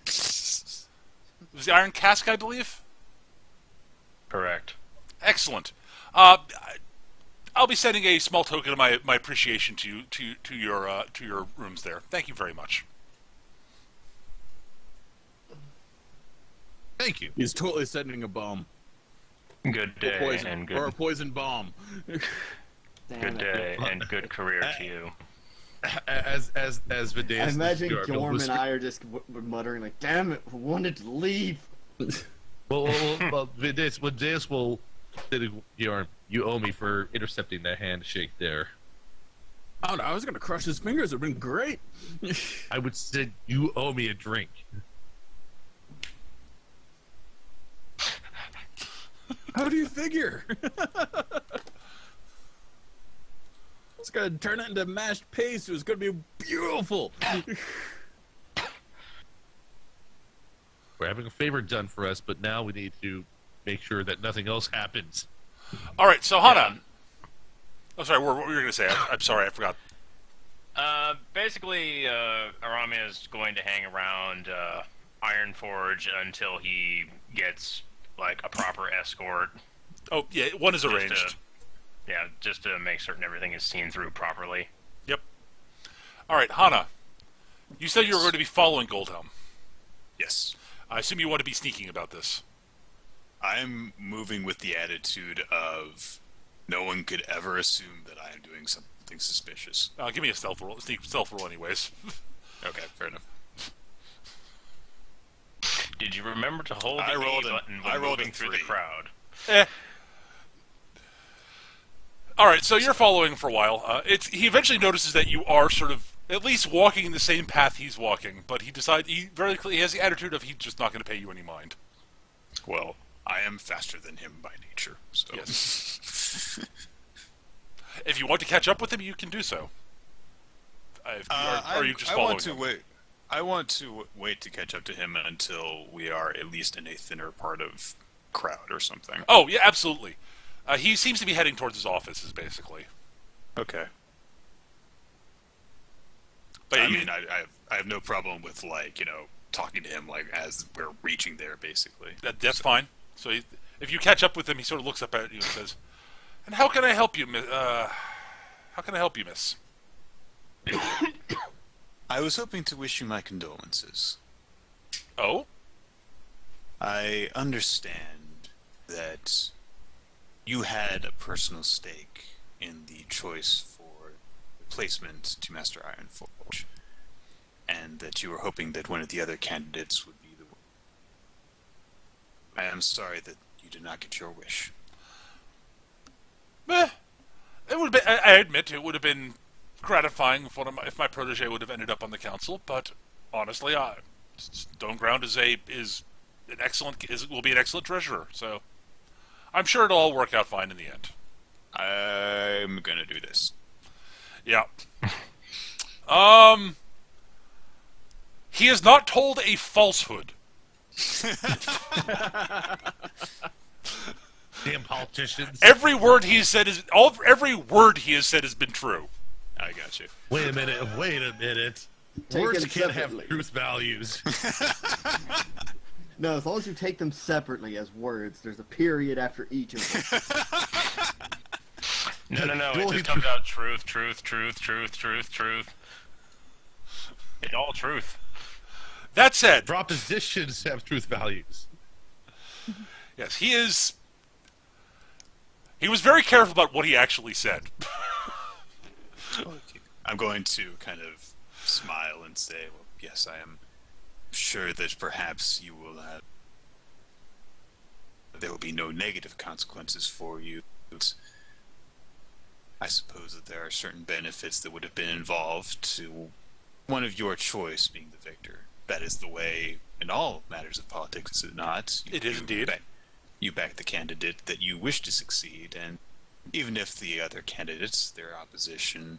It was the Iron Cask, I believe? Correct. Excellent. I'll be sending a small token of my appreciation to your rooms there. Thank you very much. Thank you. He's totally sending a bomb. Good Or day poison, and or a good poison bomb. Damn good it. day and good career to you. As I Vidaeus imagine looks to Gorm and whisper- I are just muttering like, "Damn it, I wanted to leave." Well, Vidaeus will say to Bjorn, "You owe me for intercepting that handshake there." Oh no, I was gonna crush his fingers. It'd been great. I would say you owe me a drink. How do you figure? It's gonna turn it into mashed paste. It was gonna be beautiful. We're having a favor done for us, but now we need to make sure that nothing else happens. All right, so Hana. I'm sorry. What were you going to say? I'm sorry, I forgot. Basically, Aramia is going to hang around Ironforge until he gets like a proper escort. Oh, yeah, one is Just arranged. just to make certain everything is seen through properly. Yep. All right, Hana. You said you were going to be following Goldhelm. Yes. I assume you want to be sneaking about this. I'm moving with the attitude of no one could ever assume that I am doing something suspicious. Give me a stealth roll. Stealth roll, anyways. Okay, fair enough. Did you remember to hold I the rolled A a- button I when rolled a moving through the 3. crowd? All right, so you're following for a while. He eventually notices that you are sort of at least walking in the same path he's walking, but he very clearly he has the attitude of he's just not going to pay you any mind. Well, I am faster than him by nature, so... Yes. If you want to catch up with him, you can do so. Are you just following I want to him? wait. I want to wait to catch up to him until we are at least in a thinner part of crowd or something. Oh, yeah, absolutely. He seems to be heading towards his offices, basically. Okay. But I mean, I have no problem with, like, talking to him, like, as we're reaching there, basically. that's fine. So if you catch up with him, he sort of looks up at you and says, "And how can I help you, miss? How can I help you, miss?" I was hoping to wish you my condolences. Oh? I understand that you had a personal stake in the choice for replacement to Master Ironforge, and that you were hoping that one of the other candidates would be the one. I am sorry that you did not get your wish. It would have been. I admit it would have been gratifying if my protege would have ended up on the council. But honestly, Stoneground will be an excellent treasurer. So I'm sure it'll all work out fine in the end. I'm gonna do this. Yeah. He has not told a falsehood. Damn politicians. Every word he has said has been true. I got you. Wait a minute. Take Words them can't have separately. truth values. No, as long as you take them separately as words, there's a period after each of them. No. It just comes out truth. It's all truth. That said, Propositions have truth values. yes, he was very careful about what he actually said. I'm going to kind of smile and say, well, yes, I am sure that perhaps you will have... There will be no negative consequences for you. I suppose that there are certain benefits that would have been involved to one of your choice being the victor. That is the way in all matters of politics, is it not? It is indeed. You back the candidate that you wish to succeed, and even if the other candidates, their opposition,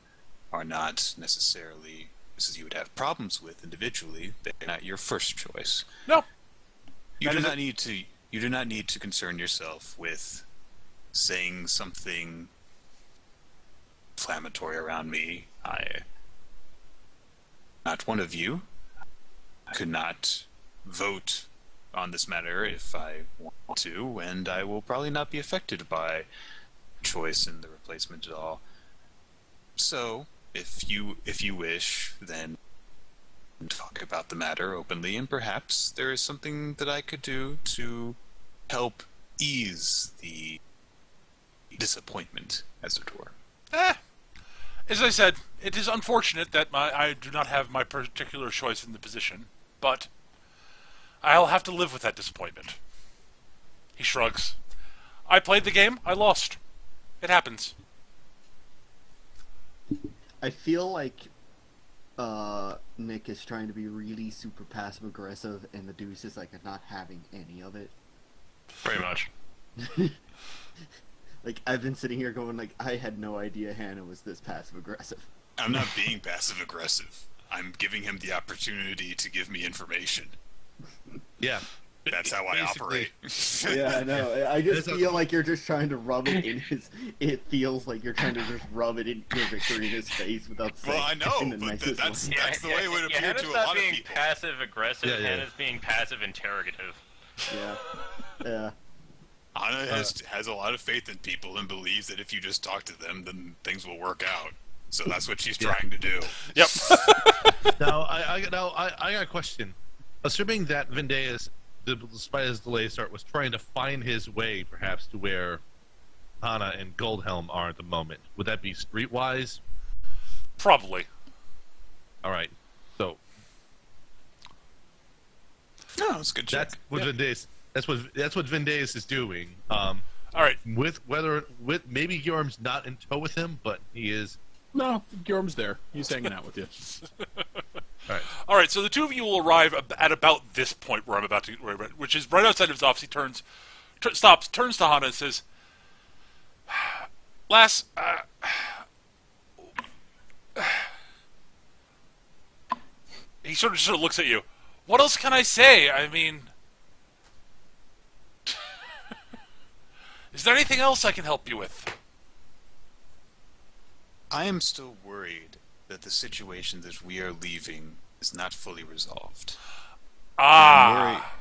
are not necessarily places you would have problems with individually, they're not your first choice. No. You do not need to concern yourself with saying something inflammatory around me. Not one of you. I could not vote on this matter if I want to, and I will probably not be affected by choice in the replacement at all. So, if you wish, then talk about the matter openly, and perhaps there is something that I could do to help ease the disappointment, as it were. As I said, it is unfortunate that I do not have my particular choice in the position, but I'll have to live with that disappointment. He shrugs. I played the game, I lost. It happens. I feel like Nick is trying to be really super passive aggressive, and the Deuce is like not having any of it. Pretty much. Like, I've been sitting here going like, I had no idea Hannah was this passive aggressive. I'm not being passive aggressive. I'm giving him the opportunity to give me information. Yeah. That's how I operate. Yeah, I know. I just feel like you're just trying to rub it in his. It feels like you're trying to just rub it in your victory in his face without saying. Well, I know, in the but nicest that's way. the way it would appear Hannah's to a not lot of being people. passive aggressive. Yeah, yeah. Hannah's being passive interrogative. Yeah. Yeah. Anna has a lot of faith in people and believes that if you just talk to them, then things will work out. So that's what she's trying to do. Yep. Now, I got a question. Assuming that Vendeus, despite his delayed start, was trying to find his way, perhaps, to where Hana and Goldhelm are at the moment, would that be streetwise? Probably. All right. So No, it's a good check. that's what Vendeus. That's what Vendeus is doing. All right. With maybe Yorm's not in tow with him, but he is. No, Gorm's there. He's hanging out with you. All right, so the two of you will arrive at about this point where I'm about to, which is right outside of his office. He stops, turns to Hana and says, "Lass, he sort of looks at you. What else can I say? I mean, is there anything else I can help you with?" I am still worried that the situation that we are leaving is not fully resolved. Ah.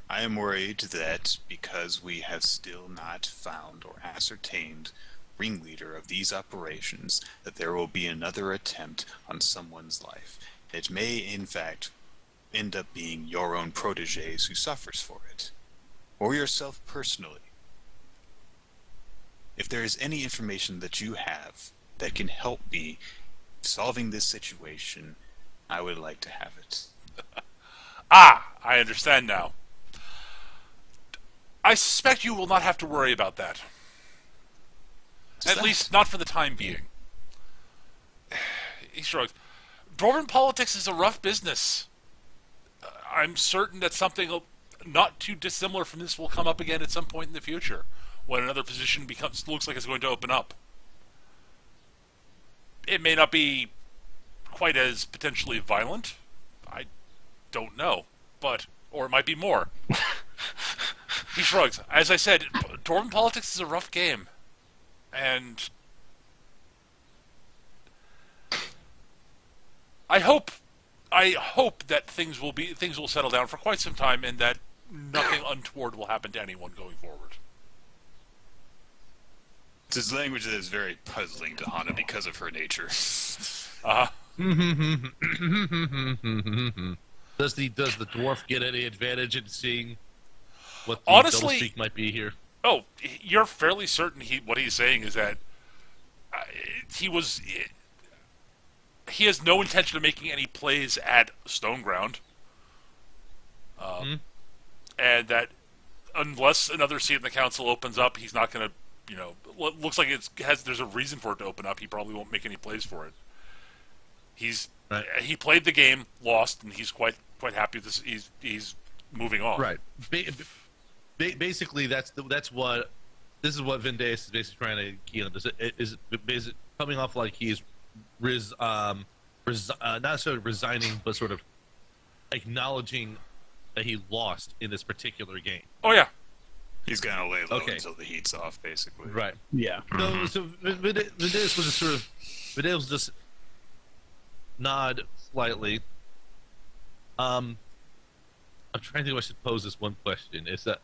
I am worried that because we have still not found or ascertained ringleader of these operations, that there will be another attempt on someone's life. It may, in fact, end up being your own proteges who suffers for it, or yourself personally. If there is any information that you have that can help me solving this situation, I would like to have it. Ah, I understand now. I suspect you will not have to worry about that. At least not for the time being. He shrugs. Dwarven politics is a rough business. I'm certain that something not too dissimilar from this will come up again at some point in the future, when another position looks like it's going to open up. It may not be quite as potentially violent. I don't know, or it might be more. He shrugs. As I said, Dwarven politics is a rough game, and I hope that things will settle down for quite some time, and that nothing untoward will happen to anyone going forward. It's his language that is very puzzling to Hana because of her nature. Does the dwarf get any advantage in seeing what the Honestly, doublespeak might be here? Oh, you're fairly certain what he's saying is that he has no intention of making any plays at Stoneground, and that unless another seat in the council opens up, he's not going to. Looks like there's a reason for it to open up. He probably won't make any plays for it. He played the game, lost, and he's quite happy with this. He's moving on. Right. Basically, this is what Vendeus is basically trying to key on. Is basically coming off like he's not necessarily resigning, but sort of acknowledging that he lost in this particular game. Oh yeah. He's gonna lay low until the heat's off, basically. Right. Yeah. So Vendeus was just nod slightly. I'm trying to think if I should pose this one question. Is that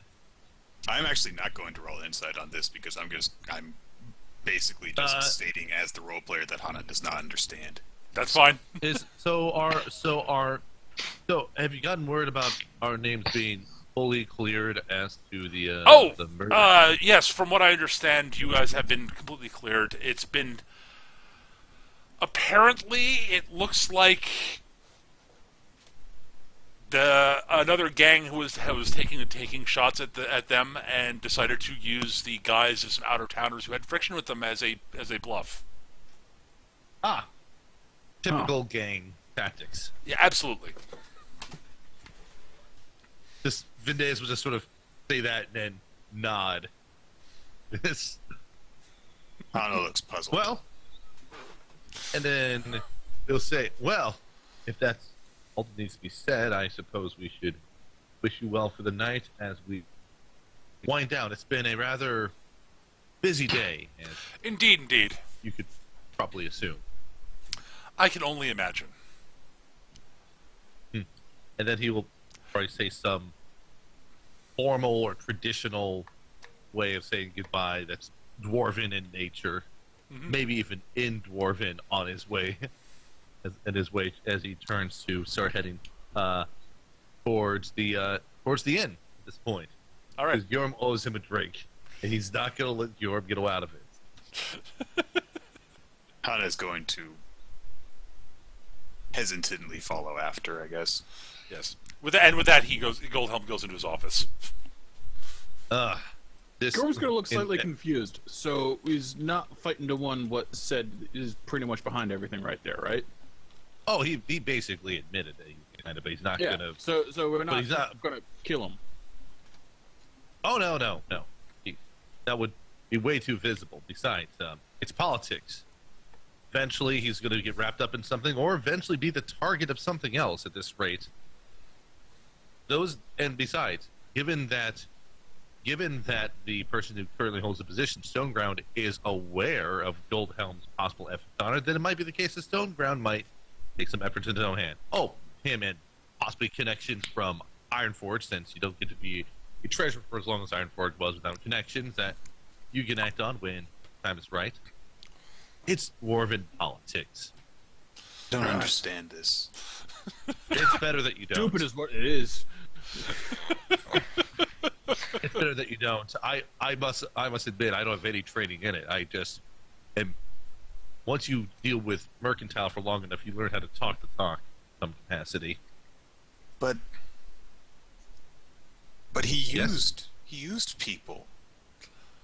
I'm actually not going to roll insight on this because I'm basically just stating as the role player that Hana does not understand. That's fine. have you gotten word about our names being fully cleared as to the Oh, the murder? yes. From what I understand, you guys have been completely cleared. It's been apparently. It looks like another gang who was taking shots at them and decided to use the guys as some outer towners who had friction with them as a bluff. Ah, typical gang tactics. Yeah, absolutely. Just Vindays will just sort of say that and then nod. This Hana looks puzzled. well, and then they'll say, "Well, if that's all that needs to be said, I suppose we should wish you well for the night as we wind down. It's been a rather busy day, as Indeed. you could probably assume." I can only imagine. And then he will probably say some formal or traditional way of saying goodbye that's dwarven in nature, maybe even in dwarven on his way, as he turns to start heading towards the inn at this point. All right. Because Yorm owes him a drink, and he's not going to let Yorm get out of it. Hana is going to hesitantly follow after, I guess. Yes. With that, Goldhelm goes into his office. This Gorm's gonna look slightly in- confused, so he's not fighting to one what said is pretty much behind everything right there, right? Oh, he basically admitted that he kind of, but he's not Yeah. gonna. So we're But not, he's not- gonna kill him. Oh no. That would be way too visible. Besides, it's politics. Eventually, he's going to get wrapped up in something, or eventually be the target of something else. At this rate, and besides, given that the person who currently holds the position, Stoneground, is aware of Goldhelm's possible effort on it, then it might be the case that Stoneground might take some efforts into his own hand. Oh, him and possibly connections from Ironforge, since you don't get to be a treasurer for as long as Ironforge was without connections that you can act on when time is right. It's dwarven politics. Don't understand this. It's better that you don't. Stupid is what it is. It's better that you don't. I must admit, I don't have any training in it. I just am. Once you deal with mercantile for long enough, you learn how to talk the talk in some capacity. But he Yes. used people.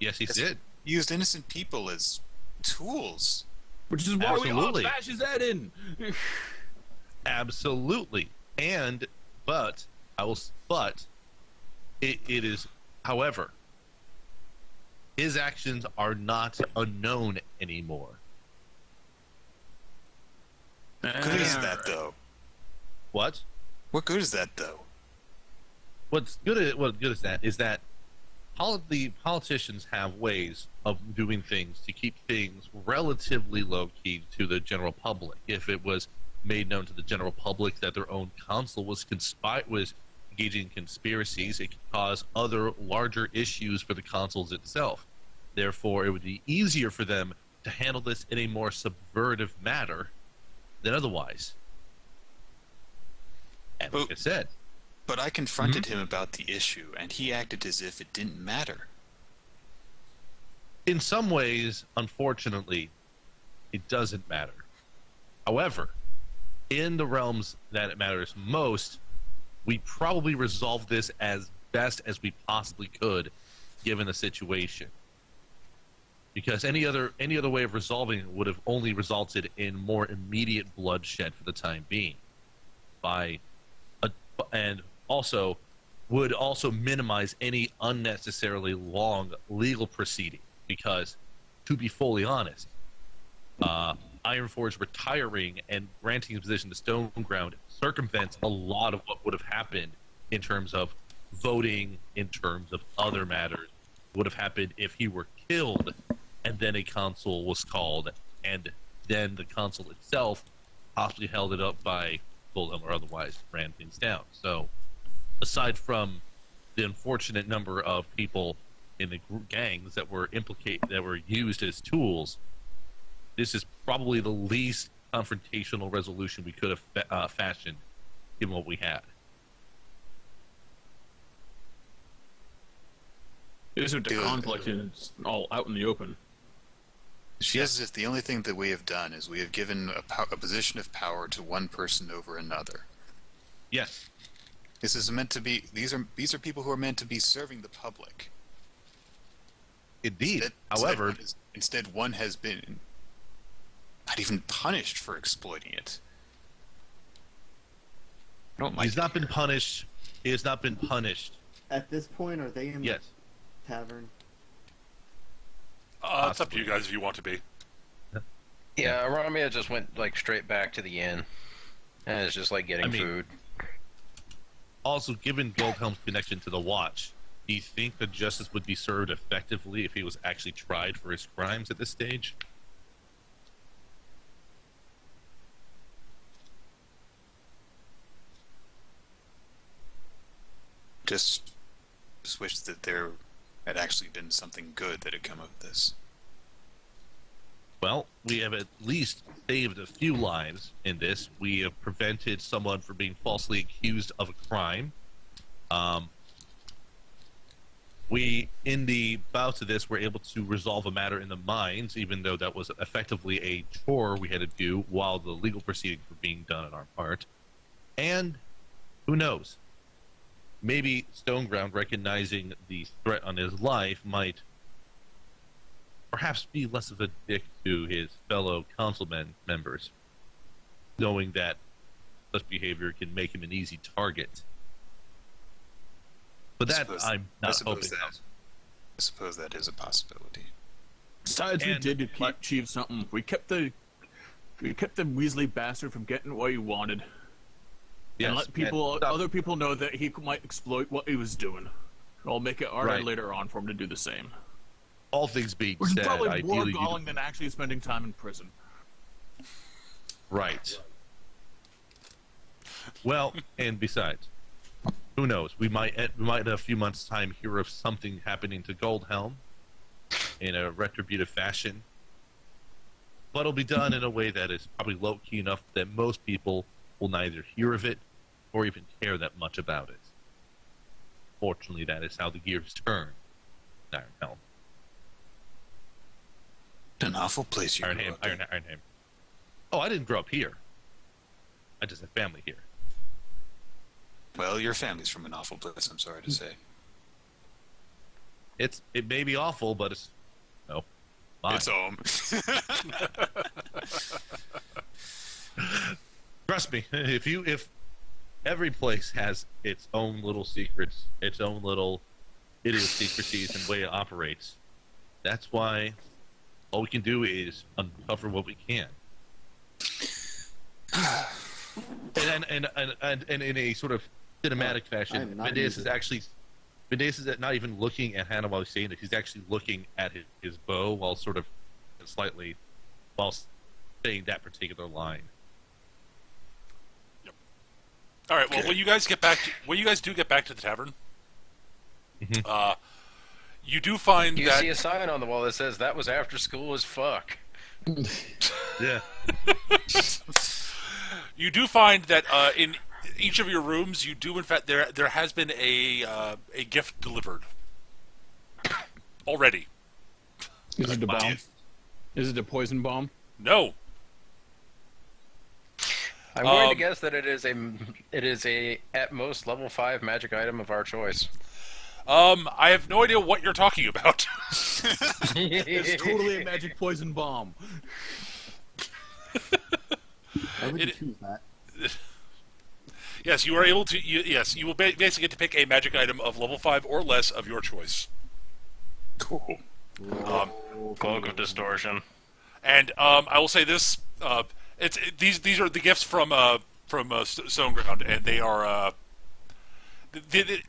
Yes, he Yes. did. He used innocent people as tools. Which is why Absolutely. we all bash his head in. Absolutely. But it is, however, his actions are not unknown anymore. Good is that though? What? What good is that though? What good is that? Is that the politicians have ways of doing things to keep things relatively low key to the general public. If it was made known to the general public that their own council was engaging in conspiracies, it could cause other larger issues for the consuls itself. Therefore, it would be easier for them to handle this in a more subversive manner than otherwise. And like I said, But I confronted him about the issue, and he acted as if it didn't matter. in some ways, unfortunately, it doesn't matter. However, in the realms that it matters most, we probably resolved this as best as we possibly could, given the situation. Because any other way of resolving it would have only resulted in more immediate bloodshed for the time being, and also would also minimize any unnecessarily long legal proceeding. Because, to be fully honest, Ironforge retiring and granting his position to Stoneground circumvents a lot of what would have happened in terms of voting, in terms of other matters, would have happened if he were killed and then a consul was called, and then the consul itself possibly held it up by Goldhelm or otherwise ran things down. So, aside from the unfortunate number of people in the gangs that were used as tools, this is probably the least confrontational resolution we could have fashioned, given what we had. Isn't a Dude. conflict and it's all out in the open. She has this. The only thing that we have done is we have given a position of power to one person over another. Yes. This is meant to be. These are people who are meant to be serving the public. Indeed. However, instead one has been not even punished for exploiting it. I don't like. he's not been punished. He has not been punished. At this point, are they in Yes. the tavern? It's up to you guys if you want to be. Yeah, Ramia just went like straight back to the inn, and it's just like getting food. Also, given Goldhelm's connection to the Watch, do you think that justice would be served effectively if he was actually tried for his crimes at this stage? Just wish that there had actually been something good that had come of this. Well, we have at least saved a few lives in this. We have prevented someone from being falsely accused of a crime. We, in the bouts of this, were able to resolve a matter in the mines, even though that was effectively a chore we had to do while the legal proceedings were being done on our part. And who knows? Maybe Stoneground, recognizing the threat on his life, might perhaps be less of a dick to his fellow councilmen members, knowing that such behavior can make him an easy target. But that I'm not hoping. I suppose that is a possibility. Besides, we And- did achieve something. We kept the Weasley bastard from getting what he wanted. Yes, And let people, and- other people know that he might exploit what he was doing. I'll make it harder Right. later on for him to do the same. all things being Which is said, probably more ideally, galling than actually spending time in prison. right. Well, and besides, who knows? We might in a few months' time hear of something happening to Goldhelm in a retributive fashion, but it'll be done in a way that is probably low key enough that most people will neither hear of it or even care that much about it. Fortunately, that is how the gears turn in Ironhelm. An awful place you grew Ironham, up in. Ironham. Oh, I didn't grow up here. I just have family here. Well, your family's from an awful place, I'm sorry to say. It may be awful, but it's mine. It's home. Trust me, if every place has its own little secrets, its own little idiosyncrasies and way it operates, that's why all we can do is uncover what we can. And in a sort of cinematic I fashion, am not Vindace using is not even looking at Hannah while he's saying it. He's actually looking at his bow while slightly saying that particular line. All right. Well, when you guys do get back to the tavern, you do find You that see a sign on the wall that says that was after school as fuck. Yeah. you do find that in each of your rooms, you do in fact there has been a gift delivered already. Is it the bomb? Is it a poison bomb? No. I'm going to guess that it is a at most level 5 magic item of our choice. I have no idea what you're talking about. It's totally a magic poison bomb. Why would you It- choose that? Yes, you are able to. Yes, you will basically get to pick a magic item of level 5 or less of your choice. Cool. Cloak of Distortion. And I will say this: these are the gifts from Stoneground, and they are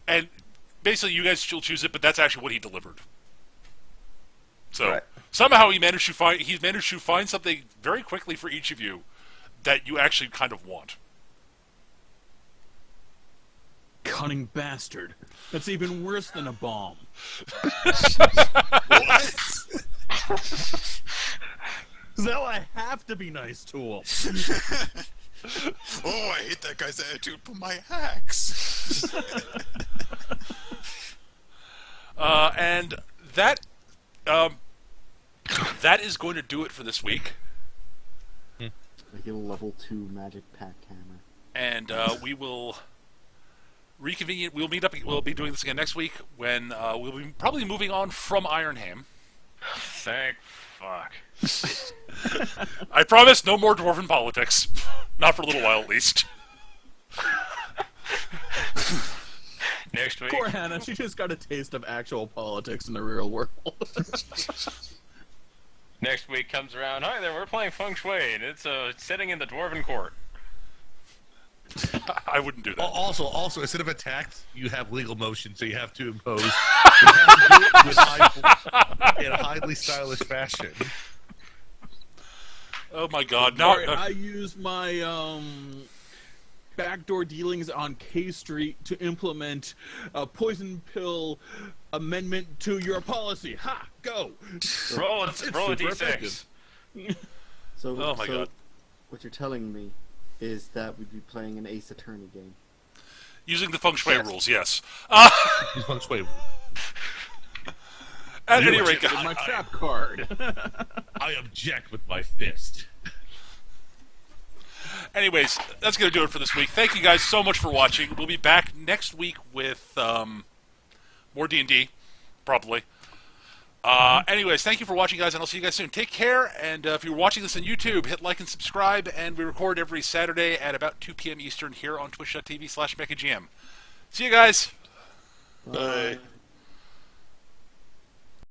and basically you guys still choose it, but that's actually what he delivered. So Right. somehow he managed to find something very quickly for each of you that you actually kind of want. Cunning bastard. That's even worse than a bomb. What? So I have to be nice to him. Oh, I hate that guy's attitude, but my axe. And that that is going to do it for this week. I get a level 2 magic pack hammer. And we will reconvene. We'll meet up. We'll be doing this again next week when we'll be probably moving on from Ironham. Thank fuck. I promise, no more dwarven politics. Not for a little while, at least. Next week. Poor Hannah, she just got a taste of actual politics in the real world. Next week comes around. Hi there, we're playing Feng Shui, and it's sitting in the Dwarven Court. I wouldn't do that. Also, instead of attacked, you have legal motion, so you have to impose. You have to do it in a highly stylish fashion. Oh my god! Now I use my backdoor dealings on K Street to implement a poison pill amendment to your policy. Ha! Go. Roll a super d6. effective. So, Oh my god. What you're telling me is that we'd be playing an Ace Attorney game. using the feng shui rules, yes. He's feng shui. At any You rate, With my trap card. I object with my fist. anyways, that's going to do it for this week. Thank you guys so much for watching. We'll be back next week with more D&D, probably. Anyways, thank you for watching, guys, and I'll see you guys soon. Take care, and if you're watching this on YouTube, hit like and subscribe, and we record every Saturday at about 2 p.m. Eastern here on twitch.tv/MechaGM. See you guys! Bye.